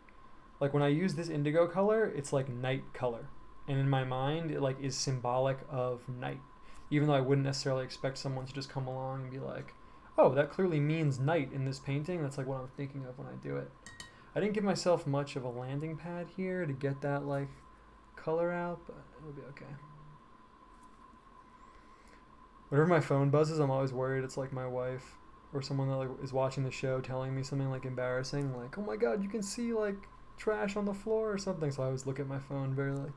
Like when I use this indigo color, it's like night color. And in my mind, it like is symbolic of night. Even though I wouldn't necessarily expect someone to just come along and be like, oh, that clearly means night in this painting. That's like what I'm thinking of when I do it. I didn't give myself much of a landing pad here to get that like color out, but it'll be okay. Whenever my phone buzzes, I'm always worried it's like my wife or someone that like is watching the show telling me something like embarrassing, like, oh my god, you can see like trash on the floor or something. So I always look at my phone very like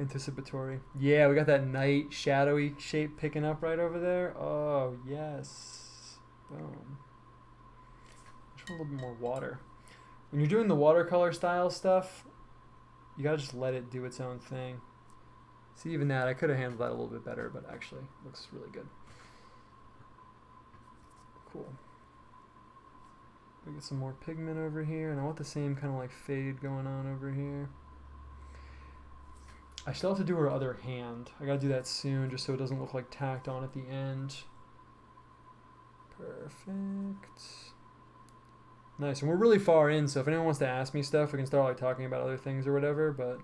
anticipatory. Yeah, we got that night shadowy shape picking up right over there. Oh yes. Boom. Just want a little bit more water. When you're doing the watercolor style stuff, you gotta just let it do its own thing. See, even that, I could have handled that a little bit better, but actually looks really good. Cool. We get some more pigment over here, and I want the same kind of like fade going on over here. I still have to do her other hand. I gotta do that soon, just so it doesn't look like tacked on at the end. Perfect. Nice, and we're really far in, so if anyone wants to ask me stuff, we can start like talking about other things or whatever, but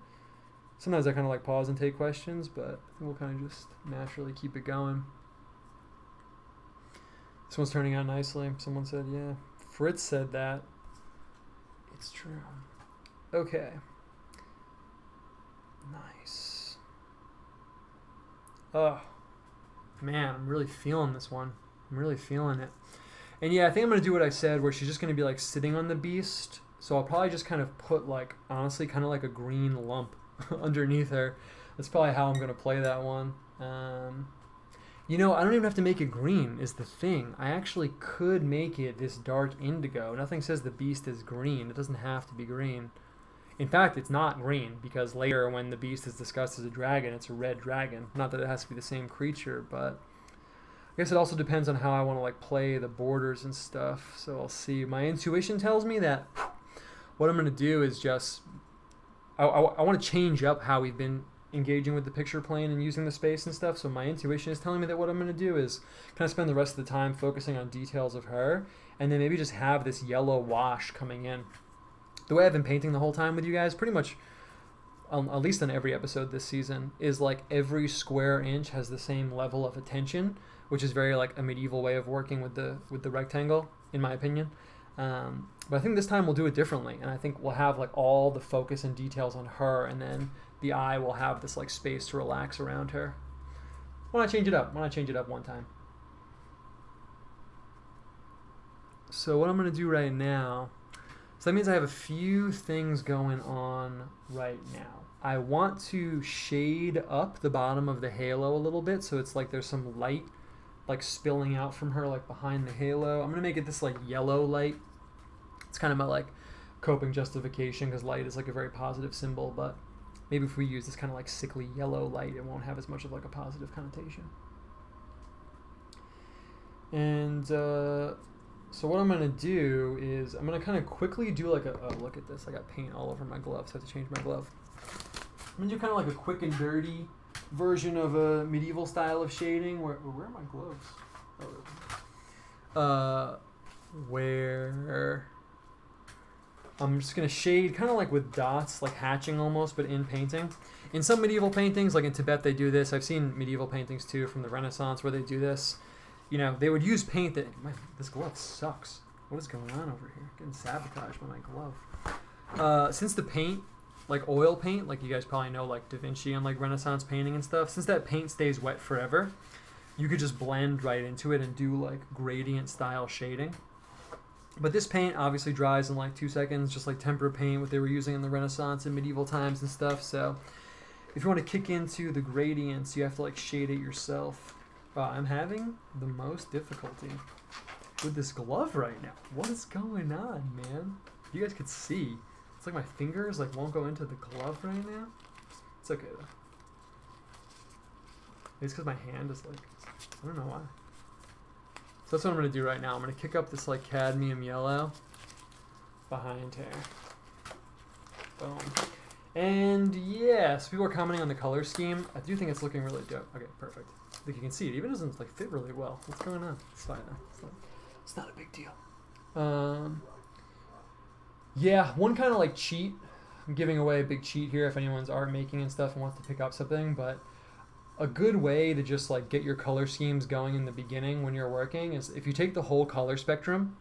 sometimes I kind of like pause and take questions, but we'll kind of just naturally keep it going. This one's turning out nicely. Someone said, yeah. Fritz said that. It's true. Okay. Nice. Oh, man, I'm really feeling this one. I'm really feeling it. And yeah, I think I'm going to do what I said, where she's just going to be like sitting on the beast. So I'll probably just kind of put like, honestly, kind of like a green lump underneath her. That's probably how I'm going to play that one. You know, I don't even have to make it green is the thing. I actually could make it this dark indigo. Nothing says the beast is green. It doesn't have to be green. In fact, it's not green, because later when the beast is discussed as a dragon, it's a red dragon. Not that it has to be the same creature, but I guess it also depends on how I want to like play the borders and stuff. So I'll see. My intuition tells me that what I'm going to do is just I want to change up how we've been engaging with the picture plane and using the space and stuff. So my intuition is telling me that what I'm going to do is kind of spend the rest of the time focusing on details of her, and then maybe just have this yellow wash coming in. The way I've been painting the whole time with you guys, pretty much, at least on every episode this season, is like every square inch has the same level of attention, which is very like a medieval way of working with the rectangle, in my opinion. But I think this time we'll do it differently, and I think we'll have like all the focus and details on her, and then the eye will have this like space to relax around her. Why not change it up? Why not change it up one time? So what I'm going to do right now, so that means I have a few things going on right now. I want to shade up the bottom of the halo a little bit, so it's like there's some light like spilling out from her like behind the halo. I'm going to make it this like yellow light. It's kind of my like coping justification, because light is like a very positive symbol, but maybe if we use this kind of like sickly yellow light, it won't have as much of like a positive connotation. And so So what I'm going to do is I'm going to kind of quickly do like a, oh, look at this. I got paint all over my glove, so I have to change my glove. I'm going to do kind of like a quick and dirty version of a medieval style of shading. Where are my gloves? Oh, where I'm just going to shade kind of like with dots, like hatching almost, but in painting. In some medieval paintings, like in Tibet, they do this. I've seen medieval paintings too from the Renaissance where they do this. You know, they would use paint that... this glove sucks. What is going on over here? Getting sabotaged by my glove. Since the paint, like oil paint, like you guys probably know, like Da Vinci and like Renaissance painting and stuff, since that paint stays wet forever, you could just blend right into it and do like gradient style shading. But this paint obviously dries in like 2 seconds, just like tempera paint, what they were using in the Renaissance and medieval times and stuff. So if you want to kick into the gradients, you have to like shade it yourself. Wow, I'm having the most difficulty with this glove right now. What is going on, man? You guys could see. It's like my fingers like won't go into the glove right now. It's okay though. It's because my hand is like, I don't know why. So that's what I'm going to do right now. I'm going to kick up this like cadmium yellow behind here. Boom. And yeah, so people are commenting on the color scheme. I do think it's looking really dope. Okay, perfect. Like you can see, it even doesn't like fit really well. What's going on? It's fine though. It's not a big deal. Yeah, one kind of like cheat. I'm giving away a big cheat here if anyone's art making and stuff and wants to pick up something, but a good way to just like get your color schemes going in the beginning when you're working is if you take the whole color spectrum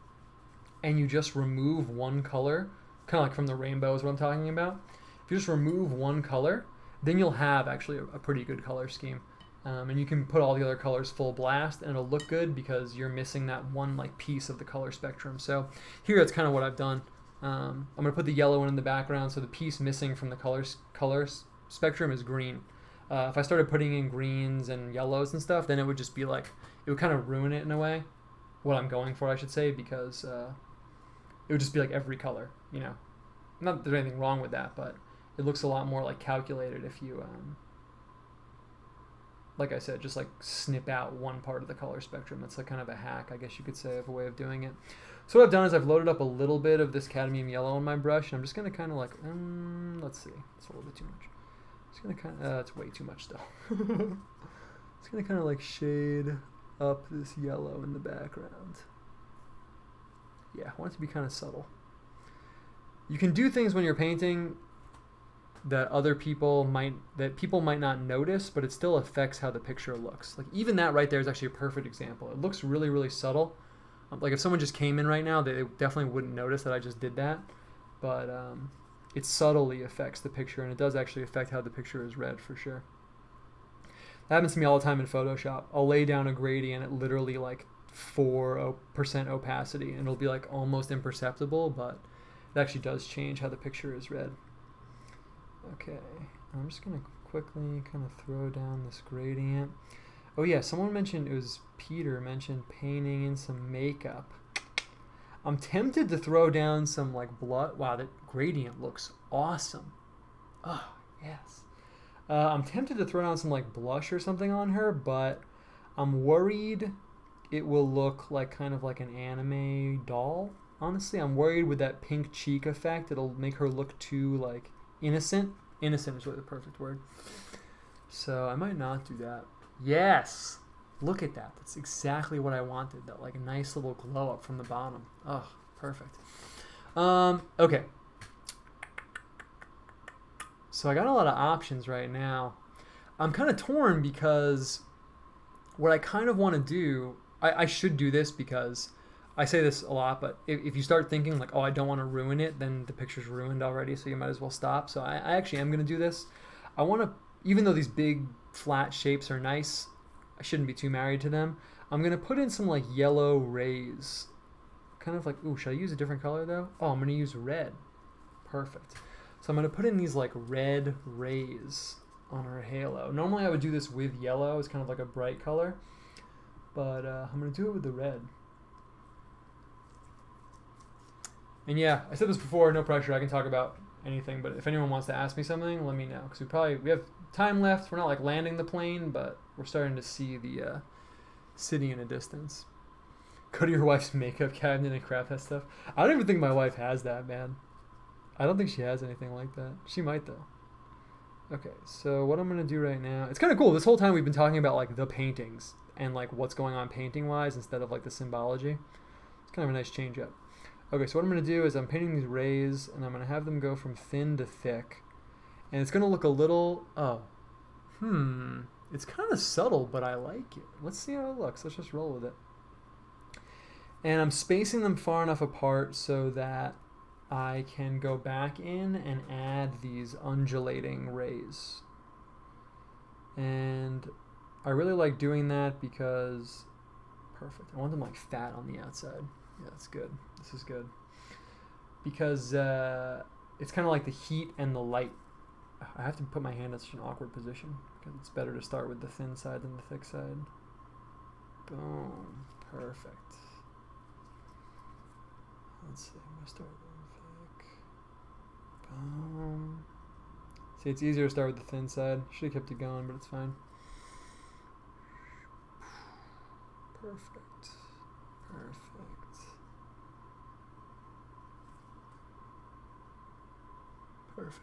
and you just remove one color, kind of like from the rainbow is what I'm talking about. If you just remove one color, then you'll have actually a pretty good color scheme. And you can put all the other colors full blast and it'll look good because you're missing that one like piece of the color spectrum. So here that's kind of what I've done. I'm going to put the yellow one in the background, so the piece missing from the color spectrum is green. If I started putting in greens and yellows and stuff, then it would just be like, it would kind of ruin it in a way, what I'm going for I should say, because it would just be like every color, you know. Not that there's anything wrong with that, but it looks a lot more like calculated if you like I said, just like snip out one part of the color spectrum. That's like kind of a hack, I guess you could say, of a way of doing it. So what I've done is I've loaded up a little bit of this cadmium yellow on my brush, and I'm just going to kind of like, let's see, it's a little bit too much. Just going to kind of, it's way too much still. Just going to kind of like shade up this yellow in the background. Yeah, I want it to be kind of subtle. You can do things when you're painting that people might not notice, but it still affects how the picture looks. Like even that right there is actually a perfect example. It looks really, really subtle. Like if someone just came in right now, they definitely wouldn't notice that I just did that. But it subtly affects the picture, and it does actually affect how the picture is read for sure. That happens to me all the time in Photoshop. I'll lay down a gradient at literally like 4% opacity, and it'll be like almost imperceptible, but it actually does change how the picture is read. Okay, I'm just going to quickly kind of throw down this gradient. Oh yeah, someone mentioned, it was Peter mentioned painting in some makeup. I'm tempted to throw down some like blood. Wow, that gradient looks awesome. Oh, yes. I'm tempted to throw down some like blush or something on her, but I'm worried it will look like kind of like an anime doll. Honestly, I'm worried with that pink cheek effect, it'll make her look too like innocent. Innocent is really the perfect word. So I might not do that. Yes! Look at that. That's exactly what I wanted. That like nice little glow up from the bottom. Oh, perfect. Okay. So I got a lot of options right now. I'm kind of torn because what I kind of want to do, I should do this because I say this a lot, but if you start thinking like, oh, I don't want to ruin it, then the picture's ruined already, so you might as well stop. So I actually am going to do this. I want to, even though these big flat shapes are nice, I shouldn't be too married to them. I'm going to put in some like yellow rays. Kind of like, ooh, should I use a different color though? Oh, I'm going to use red. Perfect. So I'm going to put in these like red rays on her halo. Normally I would do this with yellow. It's kind of like a bright color. But I'm going to do it with the red. And yeah, I said this before, no pressure. I can talk about anything, but if anyone wants to ask me something, let me know. Because we have time left. We're not like landing the plane, but we're starting to see the city in a distance. Go to your wife's makeup cabinet and craft that stuff. I don't even think my wife has that, man. I don't think she has anything like that. She might, though. Okay, so what I'm going to do right now... It's kind of cool. This whole time we've been talking about, like, the paintings and, like, what's going on painting-wise instead of, like, the symbology. It's kind of a nice change-up. Okay, so what I'm going to do is I'm painting these rays, and I'm going to have them go from thin to thick. And it's going to look a little... Oh. It's kind of subtle, but I like it. Let's see how it looks. Let's just roll with it. And I'm spacing them far enough apart so that I can go back in and add these undulating rays. And I really like doing that because... Perfect. I want them like fat on the outside. Yeah, that's good. This is good. Because it's kind of like the heat and the light. I have to put my hand in such an awkward position because it's better to start with the thin side than the thick side. Boom. Perfect. Let's see. I'm going to start with the thick. Boom. See, it's easier to start with the thin side. Should have kept it going, but it's fine. Perfect. Perfect. Perfect.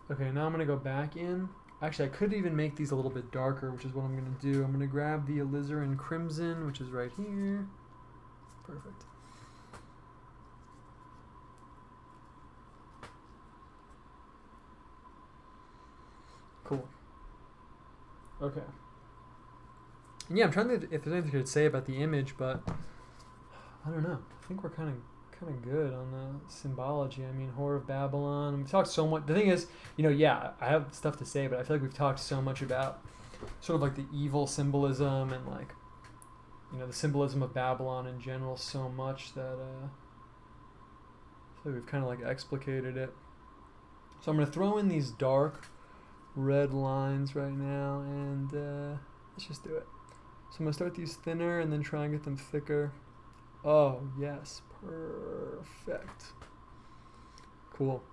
Okay, now I'm going to go back in. Actually, I could even make these a little bit darker, which is what I'm going to do. I'm going to grab the alizarin crimson, which is right here. Perfect. Cool. Okay. And yeah, I'm trying to think if there's anything I could say about the image, but I don't know. I think we're kind of good on the symbology. I mean, Whore of Babylon. We've talked so much. The thing is, yeah, I have stuff to say, but I feel like we've talked so much about sort of like the evil symbolism and like, the symbolism of Babylon in general so much that I feel like we've kind of like explicated it. So I'm going to throw in these dark red lines right now, and let's just do it. So I'm going to start these thinner and then try and get them thicker. Oh, yes. Perfect. Cool.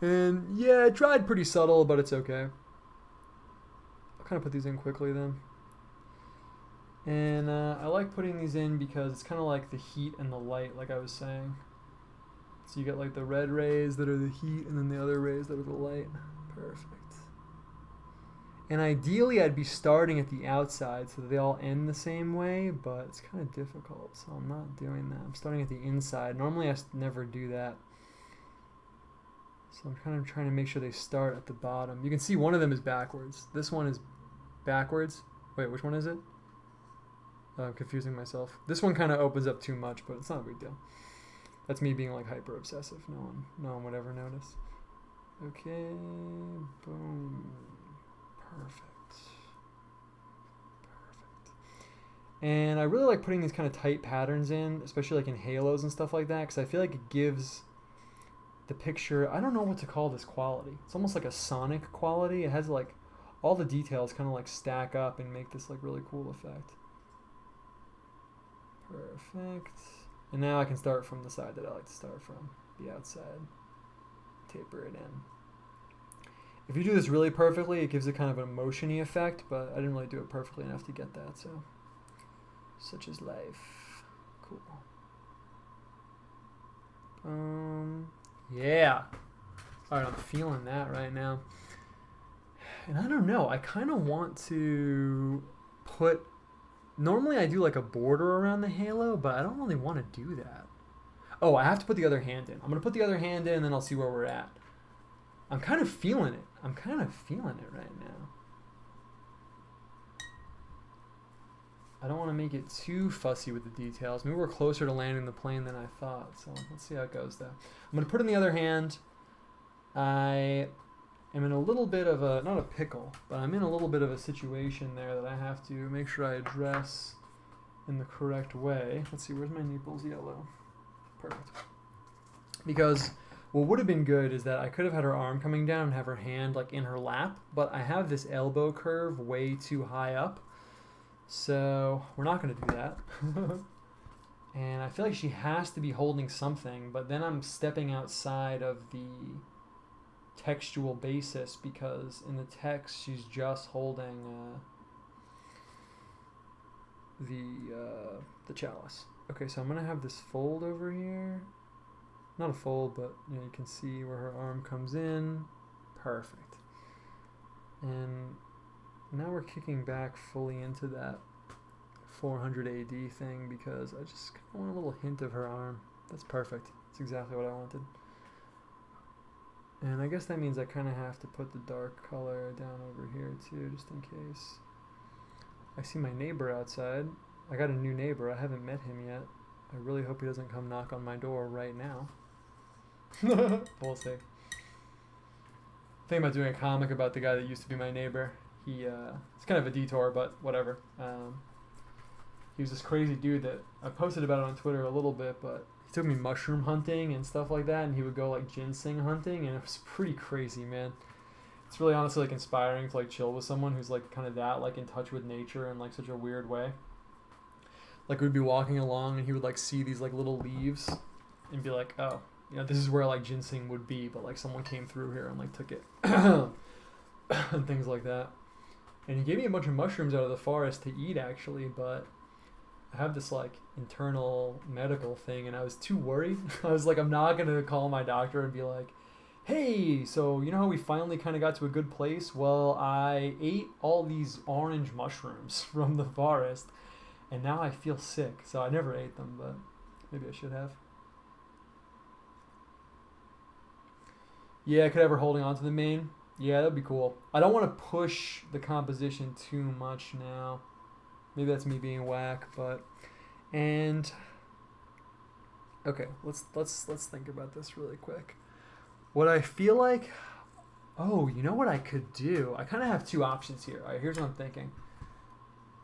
And yeah, it dried pretty subtle, but it's okay. I'll kind of put these in quickly then. And I like putting these in because it's kind of like the heat and the light, like I was saying. So you get like the red rays that are the heat and then the other rays that are the light. Perfect. And ideally I'd be starting at the outside so that they all end the same way, but it's kind of difficult, so I'm not doing that. I'm starting at the inside. Normally I never do that. So I'm kind of trying to make sure they start at the bottom. You can see one of them is backwards. This one is backwards. Wait, which one is it? Oh, I'm confusing myself. This one kind of opens up too much, but it's not a big deal. That's me being like hyper obsessive. No one would ever notice. Okay, boom. Perfect. And I really like putting these kind of tight patterns in, especially like in halos and stuff like that, because I feel like it gives the picture, I don't know what to call this quality. It's almost like a sonic quality. It has like all the details kind of like stack up and make this like really cool effect. Perfect. And now I can start from the side that I like to start from, the outside. Taper it in. If you do this really perfectly, it gives it kind of an emotion-y effect, but I didn't really do it perfectly enough to get that, so such is life. Cool. Yeah. All right, I'm feeling that right now. And I don't know, I kind of want to put... Normally I do like a border around the halo, but I don't really want to do that. Oh, I have to put the other hand in. I'm going to put the other hand in, and then I'll see where we're at. I'm kind of feeling it. I'm kind of feeling it right now. I don't want to make it too fussy with the details. Maybe we're closer to landing the plane than I thought. So let's see how it goes, though. I'm going to put in the other hand. I am in a little bit of a, not a pickle, but I'm in a little bit of a situation there that I have to make sure I address in the correct way. Let's see, where's my Naples yellow? Perfect. Because what would have been good is that I could have had her arm coming down and have her hand like in her lap, but I have this elbow curve way too high up, so we're not going to do that. And I feel like she has to be holding something, but then I'm stepping outside of the textual basis because in the text she's just holding the Chalice. Okay, so I'm gonna have this fold over here. Not a fold, but you know, you can see where her arm comes in. Perfect. And now we're kicking back fully into that 400 AD thing because I just kind of want a little hint of her arm. That's perfect. That's exactly what I wanted. And I guess that means I kind of have to put the dark color down over here too, just in case. I see my neighbor outside. I got a new neighbor. I haven't met him yet. I really hope he doesn't come knock on my door right now. We'll see. Thinking about doing a comic about the guy that used to be my neighbor. It's kind of a detour, but whatever. He was this crazy dude that I posted about it on Twitter a little bit, but he took me mushroom hunting and stuff like that, and he would go like ginseng hunting, and it was pretty crazy, man. It's really honestly like inspiring to like chill with someone who's like kind of that like in touch with nature in like such a weird way. Like we'd be walking along and he would like see these like little leaves and be like, oh, you know, this is where like ginseng would be, but like someone came through here and like took it and things like that. And he gave me a bunch of mushrooms out of the forest to eat actually, but I have this like internal medical thing and I was too worried. I was like, I'm not going to call my doctor and be like, hey, so you know how we finally kind of got to a good place? Well, I ate all these orange mushrooms from the forest and now I feel sick. So I never ate them, but maybe I should have. Yeah, I could have her holding on to the mane. Yeah, that'd be cool. I don't want to push the composition too much now. Maybe that's me being whack, but and okay, let's think about this really quick. What I feel like, oh, you know what I could do? I kind of have two options here. All right, here's what I'm thinking.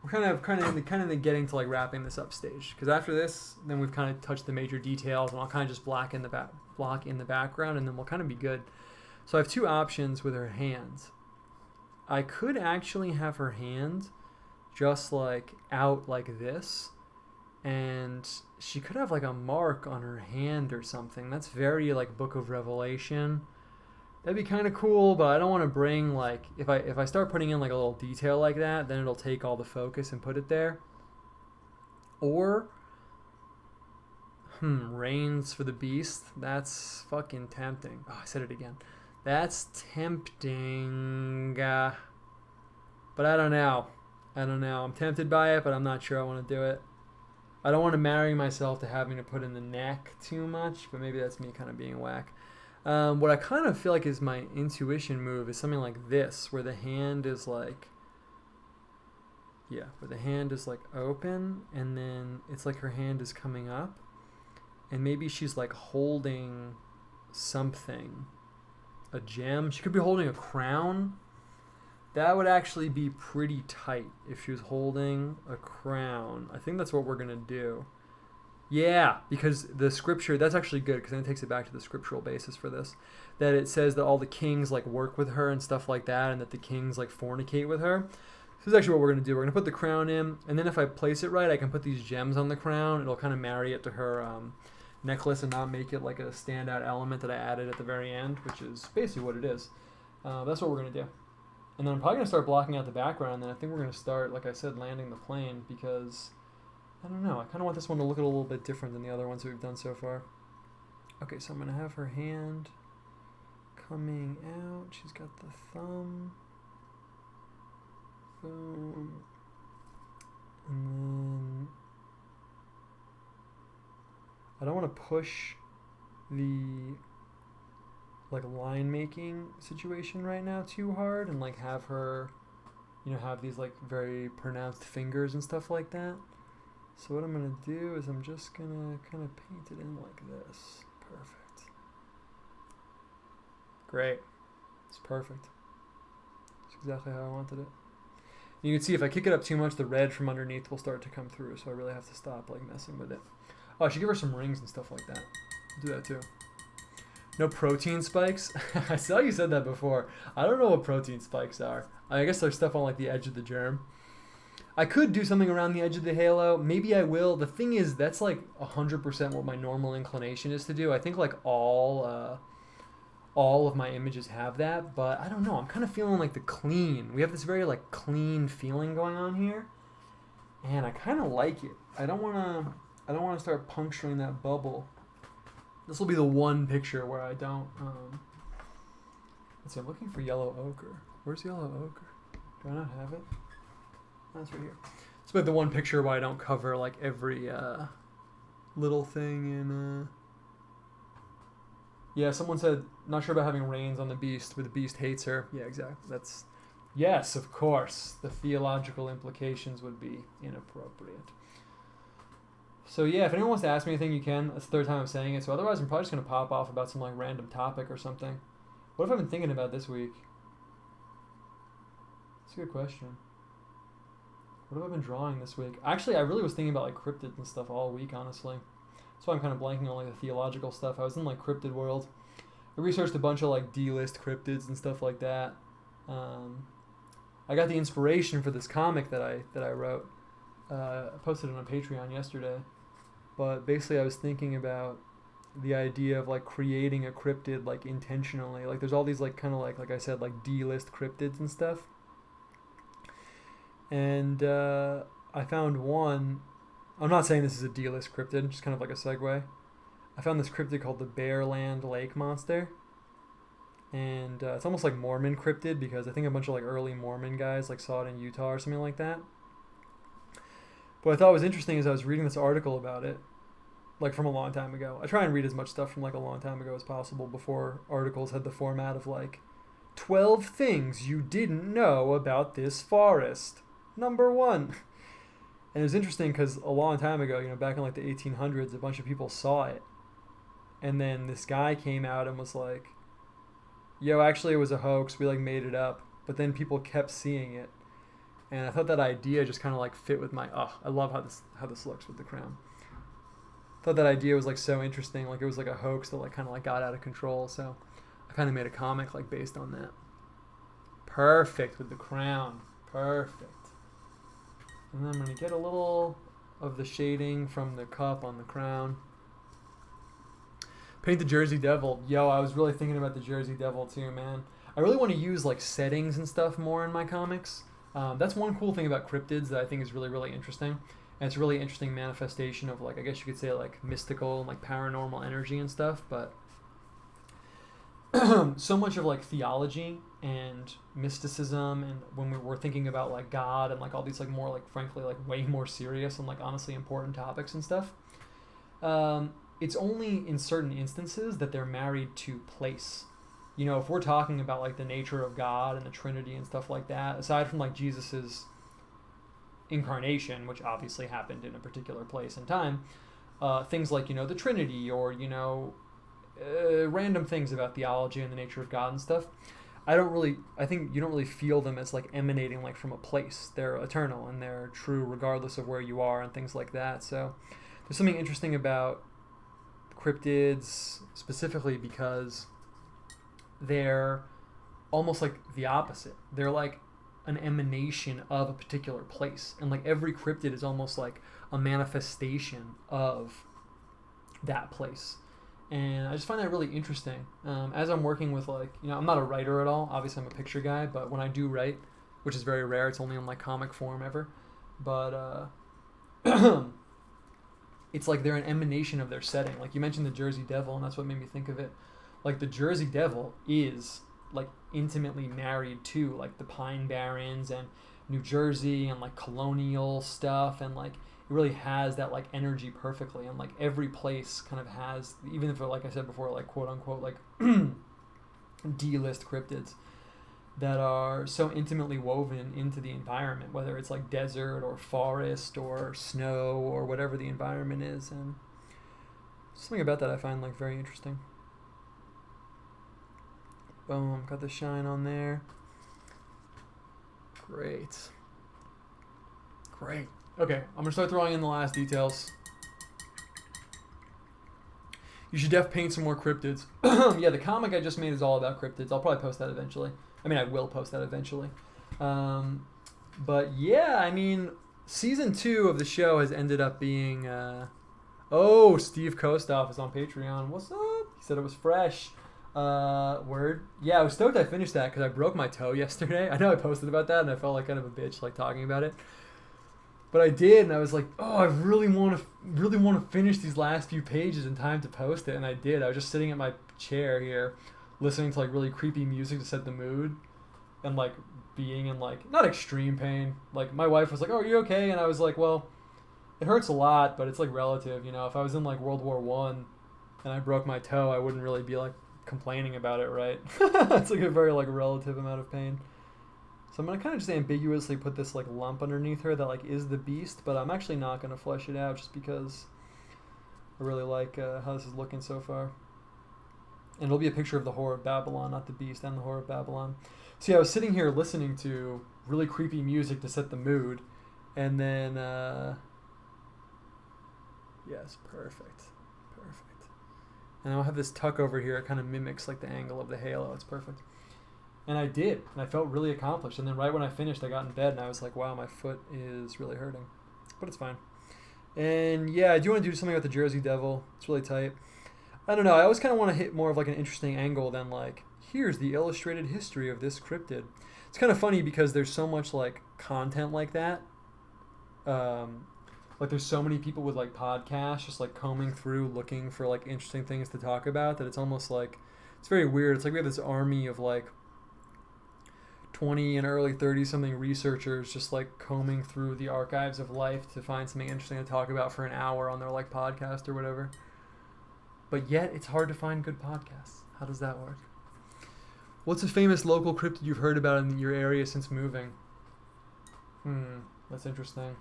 We're kind of getting to like wrapping this up stage because after this, then we've kind of touched the major details, and I'll kind of just block in the background, and then we'll kind of be good. So I have two options with her hands. I could actually have her hand just like out like this, and she could have like a mark on her hand or something. That's very like Book of Revelation. That'd be kind of cool, but I don't want to bring like if I start putting in like a little detail like that, then it'll take all the focus and put it there. Or reins for the beast. That's fucking tempting. Oh, I said it again. That's tempting. But I don't know. I'm tempted by it, but I'm not sure I want to do it. I don't want to marry myself to having to put in the neck too much, but maybe that's me kind of being whack. What I kind of feel like is my intuition move is something like this, where the hand is like, where the hand is like open, and then it's like her hand is coming up, and maybe she's like holding something, a gem. She could be holding a crown. That would actually be pretty tight if she was holding a crown. I think that's what we're going to do. Yeah, because the scripture, that's actually good because then it takes it back to the scriptural basis for this. That it says that all the kings like work with her and stuff like that, and that the kings like fornicate with her. This is actually what we're going to do. We're going to put the crown in, and then if I place it right, I can put these gems on the crown. It'll kind of marry it to her necklace and not make it like a standout element that I added at the very end, which is basically what it is. That's what we're going to do. And then I'm probably going to start blocking out the background, and then I think we're going to start, like I said, landing the plane because, I don't know, I kind of want this one to look a little bit different than the other ones that we've done so far. Okay, so I'm going to have her hand coming out. She's got the thumb. Boom. And then I don't want to push the like line making situation right now too hard and like have her, you know, have these like very pronounced fingers and stuff like that. So what I'm going to do is I'm just going to kind of paint it in like this. Perfect. Great. It's perfect. It's exactly how I wanted it. You can see if I kick it up too much, the red from underneath will start to come through, so I really have to stop like messing with it. Oh, I should give her some rings and stuff like that. I'll do that too. No protein spikes? I saw you said that before. I don't know what protein spikes are. I guess they're stuff on like the edge of the germ. I could do something around the edge of the halo. Maybe I will. The thing is, that's like 100% what my normal inclination is to do. I think like all of my images have that, but I don't know. I'm kind of feeling like the clean. We have this very like clean feeling going on here. And I kind of like it. I don't want to start puncturing that bubble. This will be the one picture where I don't. Let's see, I'm looking for yellow ochre. Where's yellow ochre? Do I not have it? That's right here. It's like the one picture where I don't cover like every little thing in. Yeah, someone said not sure about having reins on the beast, but the beast hates her. Yeah, exactly. That's yes, of course. The theological implications would be inappropriate. So yeah, if anyone wants to ask me anything, you can. That's the third time I'm saying it. So otherwise, I'm probably just gonna pop off about some like random topic or something. What have I been thinking about this week? That's a good question. What have I been drawing this week? Actually, I really was thinking about like cryptids and stuff all week, honestly. That's why I'm kind of blanking on like the theological stuff. I was in like cryptid world. I researched a bunch of like D-list cryptids and stuff like that. I got the inspiration for this comic that I wrote. I posted it on Patreon yesterday. But basically I was thinking about the idea of like creating a cryptid like intentionally. Like there's all these like kind of like I said, like D-list cryptids and stuff. And I found one. I'm not saying this is a D-list cryptid, just kind of like a segue. I found this cryptid called the Bearland Lake Monster. And it's almost like Mormon cryptid because I think a bunch of like early Mormon guys like saw it in Utah or something like that. What I thought was interesting is I was reading this article about it, like from a long time ago. I try and read as much stuff from like a long time ago as possible before articles had the format of like 12 things you didn't know about this forest. Number 1. And it was interesting because a long time ago, you know, back in like the 1800s, a bunch of people saw it. And then this guy came out and was like, yo, actually it was a hoax. We like made it up. But then people kept seeing it. And I thought that idea just kind of like fit with my, I love how this looks with the crown. I thought that idea was like so interesting. Like it was like a hoax that like kind of like got out of control. So I kind of made a comic like based on that. Perfect with the crown. Perfect. And then I'm going to get a little of the shading from the cup on the crown. Paint the Jersey Devil. Yo, I was really thinking about the Jersey Devil too, man. I really want to use like settings and stuff more in my comics. That's one cool thing about cryptids that I think is really, really interesting. And it's a really interesting manifestation of like, I guess you could say like mystical and like paranormal energy and stuff. But so much of like theology and mysticism and when we were thinking about like God and like all these like more like frankly like way more serious and like honestly important topics and stuff, it's only in certain instances that they're married to place. You know, if we're talking about like the nature of God and the Trinity and stuff like that, aside from like Jesus's incarnation, which obviously happened in a particular place and time, things like, you know, the Trinity or, you know, random things about theology and the nature of God and stuff, I think you don't really feel them as like emanating like from a place. They're eternal and they're true regardless of where you are and things like that. So there's something interesting about cryptids specifically because they're almost like the opposite. They're like an emanation of a particular place. And like every cryptid is almost like a manifestation of that place. And I just find that really interesting. As I'm working with like, you know, I'm not a writer at all. Obviously I'm a picture guy, but when I do write, which is very rare, it's only in like comic form ever. But it's like they're an emanation of their setting. Like you mentioned the Jersey Devil, and that's what made me think of it. Like the Jersey Devil is like intimately married to like the Pine Barrens and New Jersey and like colonial stuff, and like it really has that like energy perfectly. And like every place kind of has, even if like I said before, like quote unquote like D-list cryptids that are so intimately woven into the environment, whether it's like desert or forest or snow or whatever the environment is. And something about that I find like very interesting. Boom, got the shine on there. Great. Okay, I'm gonna start throwing in the last details. You should paint some more cryptids. Yeah, the comic I just made is all about cryptids. I'll probably post that eventually. I mean, I will post that eventually. But yeah, I mean, season 2 of the show has ended up being... Steve Kostoff is on Patreon. What's up? He said it was fresh. Word. Yeah, I was stoked I finished that because I broke my toe yesterday. I know I posted about that and I felt like kind of a bitch like talking about it. But I did, and I was like, oh, I really want to finish these last few pages in time to post it, and I did. I was just sitting at my chair here, listening to like really creepy music to set the mood, and like being in like not extreme pain. Like my wife was like, "Oh, are you okay?" And I was like, "Well, it hurts a lot, but it's like relative, you know. If I was in like World War I and I broke my toe, I wouldn't really be like complaining about it, right?" It's like a very like relative amount of pain. So I'm gonna kind of just ambiguously put this like lump underneath her that like is the beast, but I'm actually not gonna flesh it out just because I really like how this is looking so far. And it'll be a picture of the Whore of Babylon, not the beast, and the Whore of Babylon. So yeah, I was sitting here listening to really creepy music to set the mood, and then yes, perfect. And I'll have this tuck over here. It kind of mimics like the angle of the halo. It's perfect. And I did, and I felt really accomplished. And then right when I finished, I got in bed, and I was like, wow, my foot is really hurting. But it's fine. And yeah, I do want to do something with the Jersey Devil. It's really tight. I don't know. I always kind of want to hit more of like an interesting angle than like, here's the illustrated history of this cryptid. It's kind of funny because there's so much like content like that. Like there's so many people with like podcasts just like combing through looking for like interesting things to talk about that it's almost like, it's very weird. It's like we have this army of like 20 and early 30 something researchers just like combing through the archives of life to find something interesting to talk about for an hour on their like podcast or whatever. But yet it's hard to find good podcasts. How does that work? What's a famous local cryptid you've heard about in your area since moving? That's interesting.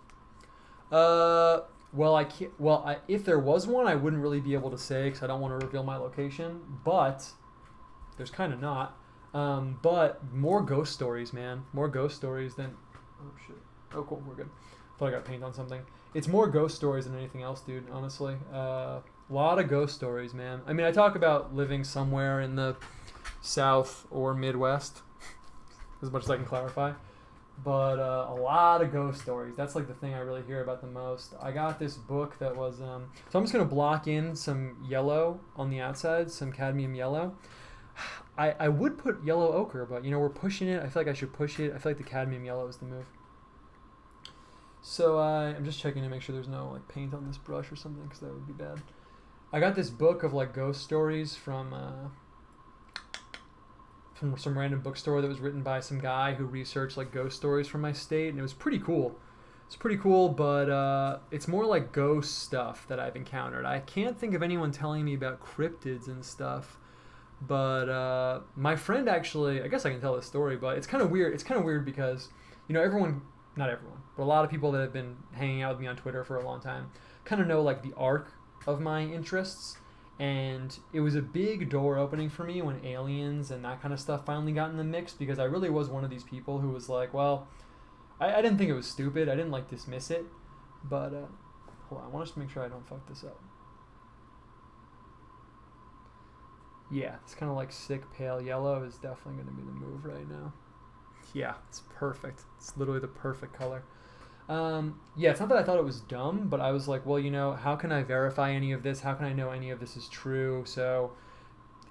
Well, I can't. Well, if there was one, I wouldn't really be able to say because I don't want to reveal my location. But there's kind of not. But more ghost stories, man. More ghost stories than. Oh shit. Oh cool, we're good. Thought I got paint on something. It's more ghost stories than anything else, dude. Honestly, a lot of ghost stories, man. I mean, I talk about living somewhere in the South or Midwest, as much as I can clarify. But a lot of ghost stories. That's like the thing I really hear about the most. I got this book that was... so I'm just going to block in some yellow on the outside, some cadmium yellow. I would put yellow ochre, but, you know, we're pushing it. I feel like I should push it. I feel like the cadmium yellow is the move. So I'm just checking to make sure there's no like paint on this brush or something because that would be bad. I got this book of like ghost stories from some random bookstore that was written by some guy who researched like ghost stories from my state, and it was pretty cool. It's pretty cool, but it's more like ghost stuff that I've encountered. I can't think of anyone telling me about cryptids and stuff, but my friend actually, I guess I can tell this story, but it's kind of weird. It's kind of weird because, you know, not everyone, but a lot of people that have been hanging out with me on Twitter for a long time kind of know like the arc of my interests. And it was a big door opening for me when aliens and that kind of stuff finally got in the mix, because I really was one of these people who was like, well, I didn't think it was stupid. I didn't like dismiss it. But hold on, I want us to make sure I don't fuck this up. Yeah, it's kind of like sick pale yellow is definitely going to be the move right now. Yeah, it's perfect. It's literally the perfect color. Yeah, it's not that I thought it was dumb, but I was like, well, you know, how can I verify any of this? How can I know any of this is true? So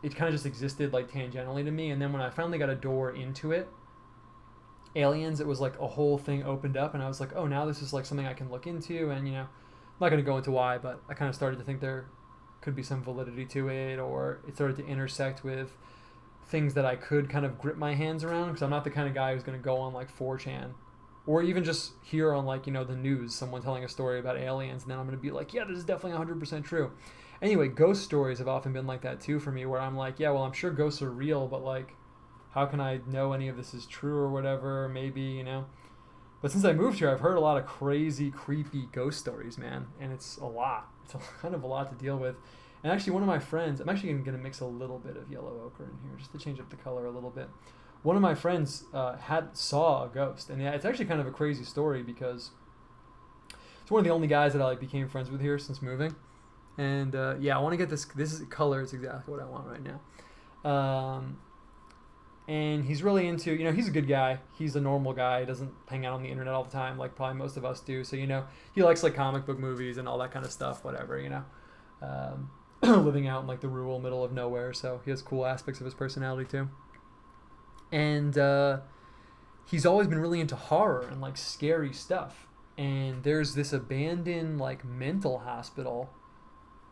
it kind of just existed like tangentially to me. And then when I finally got a door into it, aliens, it was like a whole thing opened up, and I was like, oh, now this is like something I can look into. And, you know, I'm not going to go into why, but I kind of started to think there could be some validity to it, or it started to intersect with things that I could kind of grip my hands around, because I'm not the kind of guy who's going to go on like 4chan or even just hear on like, you know, the news, someone telling a story about aliens, and then I'm going to be like, yeah, this is definitely 100% true. Anyway, ghost stories have often been like that too for me, where I'm like, yeah, well, I'm sure ghosts are real, but like, how can I know any of this is true or whatever? Maybe, you know. But since I moved here, I've heard a lot of crazy, creepy ghost stories, man, and it's a lot. It's kind of a lot to deal with. And actually, one of my friends, I'm actually going to mix a little bit of yellow ochre in here just to change up the color a little bit. One of my friends saw a ghost, and yeah, it's actually kind of a crazy story because it's one of the only guys that I like became friends with here since moving. And yeah, I want to get this color is exactly what I want right now. And he's really into, you know, he's a good guy. He's a normal guy. He doesn't hang out on the internet all the time like probably most of us do. So, you know, he likes like comic book movies and all that kind of stuff, whatever, you know. Living out in like the rural middle of nowhere. So he has cool aspects of his personality too. And he's always been really into horror and like scary stuff. and there's this abandoned like mental hospital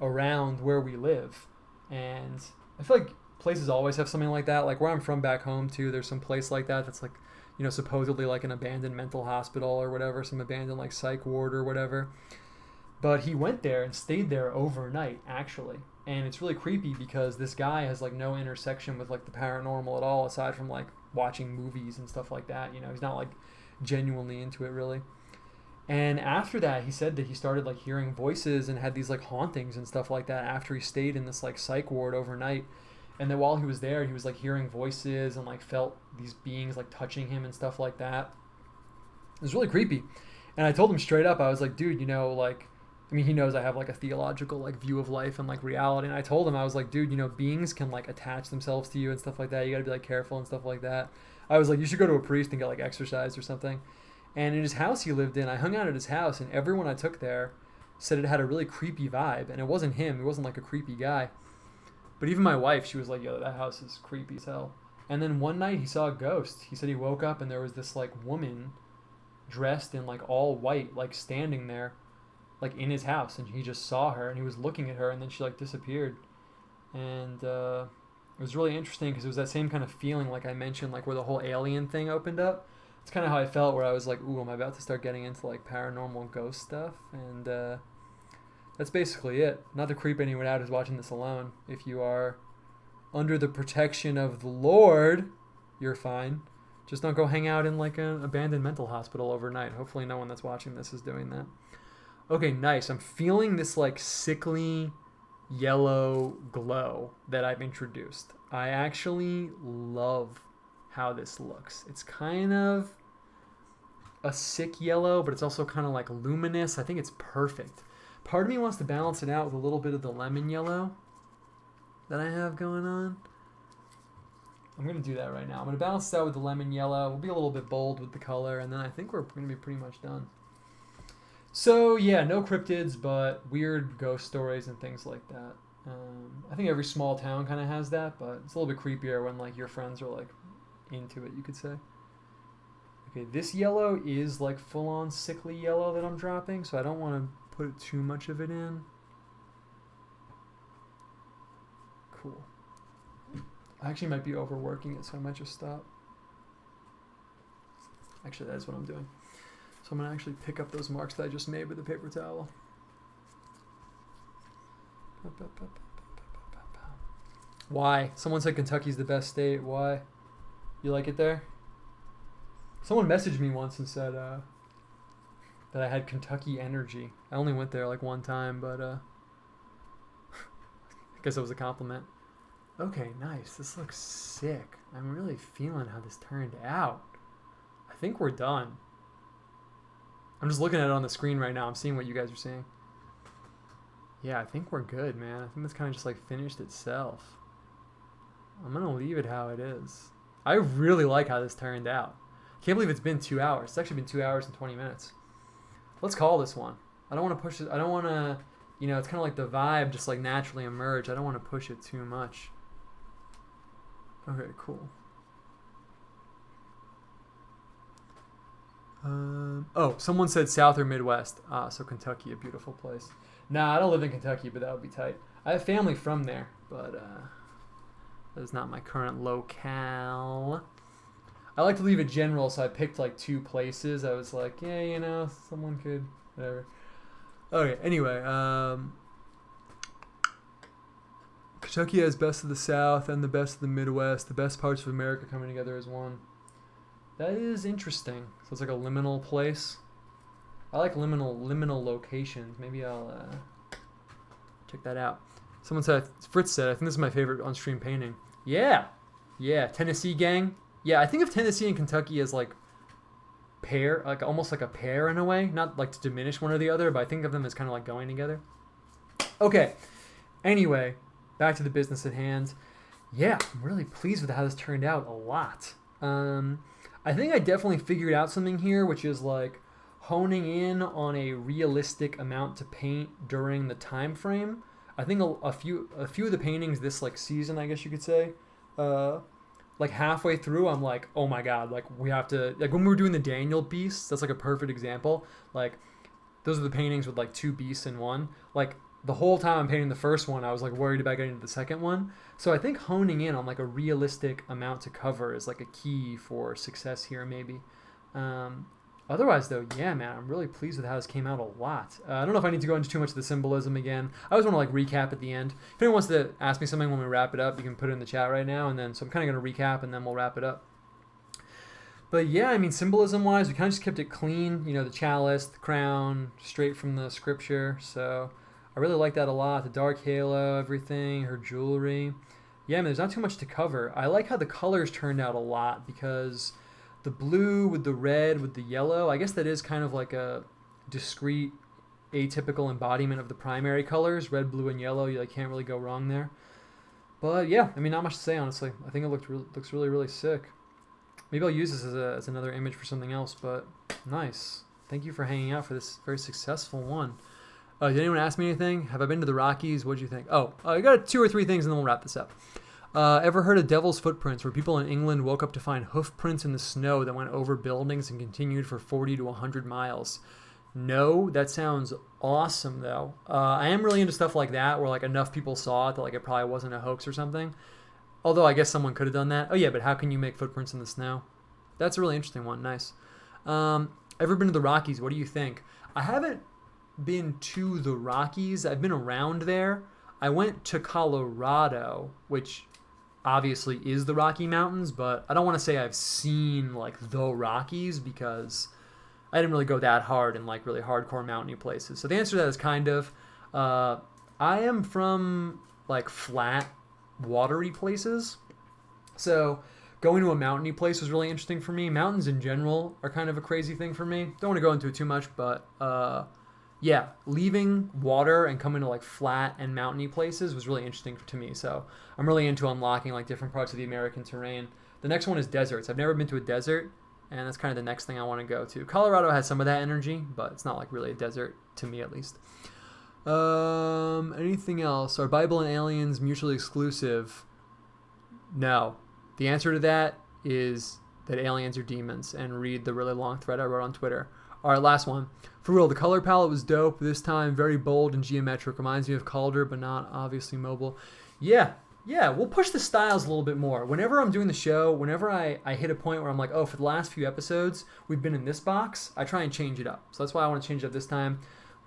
around where we live, and I feel like places always have something like that. Like where I'm from back home too, there's some place like that that's like, you know, supposedly like an abandoned mental hospital or whatever, some abandoned like psych ward or whatever. But he went there and stayed there overnight, actually. And it's really creepy because this guy has like no intersection with like the paranormal at all, aside from like watching movies and stuff like that. You know, he's not like genuinely into it really. And after that, he said that he started like hearing voices and had these like hauntings and stuff like that after he stayed in this like psych ward overnight. And then while he was there, he was like hearing voices and like felt these beings like touching him and stuff like that. It was really creepy. And I told him straight up, I was like, dude, you know, like, I mean, he knows I have like a theological like view of life and like reality. And I told him, I was like, dude, you know, beings can like attach themselves to you and stuff like that. You got to be like careful and stuff like that. I was like, you should go to a priest and get like exorcised or something. And in his house he lived in, I hung out at his house, and everyone I took there said it had a really creepy vibe. And it wasn't him. It wasn't like a creepy guy. But even my wife, she was like, yo, that house is creepy as hell. And then one night he saw a ghost. He said he woke up and there was this like woman dressed in like all white, like standing there, like in his house, and he just saw her and he was looking at her, and then she like disappeared. And it was really interesting because it was that same kind of feeling like I mentioned, like where the whole alien thing opened up. It's kind of how I felt, where I was like, ooh, am I about to start getting into like paranormal ghost stuff? And that's basically it. Not to creep anyone out who's watching this alone. If you are under the protection of the Lord, you're fine. Just don't go hang out in like an abandoned mental hospital overnight. Hopefully no one that's watching this is doing that. Okay, nice. I'm feeling this like sickly yellow glow that I've introduced. I actually love how this looks. It's kind of a sick yellow, but it's also kind of like luminous. I think it's perfect. Part of me wants to balance it out with a little bit of the lemon yellow that I have going on. I'm going to do that right now. I'm going to balance it out with the lemon yellow. We'll be a little bit bold with the color, and then I think we're going to be pretty much done. So, yeah, no cryptids, but weird ghost stories and things like that. I think every small town kind of has that, but it's a little bit creepier when, like, your friends are, like, into it, you could say. Okay, this yellow is, like, full-on sickly yellow that I'm dropping, so I don't want to put too much of it in. Cool. I actually might be overworking it, so I might just stop. Actually, that's what I'm doing. So I'm going to actually pick up those marks that I just made with the paper towel. Why? Someone said Kentucky's the best state. Why? You like it there? Someone messaged me once and said that I had Kentucky energy. I only went there like one time, but I guess it was a compliment. Okay, nice. This looks sick. I'm really feeling how this turned out. I think we're done. I'm just looking at it on the screen right now. I'm seeing what you guys are seeing. Yeah, I think we're good, man. I think this kind of just like finished itself. I'm going to leave it how it is. I really like how this turned out. Can't believe it's been 2 hours. It's actually been 2 hours and 20 minutes. Let's call this one. I don't want to push it. I don't want to, you know, it's kind of like the vibe just like naturally emerge. I don't want to push it too much. Okay, cool. Oh, someone said South or Midwest. So Kentucky, a beautiful place. Nah, I don't live in Kentucky, but that would be tight. I have family from there, but that is not my current locale. I like to leave it general, so I picked like 2 places. I was like, yeah, you know, someone could, whatever. Okay, anyway, Kentucky has best of the South and the best of the Midwest. The best parts of America coming together as one. That is interesting. So it's like a liminal place. I like liminal locations. Maybe I'll check that out. Someone said, Fritz said, I think this is my favorite on-stream painting. Yeah. Tennessee gang. Yeah, I think of Tennessee and Kentucky as like pair, like almost like a pair in a way. Not like to diminish one or the other, but I think of them as kind of like going together. Okay. Anyway, back to the business at hand. Yeah, I'm really pleased with how this turned out a lot. I think I definitely figured out something here, which is like honing in on a realistic amount to paint during the time frame. I think a few of the paintings this like season, I guess you could say, like halfway through, I'm like, oh my god, like we have to, like when we were doing the Daniel beasts, that's like a perfect example. Like those are the paintings with like 2 beasts in one. Like the whole time I'm painting the first one, I was like worried about getting to the second one. So I think honing in on like a realistic amount to cover is like a key for success here, maybe. Otherwise, though, yeah, man, I'm really pleased with how this came out a lot. I don't know if I need to go into too much of the symbolism again. I always want to like recap at the end. If anyone wants to ask me something when we wrap it up, you can put it in the chat right now. And then, so I'm kind of going to recap and then we'll wrap it up. But yeah, I mean, symbolism-wise, we kind of just kept it clean. You know, the chalice, the crown, straight from the scripture. So I really like that a lot. The dark halo, everything, her jewelry. Yeah, I mean, there's not too much to cover. I like how the colors turned out a lot because the blue with the red with the yellow, I guess that is kind of like a discrete, atypical embodiment of the primary colors. Red, blue, and yellow, you like, can't really go wrong there. But yeah, I mean, not much to say, honestly. I think it looks really, really sick. Maybe I'll use this as another image for something else, but nice. Thank you for hanging out for this very successful one. Did anyone ask me anything? Have I been to the Rockies? What did you think? I got 2 or 3 things and then we'll wrap this up. Ever heard of Devil's Footprints, where people in England woke up to find hoof prints in the snow that went over buildings and continued for 40 to 100 miles? No, that sounds awesome, though. I am really into stuff like that, where like enough people saw it that like it probably wasn't a hoax or something. Although I guess someone could have done that. Oh yeah, but how can you make footprints in the snow? That's a really interesting one. Nice. Ever been to the Rockies? What do you think? I haven't been to the Rockies. I've been around there. I went to Colorado, which obviously is the Rocky Mountains, but I don't want to say I've seen like the Rockies because I didn't really go that hard in like really hardcore mountainy places. So the answer to that is kind of. I am from like flat, watery places, so going to a mountainy place was really interesting for me. Mountains in general are kind of a crazy thing for me. Don't want to go into it too much, but yeah, leaving water and coming to like flat and mountainy places was really interesting to me. So I'm really into unlocking like different parts of the American terrain. The next one is deserts. I've never been to a desert, and that's kind of the next thing I want to go to. Colorado has some of that energy, but it's not like really a desert to me, at least. Anything else? Are Bible and aliens mutually exclusive? No. The answer to that is that aliens are demons, and read the really long thread I wrote on Twitter. All right, last one. For real, the color palette was dope. This time, very bold and geometric. Reminds me of Calder, but not obviously mobile. Yeah, we'll push the styles a little bit more. Whenever I'm doing the show, whenever I hit a point where I'm like, oh, for the last few episodes, we've been in this box, I try and change it up. So that's why I want to change it up this time.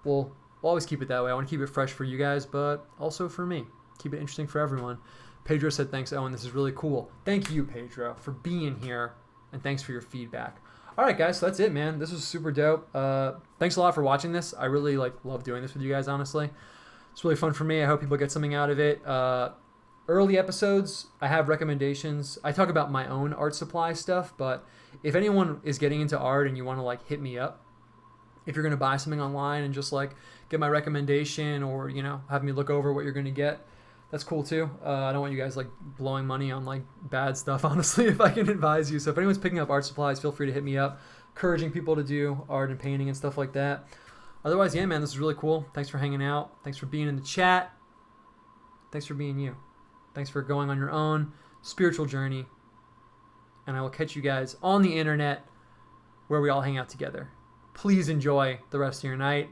We'll always keep it that way. I want to keep it fresh for you guys, but also for me. Keep it interesting for everyone. Pedro said, thanks, Owen. This is really cool. Thank you, Pedro, for being here, and thanks for your feedback. All right, guys, so that's it, man. This was super dope. Thanks a lot for watching this. I really love doing this with you guys, honestly. It's really fun for me. I hope people get something out of it. Early episodes, I have recommendations. I talk about my own art supply stuff, but if anyone is getting into art and you want to like hit me up, if you're going to buy something online and just like get my recommendation or, you know, have me look over what you're going to get, that's cool too. I don't want you guys like blowing money on like bad stuff, honestly, if I can advise you. So if anyone's picking up art supplies, feel free to hit me up, encouraging people to do art and painting and stuff like that. Otherwise, yeah, man, this is really cool. Thanks for hanging out. Thanks for being in the chat. Thanks for being you. Thanks for going on your own spiritual journey. And I will catch you guys on the internet where we all hang out together. Please enjoy the rest of your night.